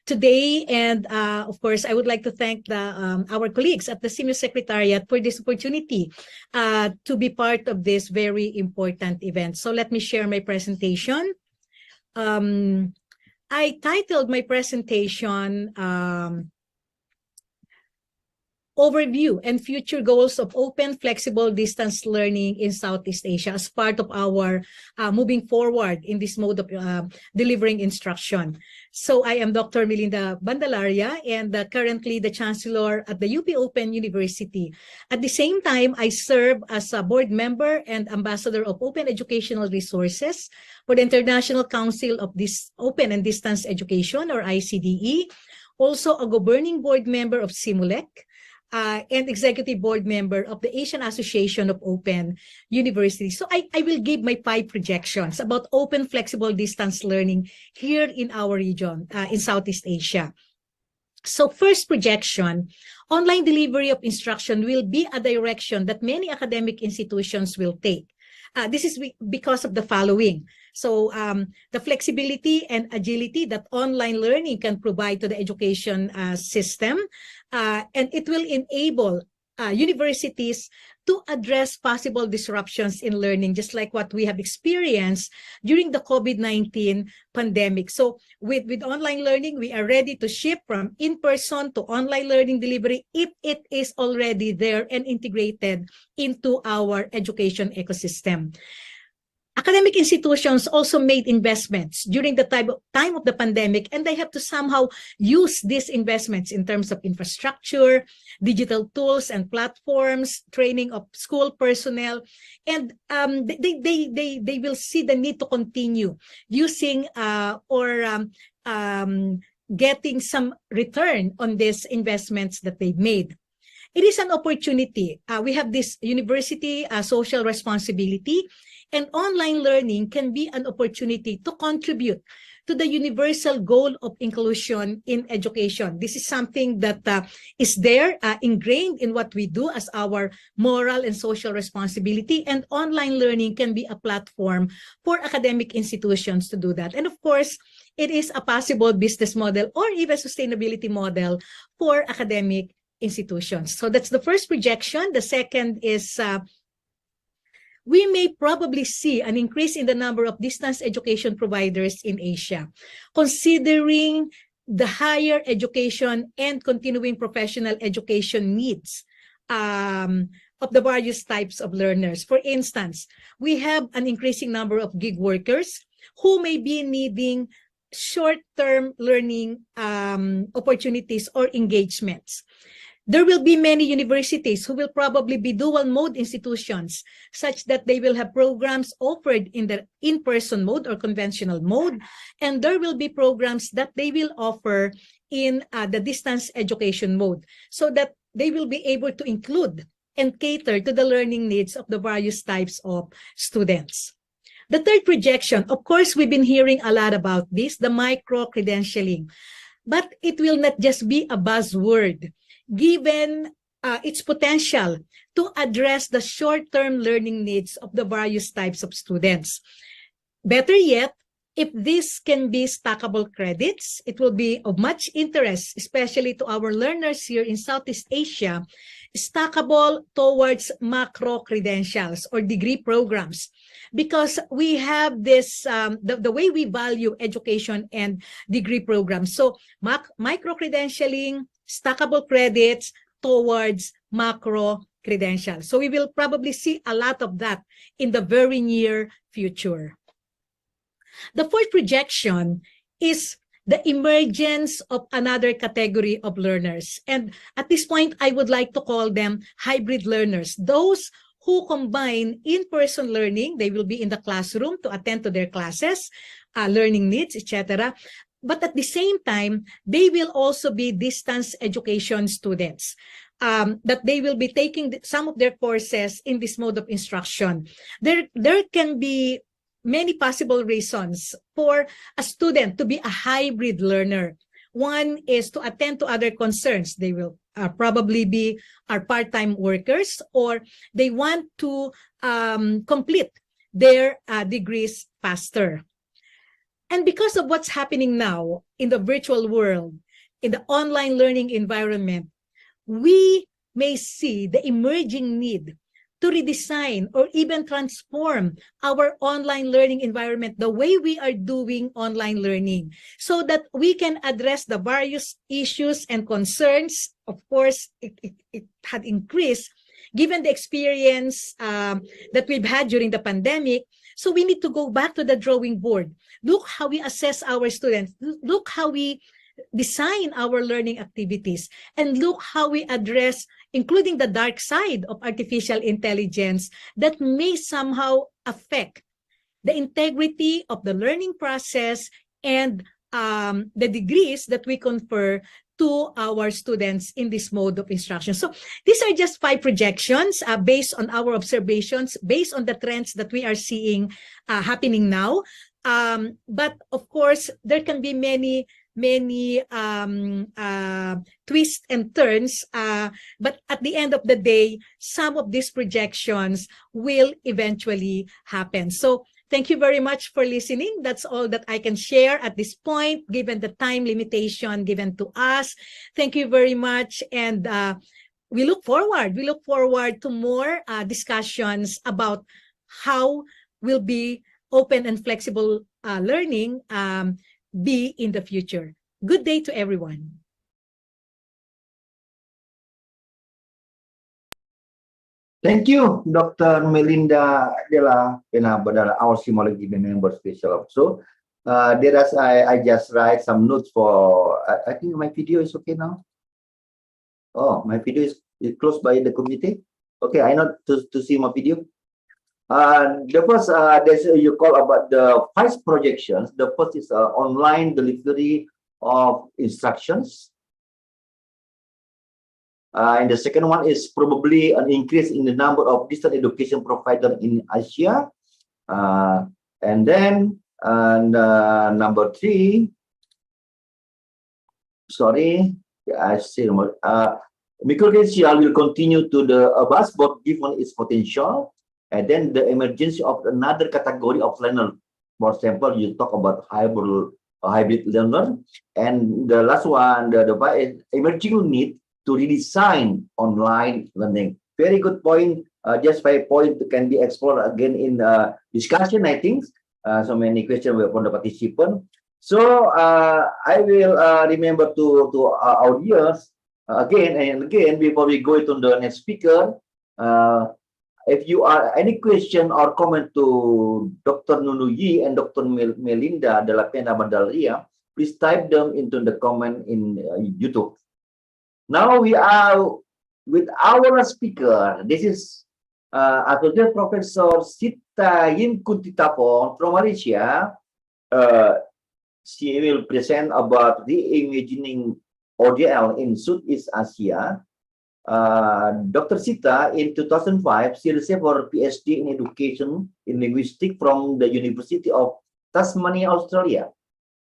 today. And of course, I would like to thank our colleagues at the SIMU Secretariat for this opportunity to be part of this very important event. So let me share my presentation. I titled my presentation Overview and Future Goals of Open Flexible Distance Learning in Southeast Asia as part of our moving forward in this mode of delivering instruction. So I am Dr. Melinda Bandalaria and currently the Chancellor at the UP Open University. At the same time, I serve as a board member and ambassador of Open Educational Resources for the International Council of Open and Distance Education, or ICDE, also a governing board member of SIMULEC, and executive board member of the Asian Association of Open Universities. So I will give my 5 projections about open flexible distance learning here in our region, in Southeast Asia. So first projection, online delivery of instruction will be a direction that many academic institutions will take. This is because of the following. So the flexibility and agility that online learning can provide to the education system, and it will enable universities to address possible disruptions in learning, just like what we have experienced during the COVID-19 pandemic. So with online learning, we are ready to shift from in-person to online learning delivery if it is already there and integrated into our education ecosystem. Academic institutions also made investments during the time of the pandemic, and they have to somehow use these investments in terms of infrastructure, digital tools and platforms, training of school personnel, and they will see the need to continue using getting some return on these investments that they've made. It is an opportunity. We have this university social responsibility, and online learning can be an opportunity to contribute to the universal goal of inclusion in education. This is something that is there, ingrained in what we do as our moral and social responsibility, and online learning can be a platform for academic institutions to do that. And of course, it is a possible business model or even sustainability model for academic institutions. So that's the first projection. The second is we may probably see an increase in the number of distance education providers in Asia, considering the higher education and continuing professional education needs of the various types of learners. For instance, we have an increasing number of gig workers who may be needing short-term learning opportunities or engagements. There will be many universities who will probably be dual mode institutions, such that they will have programs offered in the in-person mode or conventional mode, and there will be programs that they will offer in the distance education mode, so that they will be able to include and cater to the learning needs of the various types of students. The third projection, of course, we've been hearing a lot about this, the micro-credentialing, but it will not just be a buzzword, given its potential to address the short-term learning needs of the various types of students. Better yet, if this can be stackable credits, it will be of much interest, especially to our learners here in Southeast Asia, stackable towards macro credentials or degree programs, because we have this, the way we value education and degree programs. So micro-credentialing, stackable credits towards macro credentials. So we will probably see a lot of that in the very near future. The fourth projection is the emergence of another category of learners. And at this point, I would like to call them hybrid learners. Those who combine in-person learning, they will be in the classroom to attend to their classes, learning needs, etc. But at the same time, they will also be distance education students, that they will be taking some of their courses in this mode of instruction. There can be many possible reasons for a student to be a hybrid learner. One is to attend to other concerns. They will probably be our part-time workers, or they want to complete their degrees faster. And because of what's happening now in the virtual world, in the online learning environment, we may see the emerging need to redesign or even transform our online learning environment, the way we are doing online learning, so that we can address the various issues and concerns. Of course, it had increased given the experience that we've had during the pandemic. So we need to go back to the drawing board. Look how we assess our students. Look how we design our learning activities, and look how we address, including the dark side of artificial intelligence that may somehow affect the integrity of the learning process and the degrees that we confer to our students in this mode of instruction. So these are just 5 projections based on our observations, based on the trends that we are seeing happening now. But of course, there can be many twists and turns. But at the end of the day, some of these projections will eventually happen. So thank you very much for listening. That's all that I can share at this point, given the time limitation given to us. Thank you very much. And we look forward to more discussions about how will be open and flexible learning be in the future. Good day to everyone. Thank you, Dr. Melinda Della Penabadala, our Simology member special officer. I just write some notes for, I think my video is okay now. Oh, my video is closed by the committee. Okay, I know to see my video. The first, you call about the 5 projections. The first is online delivery of instructions. And the second one is probably an increase in the number of distance education providers in Asia. And then number 3, sorry, I see. Microcredential will continue to the above, but given its potential, and then the emergence of another category of learner. For example, you talk about hybrid learner, and the last one, the emerging need to redesign online learning. Very good point. Just 5 points can be explored again in the discussion, I think. So many questions from the participant. So I will remember to our audience again and again before we go to the next speaker. If you are any question or comment to Dr. Nunuyi and Dr. Melinda Della Pena Bandaria, please type them into the comment in YouTube. Now we are with our speaker. This is Associate Professor Sita Yinkuntitapon from Malaysia. She will present about reimagining ODL in Southeast Asia. Dr. Sita, in 2005, she received her PhD in Education in Linguistics from the University of Tasmania, Australia.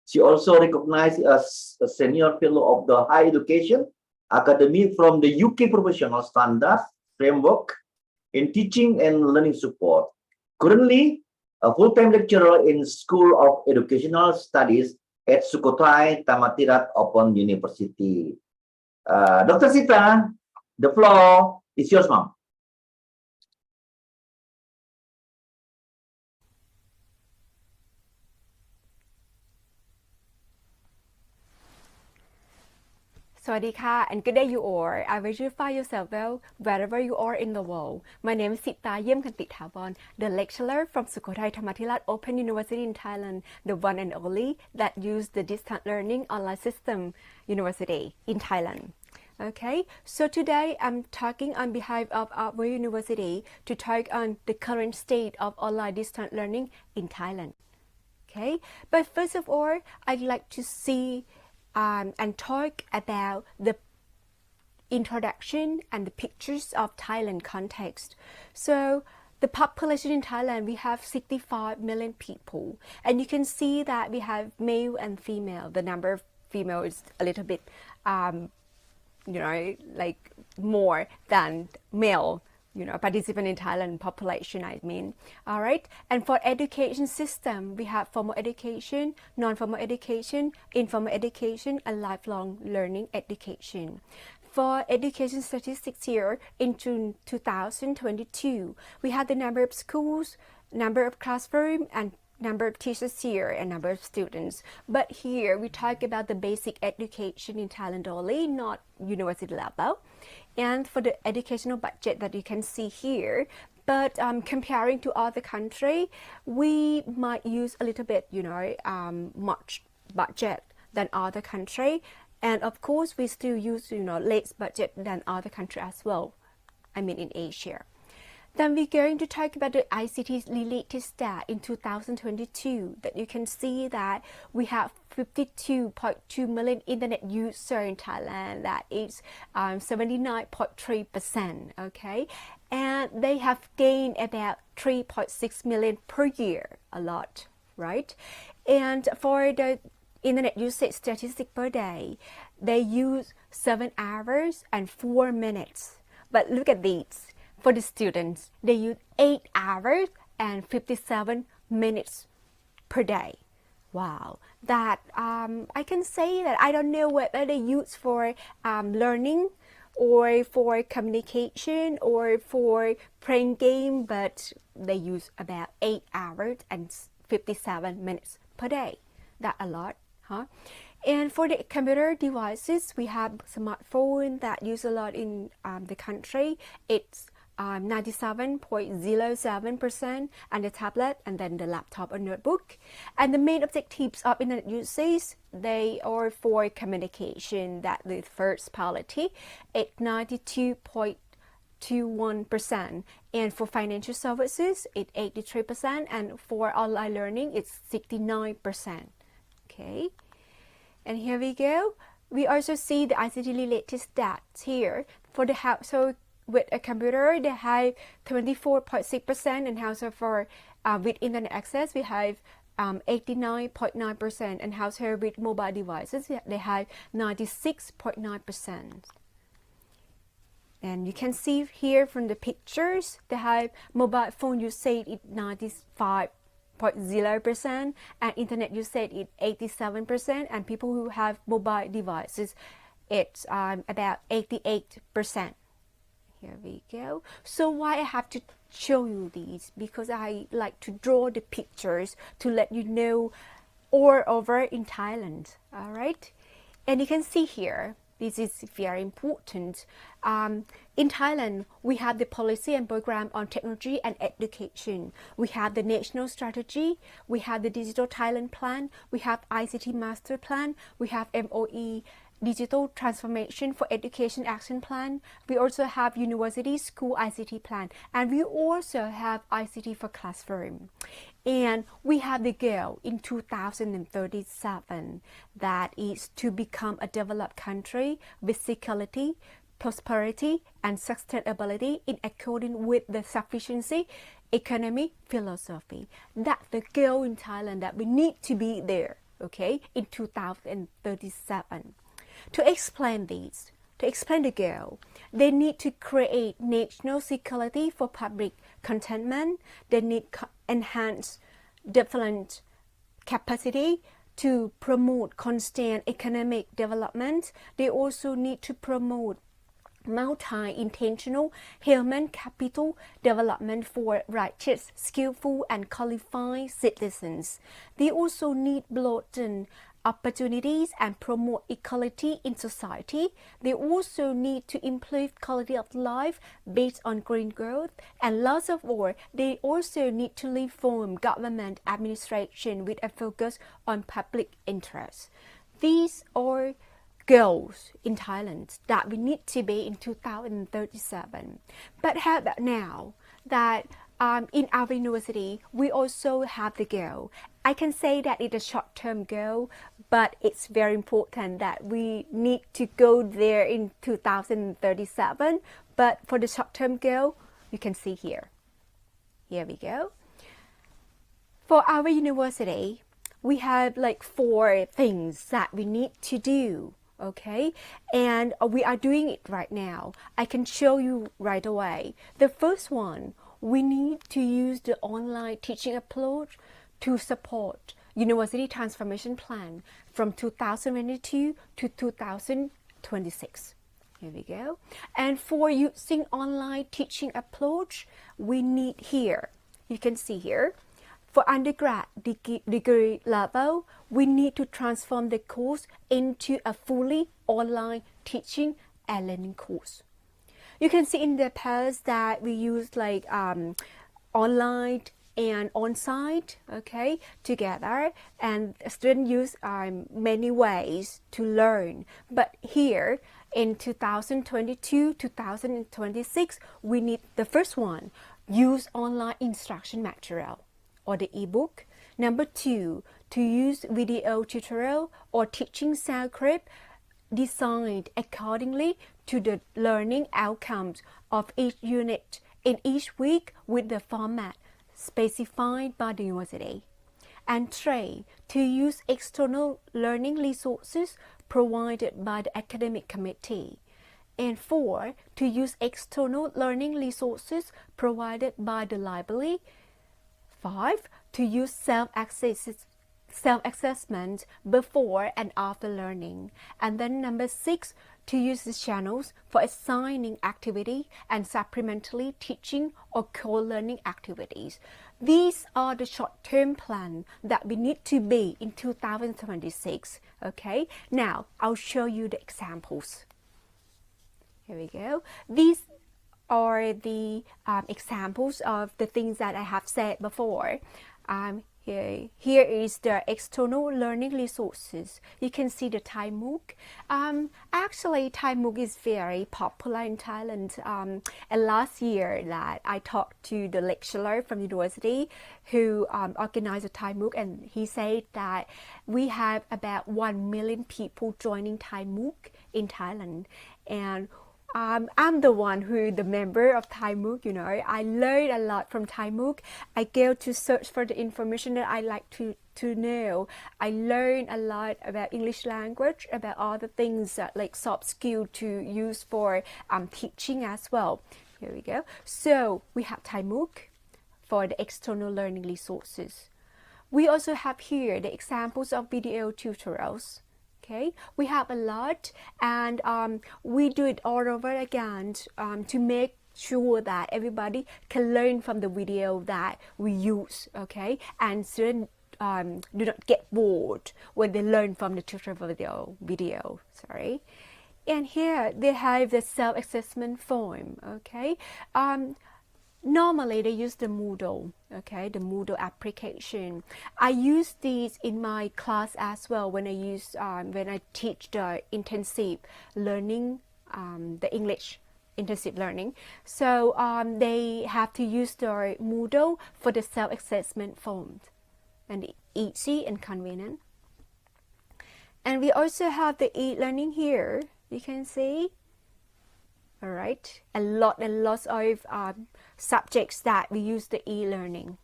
She also recognized as a Senior Fellow of the Higher Education Academy from the UK Professional Standards Framework in Teaching and Learning Support. Currently, a full-time lecturer in School of Educational Studies at Sukhothai Thammasat Open University. Dr. Sita, the floor is yours, ma'am. Sawadika and good day you all. I wish you find yourself well wherever you are in the world. My name is Sita Yemkantithabon, the lecturer from Sukhothai Thammasat Open University in Thailand, the one and only that use the distance learning online system university in Thailand. Okay, so today I'm talking on behalf of our university to talk on the current state of online distance learning in Thailand. Okay, but first of all, I'd like to see and talk about the introduction and the pictures of Thailand context. So the population in Thailand, we have 65 million people, and you can see that we have male and female. The number of female is a little bit like more than male, participant in Thailand population, I mean. All right. And for education system, we have formal education, non-formal education, informal education, and lifelong learning education. For education statistics here in June 2022, we have the number of schools, number of classrooms, and number of teachers here and number of students. But here we talk about the basic education in Thailand only, not university level. And for the educational budget that you can see here, but comparing to other country, we might use a little bit, much budget than other country. And of course, we still use, less budget than other country as well. I mean, in Asia. Then we're going to talk about the ICT related stat in 2022 that you can see that we have 52.2 million internet users in Thailand. That is 79.3%. Okay, and they have gained about 3.6 million per year, a lot. right? And for the internet usage statistic per day, they use 7 hours and 4 minutes. But look at these. For the students, they use 8 hours and 57 minutes per day. Wow, that I can say that I don't know whether they use for learning or for communication or for playing game, but they use about 8 hours and 57 minutes per day. That's a lot, huh? And for the computer devices, we have smartphone that use a lot in the country. It's 97.07%, and the tablet, and then the laptop or notebook. And the main objectives of internet usage, they are for communication, that the first priority, it's 92.21%, and for financial services, it's 83%, and for online learning, it's 69%. Okay, and here we go. We also see the ICT related stats here. For the household with a computer, they have 24.6%, and household for with internet access, we have 89.9%, and household with mobile devices, they have 96.9%. And you can see here from the pictures, they have mobile phone usage is 95.0%, and internet usage is 87%, and people who have mobile devices, it's about 88%. Here we go. So why I have to show you these? Because I like to draw the pictures to let you know all over in Thailand. All right, and you can see here, this is very important. In Thailand, we have the policy and program on technology and education. We have the national strategy. We have the Digital Thailand Plan. We have ICT Master Plan. We have MOE Digital Transformation for Education Action Plan. We also have University School ICT Plan, and we also have ICT for Classroom. And we have the goal in 2037 that is to become a developed country with security, prosperity, and sustainability in accordance with the sufficiency economy philosophy. That's the goal in Thailand, that we need to be there, okay, in 2037. To explain this, to explain the goal, they need to create national security for public contentment. They need enhance development capacity to promote constant economic development. They also need to promote multi-intentional human capital development for righteous, skillful, and qualified citizens. They also need broaden opportunities and promote equality in society. They also need to improve quality of life based on green growth, and lots of all, they also need to reform government administration with a focus on public interest. These are goals in Thailand that we need to be in 2037. But how about now that in our university, we also have the goal. I can say that it's a short-term goal, but it's very important that we need to go there in 2037. But for the short-term goal, you can see here. Here we go. For our university, we have like 4 things that we need to do. Okay, and we are doing it right now. I can show you right away. The first one, we need to use the online teaching approach to support University Transformation Plan from 2022 to 2026. Here we go. And for using online teaching approach, we need here, you can see here, for undergrad degree level, we need to transform the course into a fully online teaching and learning course. You can see in the past that we use like online and on-site, okay, together, and students use many ways to learn. But here in 2022-2026, we need the first one, use online instruction material or the ebook. Number 2, to use video tutorial or teaching sound clip designed accordingly to the learning outcomes of each unit in each week with the format specified by the university. And 3, to use external learning resources provided by the academic committee. And 4, to use external learning resources provided by the library. 5, to use self-assessment before and after learning. And then number 6, to use the channels for assigning activity and supplementary teaching or co-learning activities. These are the short-term plan that we need to be in 2026. Okay, now I'll show you the examples. Here we go. These are the examples of the things that I have said before. Here is the external learning resources. You can see the Thai MOOC. Actually, Thai MOOC is very popular in Thailand. And last year that I talked to the lecturer from university who organized a Thai MOOC, and he said that we have about 1 million people joining Thai MOOC in Thailand. And I'm the one who the member of Thai MOOC, you know. I learned a lot from Thai MOOC. I go to search for the information that I like to know. I learned a lot about English language, about all the things like soft skill to use for teaching as well. Here we go. So we have Thai MOOC for the external learning resources. We also have here the examples of video tutorials. Okay, we have a lot, and we do it all over again to make sure that everybody can learn from the video that we use. Okay, and students do not get bored when they learn from the tutorial video. Sorry. And here they have the self-assessment form. Okay. Normally they use the Moodle, okay, the Moodle application. I use these in my class as well when I teach the intensive learning, the English intensive learning. So they have to use the Moodle for the self-assessment form, and easy and convenient. And we also have the e-learning here. You can see. All right, and lots of subjects that we use the e-learning.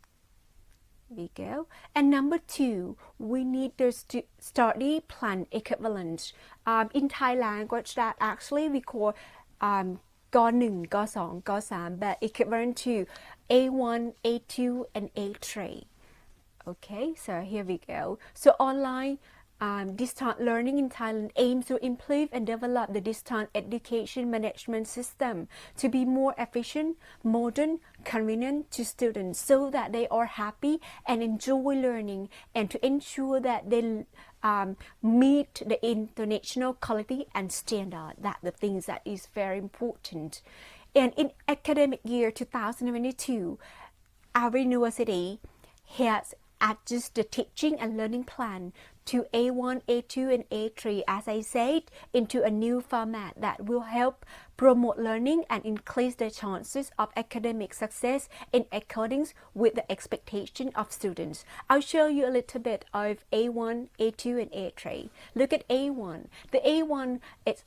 There we go. And number 2, we need the study plan equivalent. In Thai language, that actually we call G1, G2, G3, but equivalent to A1, A2, and A3. Okay, so here we go. So online distance learning in Thailand aims to improve and develop the distance education management system to be more efficient, modern, convenient to students so that they are happy and enjoy learning, and to ensure that they meet the international quality and standard. That the things that is very important. And in academic year 2022, our university has adjusted the teaching and learning plan to A1, A2, and A3, as I said, into a new format that will help promote learning and increase the chances of academic success in accordance with the expectation of students. I'll show you a little bit of A1, A2, and A3. Look at A1. The A1 is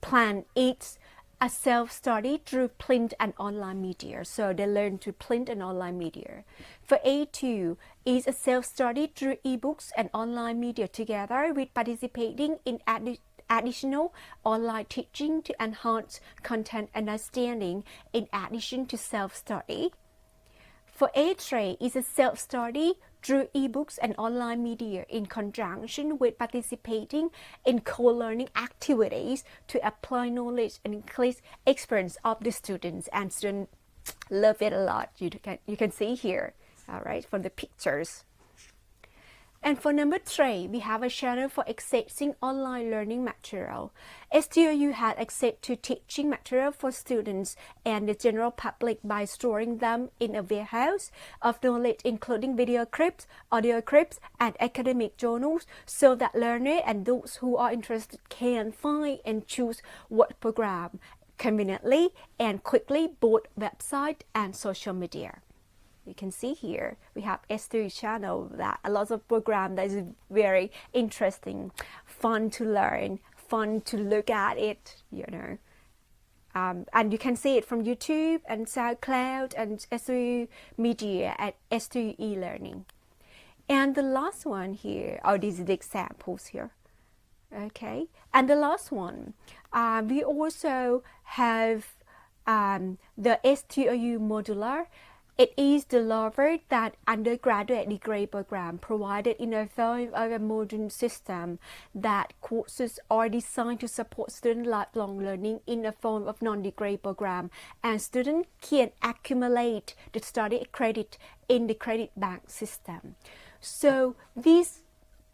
plan is a self-study through print and online media. So they learn to print and online media. For A2 is a self-study through ebooks and online media together with participating in additional online teaching to enhance content understanding in addition to self-study. For A3 is a self-study through ebooks and online media in conjunction with participating in co-learning activities to apply knowledge and increase experience of the students, and students love it a lot. You can see here, all right, from the pictures. And for number 3, we have a channel for accessing online learning material. STOU had access to teaching material for students and the general public by storing them in a warehouse of knowledge, including video clips, audio clips, and academic journals, so that learners and those who are interested can find and choose what program conveniently and quickly, both website and social media. You can see here we have S3 channel that a lot of program that is very interesting, fun to learn, fun to look at it, you know. And you can see it from YouTube and SoundCloud and S3 Media at S3 e-learning. And the last one here, oh, these are the examples here. Okay, and the last one, we also have the STOU modular. It is delivered that undergraduate degree program provided in a form of a modern system that courses are designed to support student lifelong learning in a form of non-degree program, and students can accumulate the study credit in the credit bank system. So these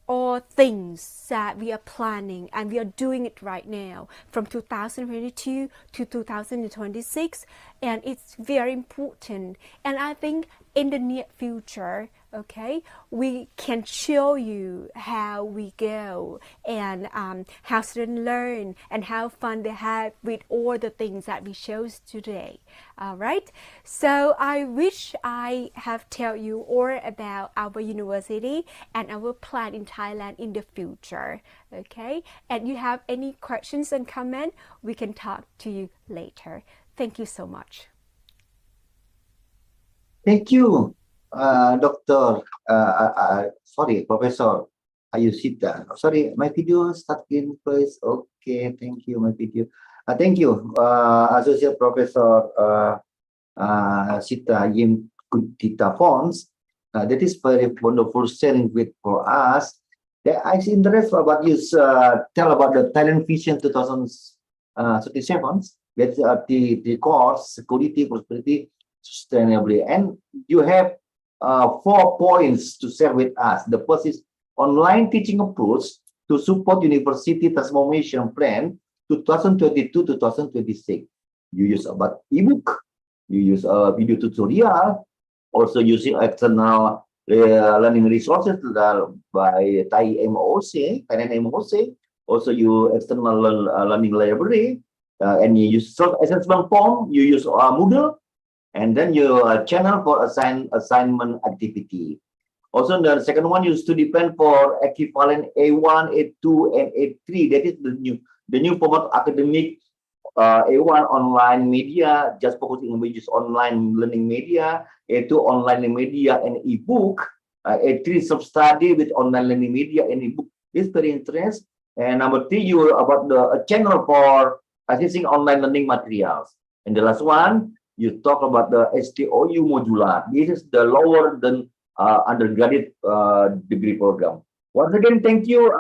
are things that we are planning, and we are doing it right now from 2022 to 2026, and it's very important. And I think in the near future, okay, we can show you how we go and how students learn and how fun they have with all the things that we chose today. All right, so I wish I have tell you all about our university and our plan in Thailand in the future. Okay, and you have any questions and comment, we can talk to you later. Thank you so much. Thank you, Doctor. Sorry, Professor Ayushita. Sorry, my video stuck in place. Okay, thank you, my video. Thank you, Associate Professor Sita Yim Kutita Fons. That is very wonderful sharing with for us. I see interest about you tell about the Thailand Vision 2037. That's the course security, prosperity, sustainably, and you have 4 points to share with us. The first is online teaching approach to support university transformation plan 2022-2026. You use about ebook, you use video tutorial, also using external learning resources by Thailand MOC, also you external learning library, and you use assessment form, you use Moodle, and then your channel for assignment activity. Also, the second one, you study plan for equivalent A1, A2, and A3. That is the new format academic. A1 online media, just focusing on which is online learning media. A2 online media and ebook. A3 sub-study with online learning media and ebook. This is very interesting. And number 3, you about the channel for assessing online learning materials. And the last one, you talk about the STOU modular. This is the lower than undergraduate degree program. Once again, thank you,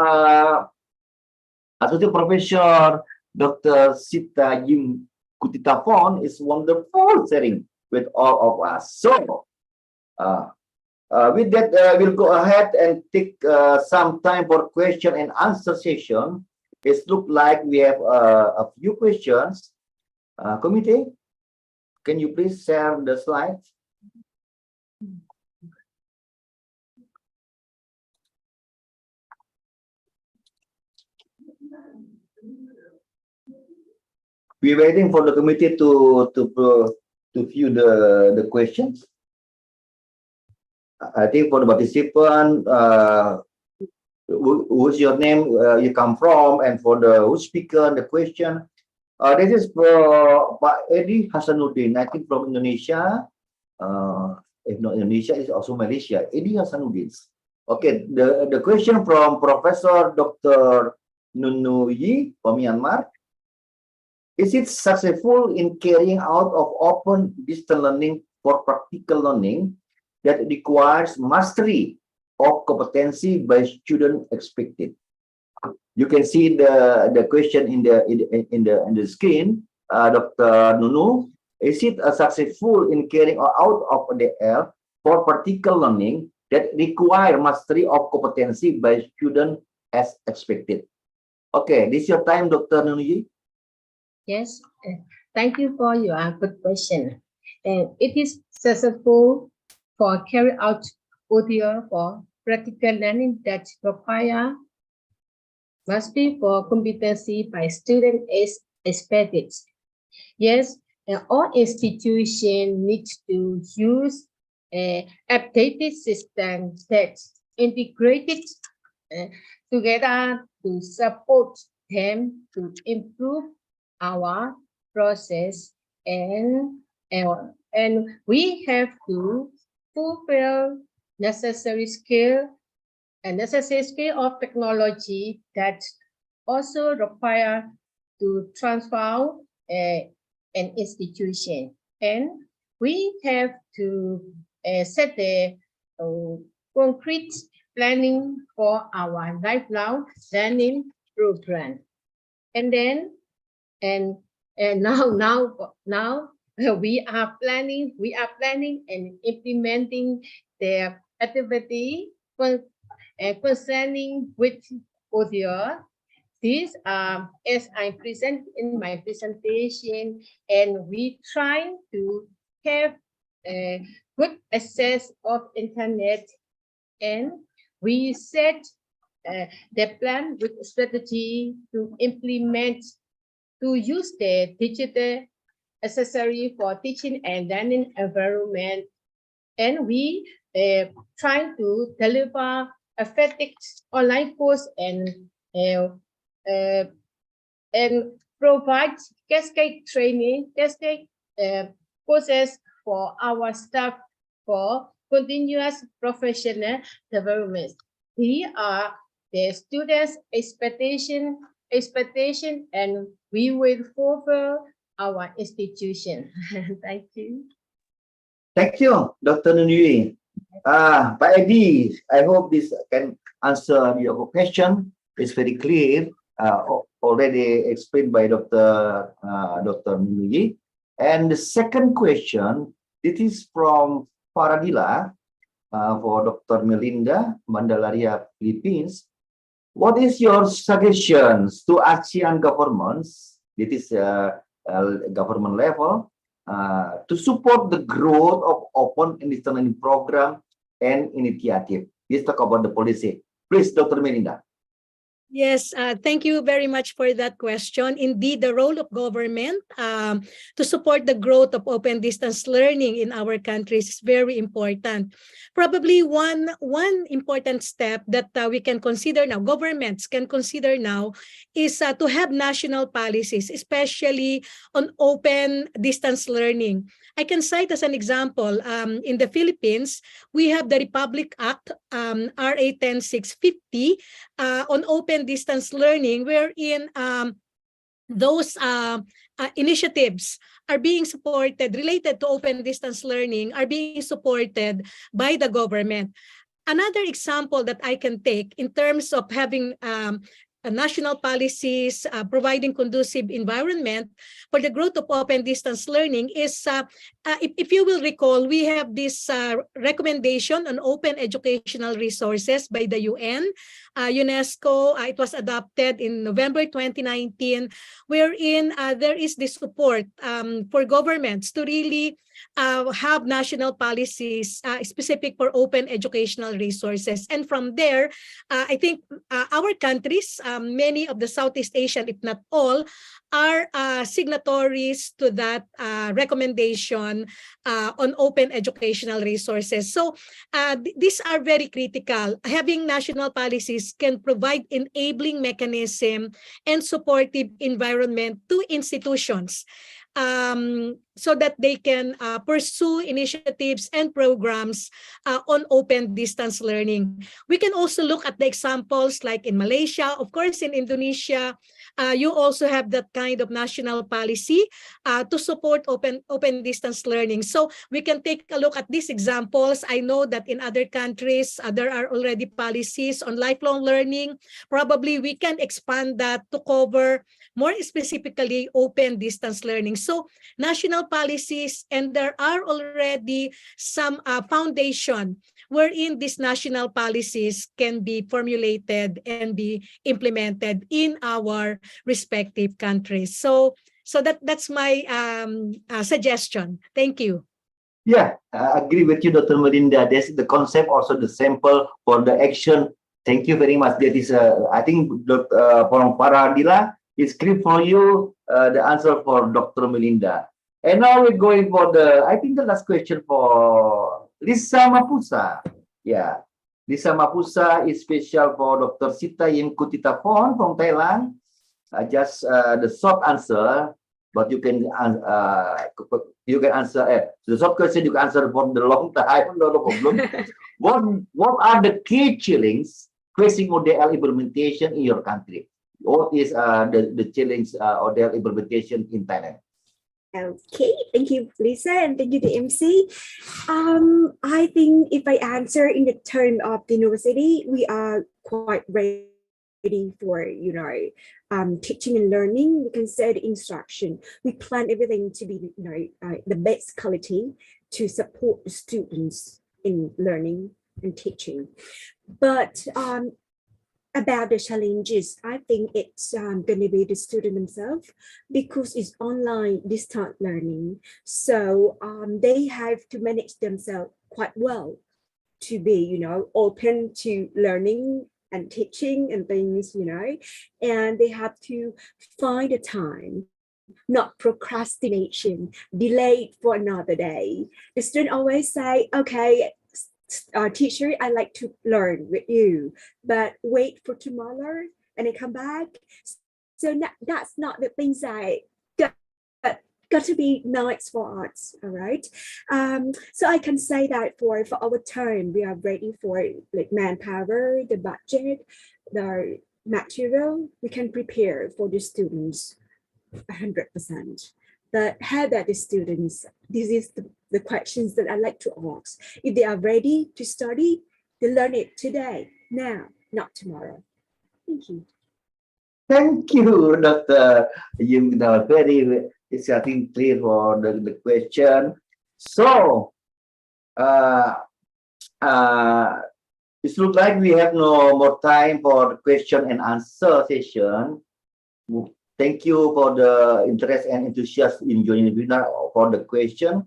Associate Professor Dr. Sita Yim Kutita Fon is wonderful sharing with all of us. So, with that, we'll go ahead and take some time for question and answer session. It looks like we have a few questions. Committee, can you please share the slides? We're waiting for the committee to view the questions. I think for the participant, who's your name, you come from, and for the who's speaker, the question. This is for Pak Edi Hasanuddin, I think from Indonesia. If not Indonesia, it's also Malaysia. Edi Hasanuddin. Okay, the question from Professor Dr. Nunuyi from Myanmar. Is it successful in carrying out of open distance learning for practical learning that requires mastery of competency by student expected? You can see the question in the screen, Dr. Nunu. Is it successful in carrying out of ODL for practical learning that require mastery of competency by student as expected? Okay, this is your time, Dr. Nunuyi. Yes, thank you for your good question. And it is successful for carry out ODL for practical learning that require mastery for competency by student as expected. Yes, all institutions need to use an updated system that integrated together to support them to improve our process, and we have to fulfill necessary skill of technology that also require to transform an institution. And we have to set the concrete planning for our lifelong learning program. And then, now we are planning and implementing the activity concerning with ODL. These as I present in my presentation, and we try to have good access of internet, and we set the plan with strategy to implement, to use the digital accessory for teaching and learning environment, and we try to deliver effective online course and provide cascade training, courses for our staff for continuous professional development. These are the students' expectation, and we will fulfill our institution. Thank you. Thank you, Dr. Nunui. Pak Edi, I hope this can answer your question. It's very clear, already explained by Dr. Nunui. And the second question, it is from Faradila for Dr. Melinda, Mandalaria, Philippines. What is your suggestions to ASEAN governments, it is government level, to support the growth of open and distance learning program and initiative? Let's talk about the policy. Please, Dr. Melinda. Yes, thank you very much for that question. Indeed, the role of government to support the growth of open distance learning in our countries is very important. Probably one important step that we can consider now, governments can consider now, is to have national policies, especially on open distance learning. I can cite as an example, in the Philippines, we have the Republic Act, RA 10650, on open distance learning, wherein those initiatives are being supported, related to open distance learning, are being supported by the government. Another example that I can take in terms of having national policies providing conducive environment for the growth of open distance learning is, if you will recall, we have this recommendation on open educational resources by the UN, UNESCO. It was adopted in November 2019, wherein there is this support for governments to really have national policies specific for open educational resources. And from there, I think our countries, many of the Southeast Asian, if not all, are signatories to that recommendation on open educational resources. So these are very critical. Having national policies can provide enabling mechanism and supportive environment to institutions, so that they can pursue initiatives and programs on open distance learning. We can also look at the examples like in Malaysia, of course, in Indonesia. You also have that kind of national policy to support open distance learning. So we can take a look at these examples. I know that in other countries, there are already policies on lifelong learning. Probably we can expand that to cover more specifically open distance learning. So national policies, and there are already some foundation wherein these national policies can be formulated and be implemented in our respective countries. So that's my suggestion. Thank you. Yeah, I agree with you, Dr. Melinda. That's the concept, also the sample for the action. Thank you very much. That is, I think, from Paradila, it's clear for you, the answer for Dr. Melinda. And now we're going for I think the last question for Lisa Mapusa. Yeah, Lisa Mapusa is special for Dr. Sita Yim Kutitapon from Thailand. Just the short answer. but you can answer the short question. You can answer for the long time, no problem. What are the key challenges facing ODL implementation in your country? What is the challenge ODL implementation in Thailand? Okay, thank you, Lisa, and thank you to MC. I think if I answer in the term of the university, we are quite ready for, teaching and learning. We can say the instruction. We plan everything to be, the best quality to support the students in learning and teaching. But about the challenges, I think it's going to be the student themselves, because it's online distance learning. So they have to manage themselves quite well to be, open to learning and teaching and things, and they have to find a time, not procrastination, delayed for another day. The student always say, okay, teacher, I like to learn with you, but wait for tomorrow and then come back. So that's not the things I got to be nice for us, all right? So I can say that for our term, we are ready for like manpower, the budget, the material. We can prepare for the students 100%. But how about the students? This is the questions that I like to ask. If they are ready to study, they learn it today, now, not tomorrow. Thank you. Thank you, Dr. You very exciting, clear for the question. So, it looks like we have no more time for the question and answer session. Thank you for the interest and enthusiasm in joining the webinar for the question.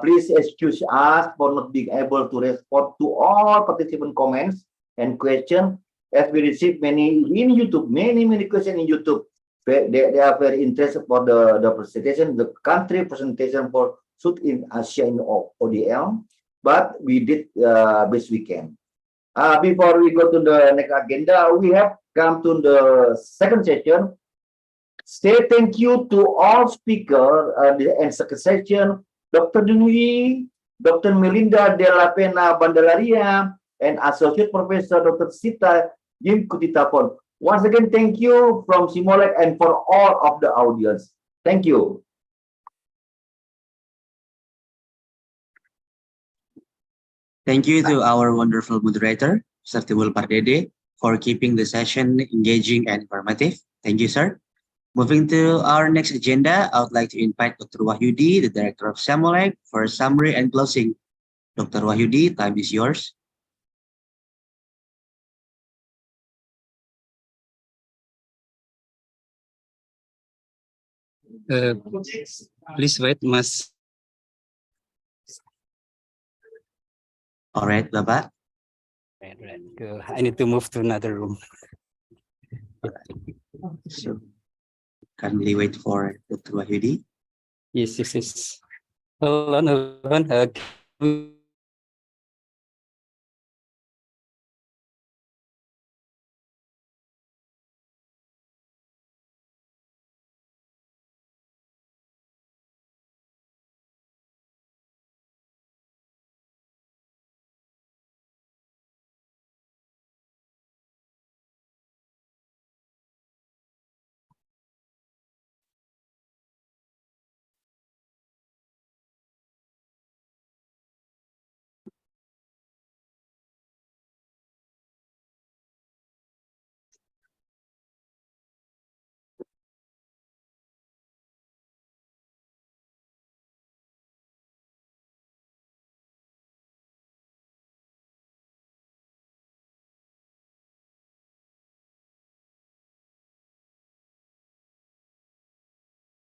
Please excuse us for not being able to respond to all participant comments and questions, as we received many in YouTube, many questions in YouTube. They are very interested for the presentation, the country presentation for South in Asia in ODL, but we did best we can. Before we go to the next agenda, we have come to the second session. Say thank you to all speakers and second session, Dr. Dunui, Dr. Melinda de la Pena Bandelaria, and Associate Professor Dr. Sita Jim Kutitapon. Once again, thank you from Simolek and for all of the audience. Thank you. Thank you to our wonderful moderator, Mr. Timbul Pardede, for keeping the session engaging and informative. Thank you, sir. Moving to our next agenda, I would like to invite Dr. Wahyudi, the Director of Samolek, for a summary and closing. Dr. Wahyudi, time is yours. Please wait, Mas. All right, Bapak. Right. I need to move to another room. So, kindly wait for Dr. Wahyudi. Yes. Hold on.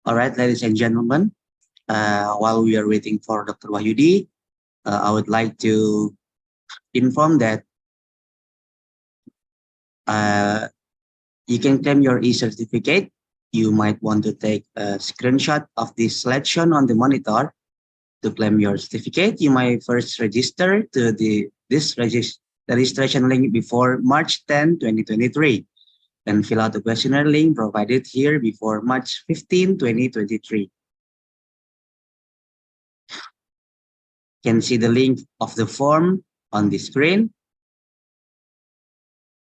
All right, ladies and gentlemen, while we are waiting for Dr. Wahyudi, I would like to inform that you can claim your e-certificate. You might want to take a screenshot of this slide shown on the monitor. To claim your certificate, you might first register to this registration link before March 10, 2023. and fill out the questionnaire link provided here before March 15, 2023. You can see the link of the form on the screen.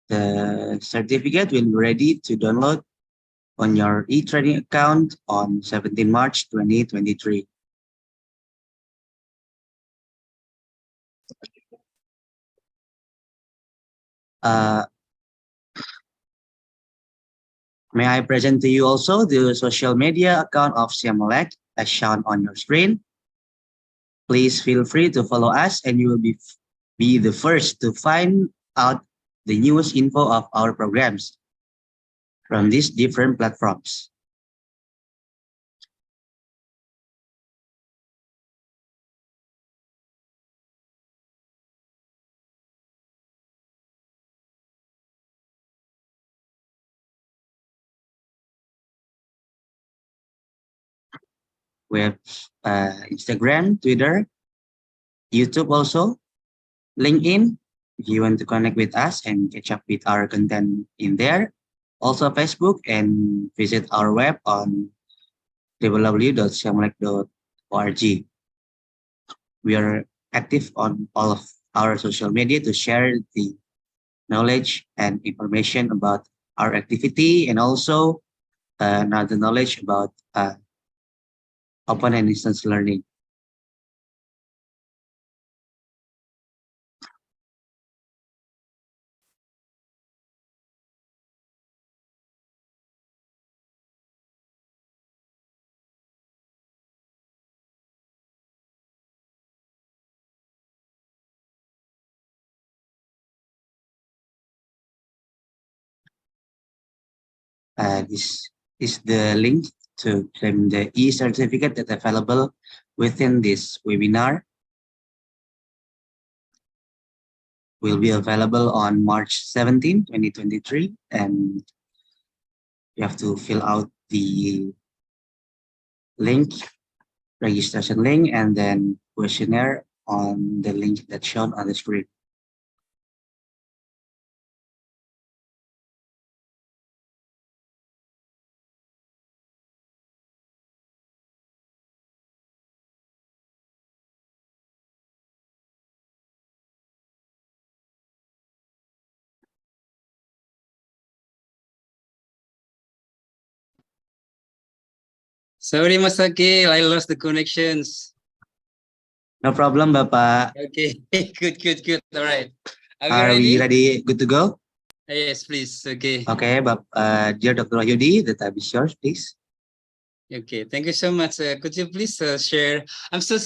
The certificate will be ready to download on your e-training account on 17 March 2023. May I present to you also the social media account of Siamolek as shown on your screen. Please feel free to follow us and you will be the first to find out the newest info of our programs from these different platforms. We have Instagram, Twitter, YouTube also, LinkedIn, if you want to connect with us and catch up with our content in there. Also Facebook, and visit our web on www.siamolek.org. We are active on all of our social media to share the knowledge and information about our activity, and also another knowledge about open and distance learning. This is the link to claim the e-certificate that's available within this webinar. Will be available on March 17, 2023, and you have to fill out the link, registration link, and then questionnaire on the link that's shown on the screen. Sorry, Mas Akil, I lost the connections. No problem, Bapak. Okay, good. All right. Are we ready? Good to go? Yes, please. Okay. Okay, dear Dr. Wahyudi, the time is yours, please. Okay, thank you so much. Could you please share? I'm so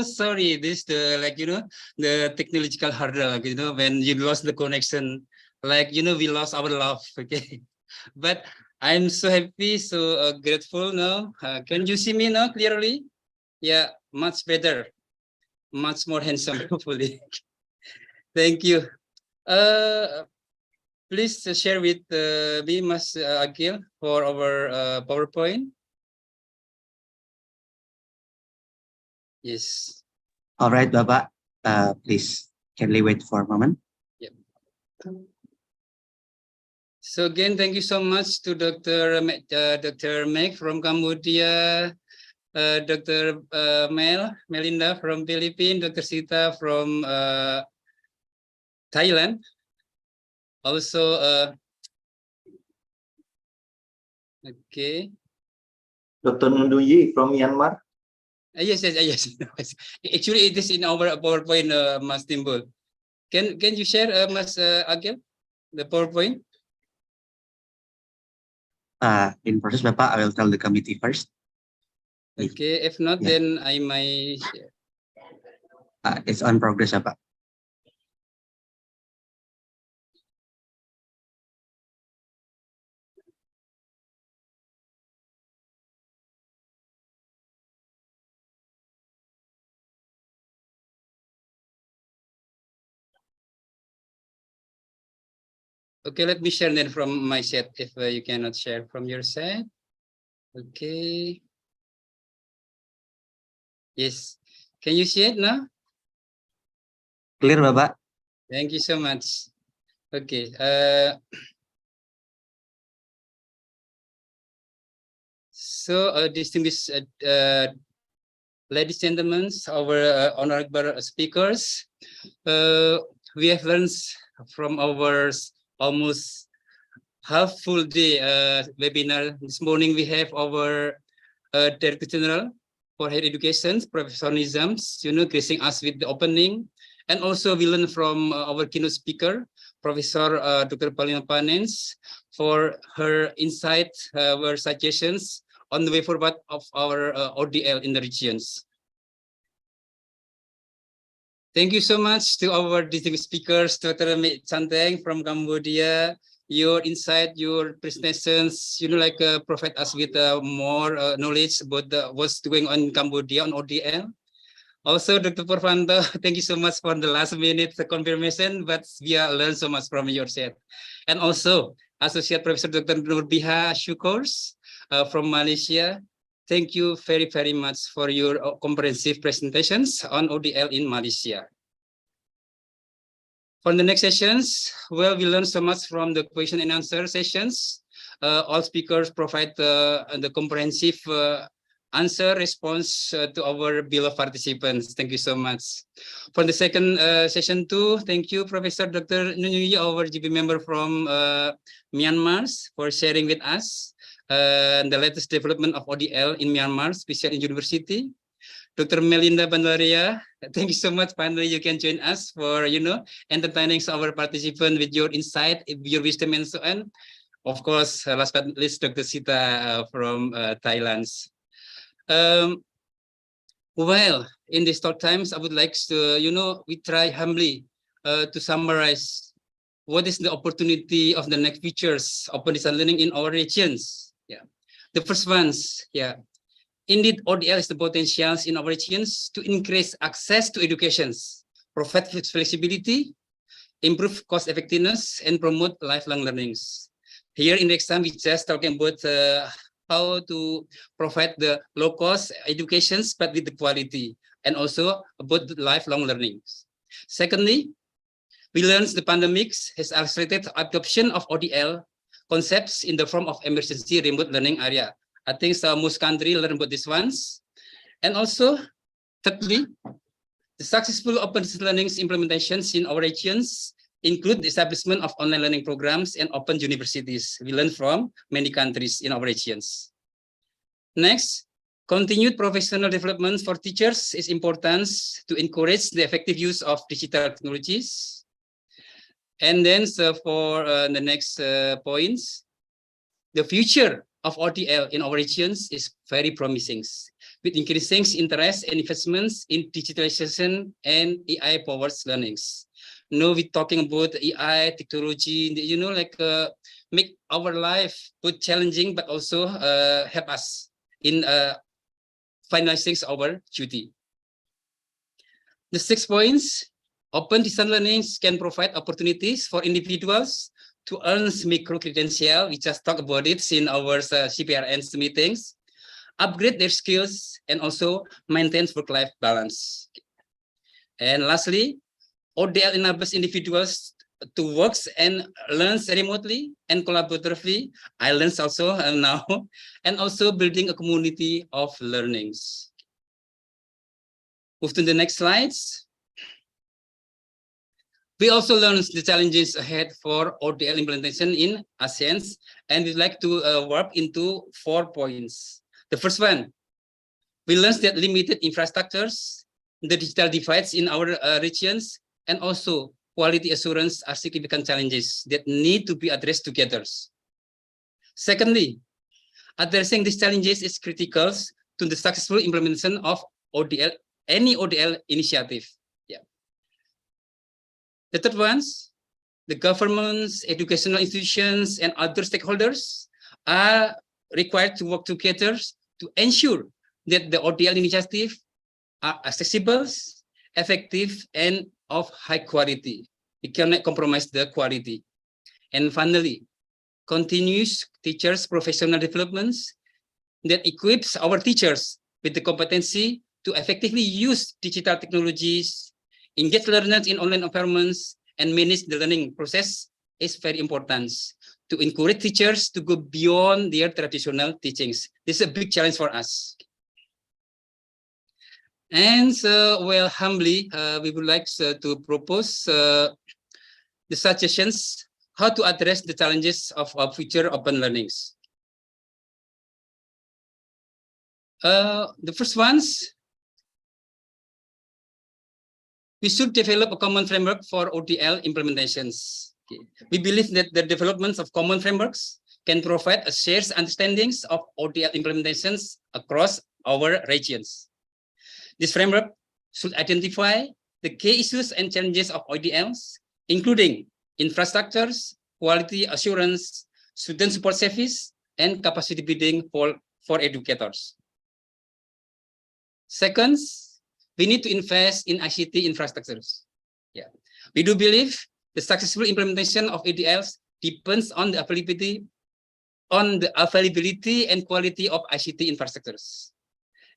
sorry. This the the technological hurdle. When you lost the connection, we lost our love. Okay, but I'm so happy, so grateful now. Can you see me now clearly? Yeah, much better, much more handsome. Hopefully, thank you. Please share with me, Mas Akil, for our PowerPoint. Yes. All right, Bapak. Please, can we wait for a moment? Yep. So again, thank you so much to Dr. Meg from Cambodia, Dr. Melinda from Philippines, Dr. Sita from Thailand. Also, okay. Dr. Nunduyi from Myanmar. Yes. Actually, it is in our PowerPoint, Mas Timbul. Can you share, Mas Akil, the PowerPoint? In process, Bapak, I will tell the committee first. Okay, if not, then I might share. It's on progress, Bapak. Okay, let me share then from my set if you cannot share from your set. Okay. Yes. Can you see it now? Clear, Bapak? Thank you so much. Okay. So, distinguished ladies and gentlemen, our honorable speakers, we have learned from our almost half full day webinar. This morning we have our Director General for Higher Education, Professor Nizams, gracing us with the opening. And also we learn from our keynote speaker, Professor Dr. Palina Panens, for her insight, her suggestions on the way forward of our ODL in the regions. Thank you so much to our distinguished speakers, Dr. Chanteng from Cambodia. Your insight, your presentations, provide us with more knowledge about what's going on in Cambodia on ODL. Also, Dr. Purvanto, thank you so much for the last minute confirmation, but we learned so much from your set. And also, Associate Professor Dr. Nurbiha Shukurs from Malaysia. Thank you very, very much for your comprehensive presentations on ODL in Malaysia. For the next sessions, well, we learned so much from the question and answer sessions. All speakers provide the comprehensive answer response to our beloved participants. Thank you so much. For the second session too, thank you, Professor Dr. Nunuyi, our GB member from Myanmar, for sharing with us the latest development of ODL in Myanmar, especially in university. Dr. Melinda Bandaria, thank you so much. Finally, you can join us for, entertaining our participants with your insight, your wisdom, and so on. Of course, last but not least, Dr. Sita from Thailand. Well, in these short times, I would like to, we try humbly to summarize what is the opportunity of the next features of distance learning in our regions. Yeah, the first ones, yeah. Indeed, ODL is the potentials in our regions to increase access to education, provide flexibility, improve cost effectiveness, and promote lifelong learnings. Here in the exam, we just talking about how to provide the low-cost educations, but with the quality, and also about the lifelong learnings. Secondly, we learned the pandemic has accelerated adoption of ODL concepts in the form of emergency remote learning area. I think most countries learn about these ones. And also, thirdly, the successful open distance learning implementations in our regions include the establishment of online learning programs and open universities. We learn from many countries in our regions. Next, continued professional development for teachers is important to encourage the effective use of digital technologies. And then for the next points, the future of ODL in our regions is very promising, with increasing interest and investments in digitalization and AI-powered learnings. Now we're talking about AI technology, make our life both challenging, but also help us in finalizing our duty. The 6 points, open distance learning can provide opportunities for individuals to earn micro-credential. We just talked about it in our CPRN meetings, upgrade their skills, and also maintain work-life balance. And lastly, ODL enables individuals to work and learn remotely and collaboratively. I learn also now, and also building a community of learnings. Move to the next slides. We also learned the challenges ahead for ODL implementation in ASEAN, and we'd like to work into 4 points. The first one, we learned that limited infrastructures, the digital divides in our regions, and also quality assurance are significant challenges that need to be addressed together. Secondly, addressing these challenges is critical to the successful implementation of ODL, any ODL initiative. The third ones, the governments, educational institutions, and other stakeholders are required to work together to ensure that the ODL initiative are accessible, effective, and of high quality. We cannot compromise the quality. And finally, continuous teachers' professional developments that equips our teachers with the competency to effectively use digital technologies, engage learners in online environments, and manage the learning process is very important to encourage teachers to go beyond their traditional teachings. This is a big challenge for us. And well, humbly, we would like to propose the suggestions how to address the challenges of our future open learnings. The first ones, we should develop a common framework for ODL implementations. Okay. We believe that the development of common frameworks can provide a shared understandings of ODL implementations across our regions. This framework should identify the key issues and challenges of ODLs, including infrastructures, quality assurance, student support service, and capacity building for educators. Second, we need to invest in ICT infrastructures. Yeah, we do believe the successful implementation of ODLs depends on the availability and quality of ICT infrastructures.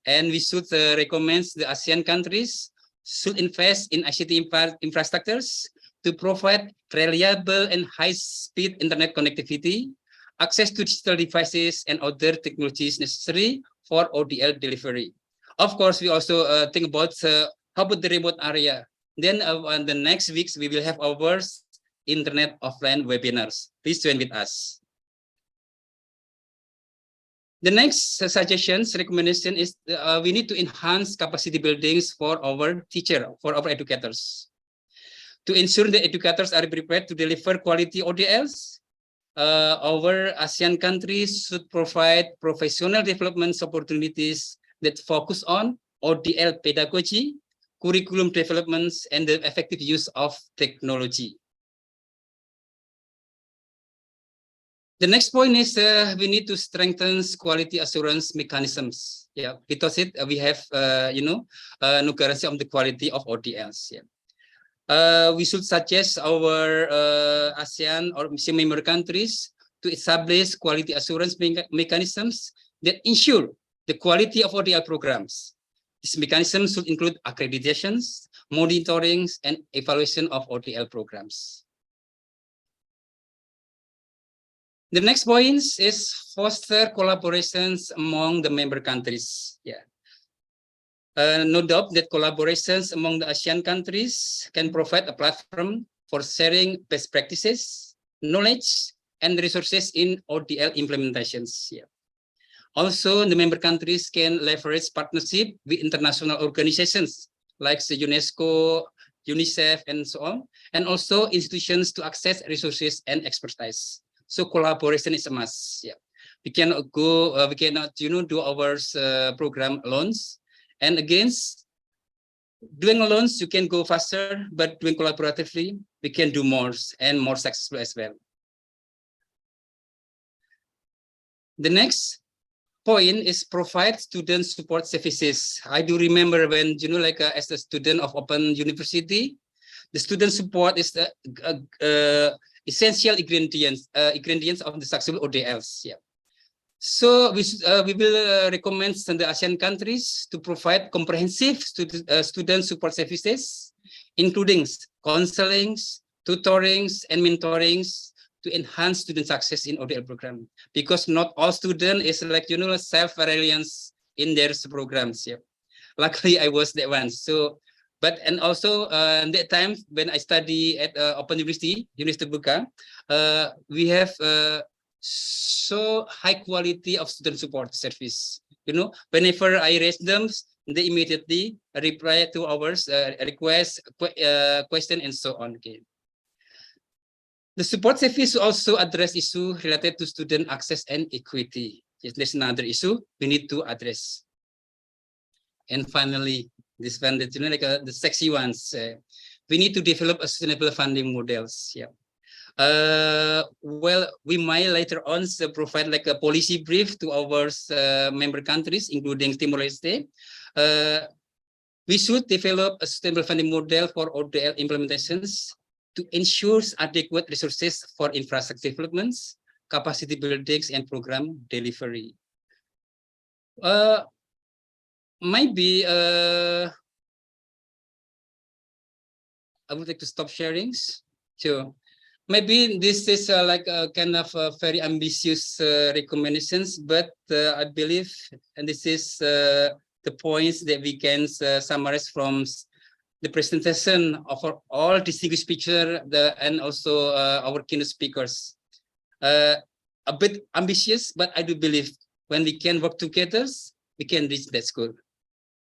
And we should recommend the ASEAN countries should invest in ICT infrastructures to provide reliable and high-speed internet connectivity, access to digital devices, and other technologies necessary for ODL delivery. Of course, we also think about how about the remote area. Then on the next weeks, we will have our internet offline webinars. Please join with us. The next recommendation is we need to enhance capacity buildings for our educators. To ensure the educators are prepared to deliver quality ODLs, our ASEAN countries should provide professional development opportunities that focus on ODL pedagogy, curriculum developments, and the effective use of technology. The next point is we need to strengthen quality assurance mechanisms. Yeah, because we have no guarantee on the quality of ODLs. Yeah. We should suggest our ASEAN or member countries to establish quality assurance mechanisms that ensure the quality of ODL programs. These mechanisms should include accreditations, monitoring, and evaluation of ODL programs. The next point is foster collaborations among the member countries. Yeah. No doubt that collaborations among the ASEAN countries can provide a platform for sharing best practices, knowledge, and resources in ODL implementations. Yeah. Also, the member countries can leverage partnership with international organizations like the UNESCO, UNICEF, and so on, and also institutions to access resources and expertise. So collaboration is a must. Yeah, we cannot do our program alone. And again, doing alone you can go faster, but doing collaboratively we can do more and more successful as well. The next point is provide student support services. I do remember when as a student of Open University, the student support is the essential ingredients of the successful ODLs. Yeah. So we will recommend the ASEAN countries to provide comprehensive student support services, including counseling, tutoring, and mentoring to enhance student success in ODL program. Because not all students is self-reliance in their programs. Yeah. Luckily, I was that one. So. And also that time when I study at Open University Buka, we have so high quality of student support service. Whenever I raise them, they immediately reply to our request, question, and so on. Okay. The support service also address issue related to student access and equity. Yes, there's another issue we need to address. And finally, this one, the sexy ones. We need to develop a sustainable funding models. Yeah. Well, we might later on provide a policy brief to our member countries, including Timor-Leste. We should develop a sustainable funding model for ODL implementations to ensure adequate resources for infrastructure developments, capacity buildings, and program delivery. Maybe I would like to stop sharing. So maybe this is like a kind of very ambitious recommendations, but I believe, and this is the points that we can summarize from the presentation of all distinguished speakers and also our keynote speakers. A bit ambitious, but I do believe when we can work together, we can reach that goal.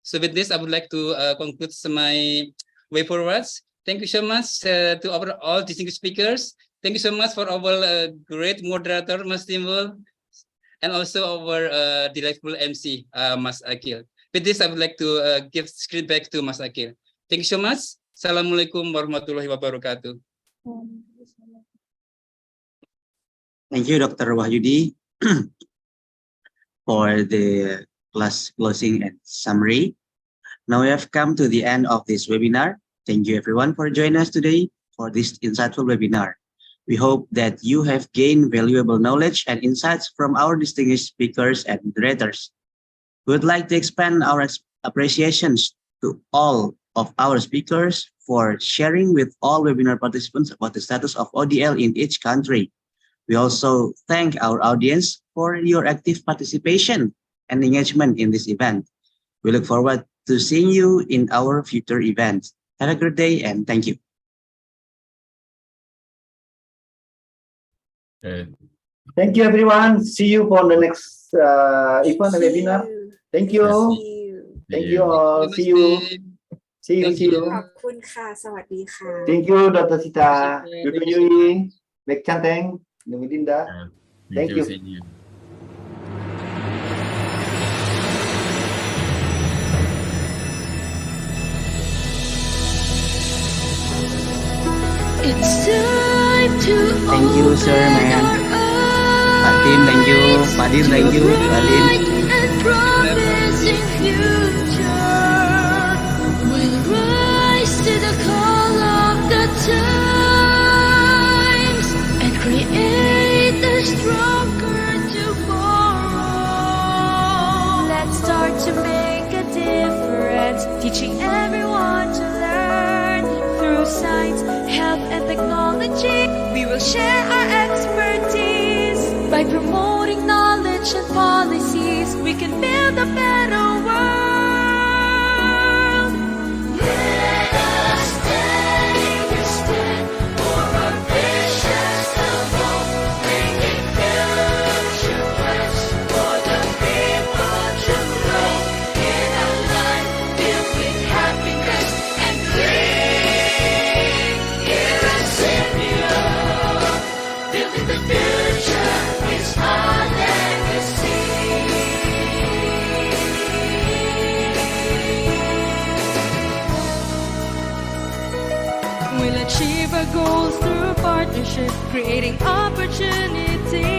So with this, I would like to conclude my way forwards. Thank you so much to our all distinguished speakers. Thank you so much for our great moderator, Mas Timbul, and also our delightful MC, Mas Akil. With this, I would like to give screen back to Mas Akil. Thank you so much. Assalamualaikum warahmatullahi wabarakatuh. Thank you, Dr. Wahyudi, for the class closing and summary. Now we have come to the end of this webinar. Thank you everyone for joining us today for this insightful webinar. We hope that you have gained valuable knowledge and insights from our distinguished speakers and moderators. We would like to expand our appreciations to all of our speakers for sharing with all webinar participants about the status of ODL in each country. We also thank our audience for your active participation and engagement in this event. We look forward to seeing you in our future events. Have a great day and thank you. Thank you, everyone. See you for the next event and webinar. Thank you. Thank you all. See you. See you. See you. ขอบคุณค่ะ สวัสดีค่ะ Thank you, Dr. Sita. Dr. Yui. Baik Chanteng. Dinda. Thank you. See you. It's time to Thank you, sir, man. Fatim, thank you. Fadil, thank you. Alin. and promising future. We'll rise to the call of the times and create a stronger tomorrow. Let's start to make a difference, teaching everyone to learn through science, health, and technology. We will share our expertise by promoting knowledge and policies. We can build a better world. Let us take a stand for our visions of hope, making future plans for the people to grow in a life filled with happiness and great irresistible. Building the future is our legacy. We'll achieve our goals through partnership, creating opportunity.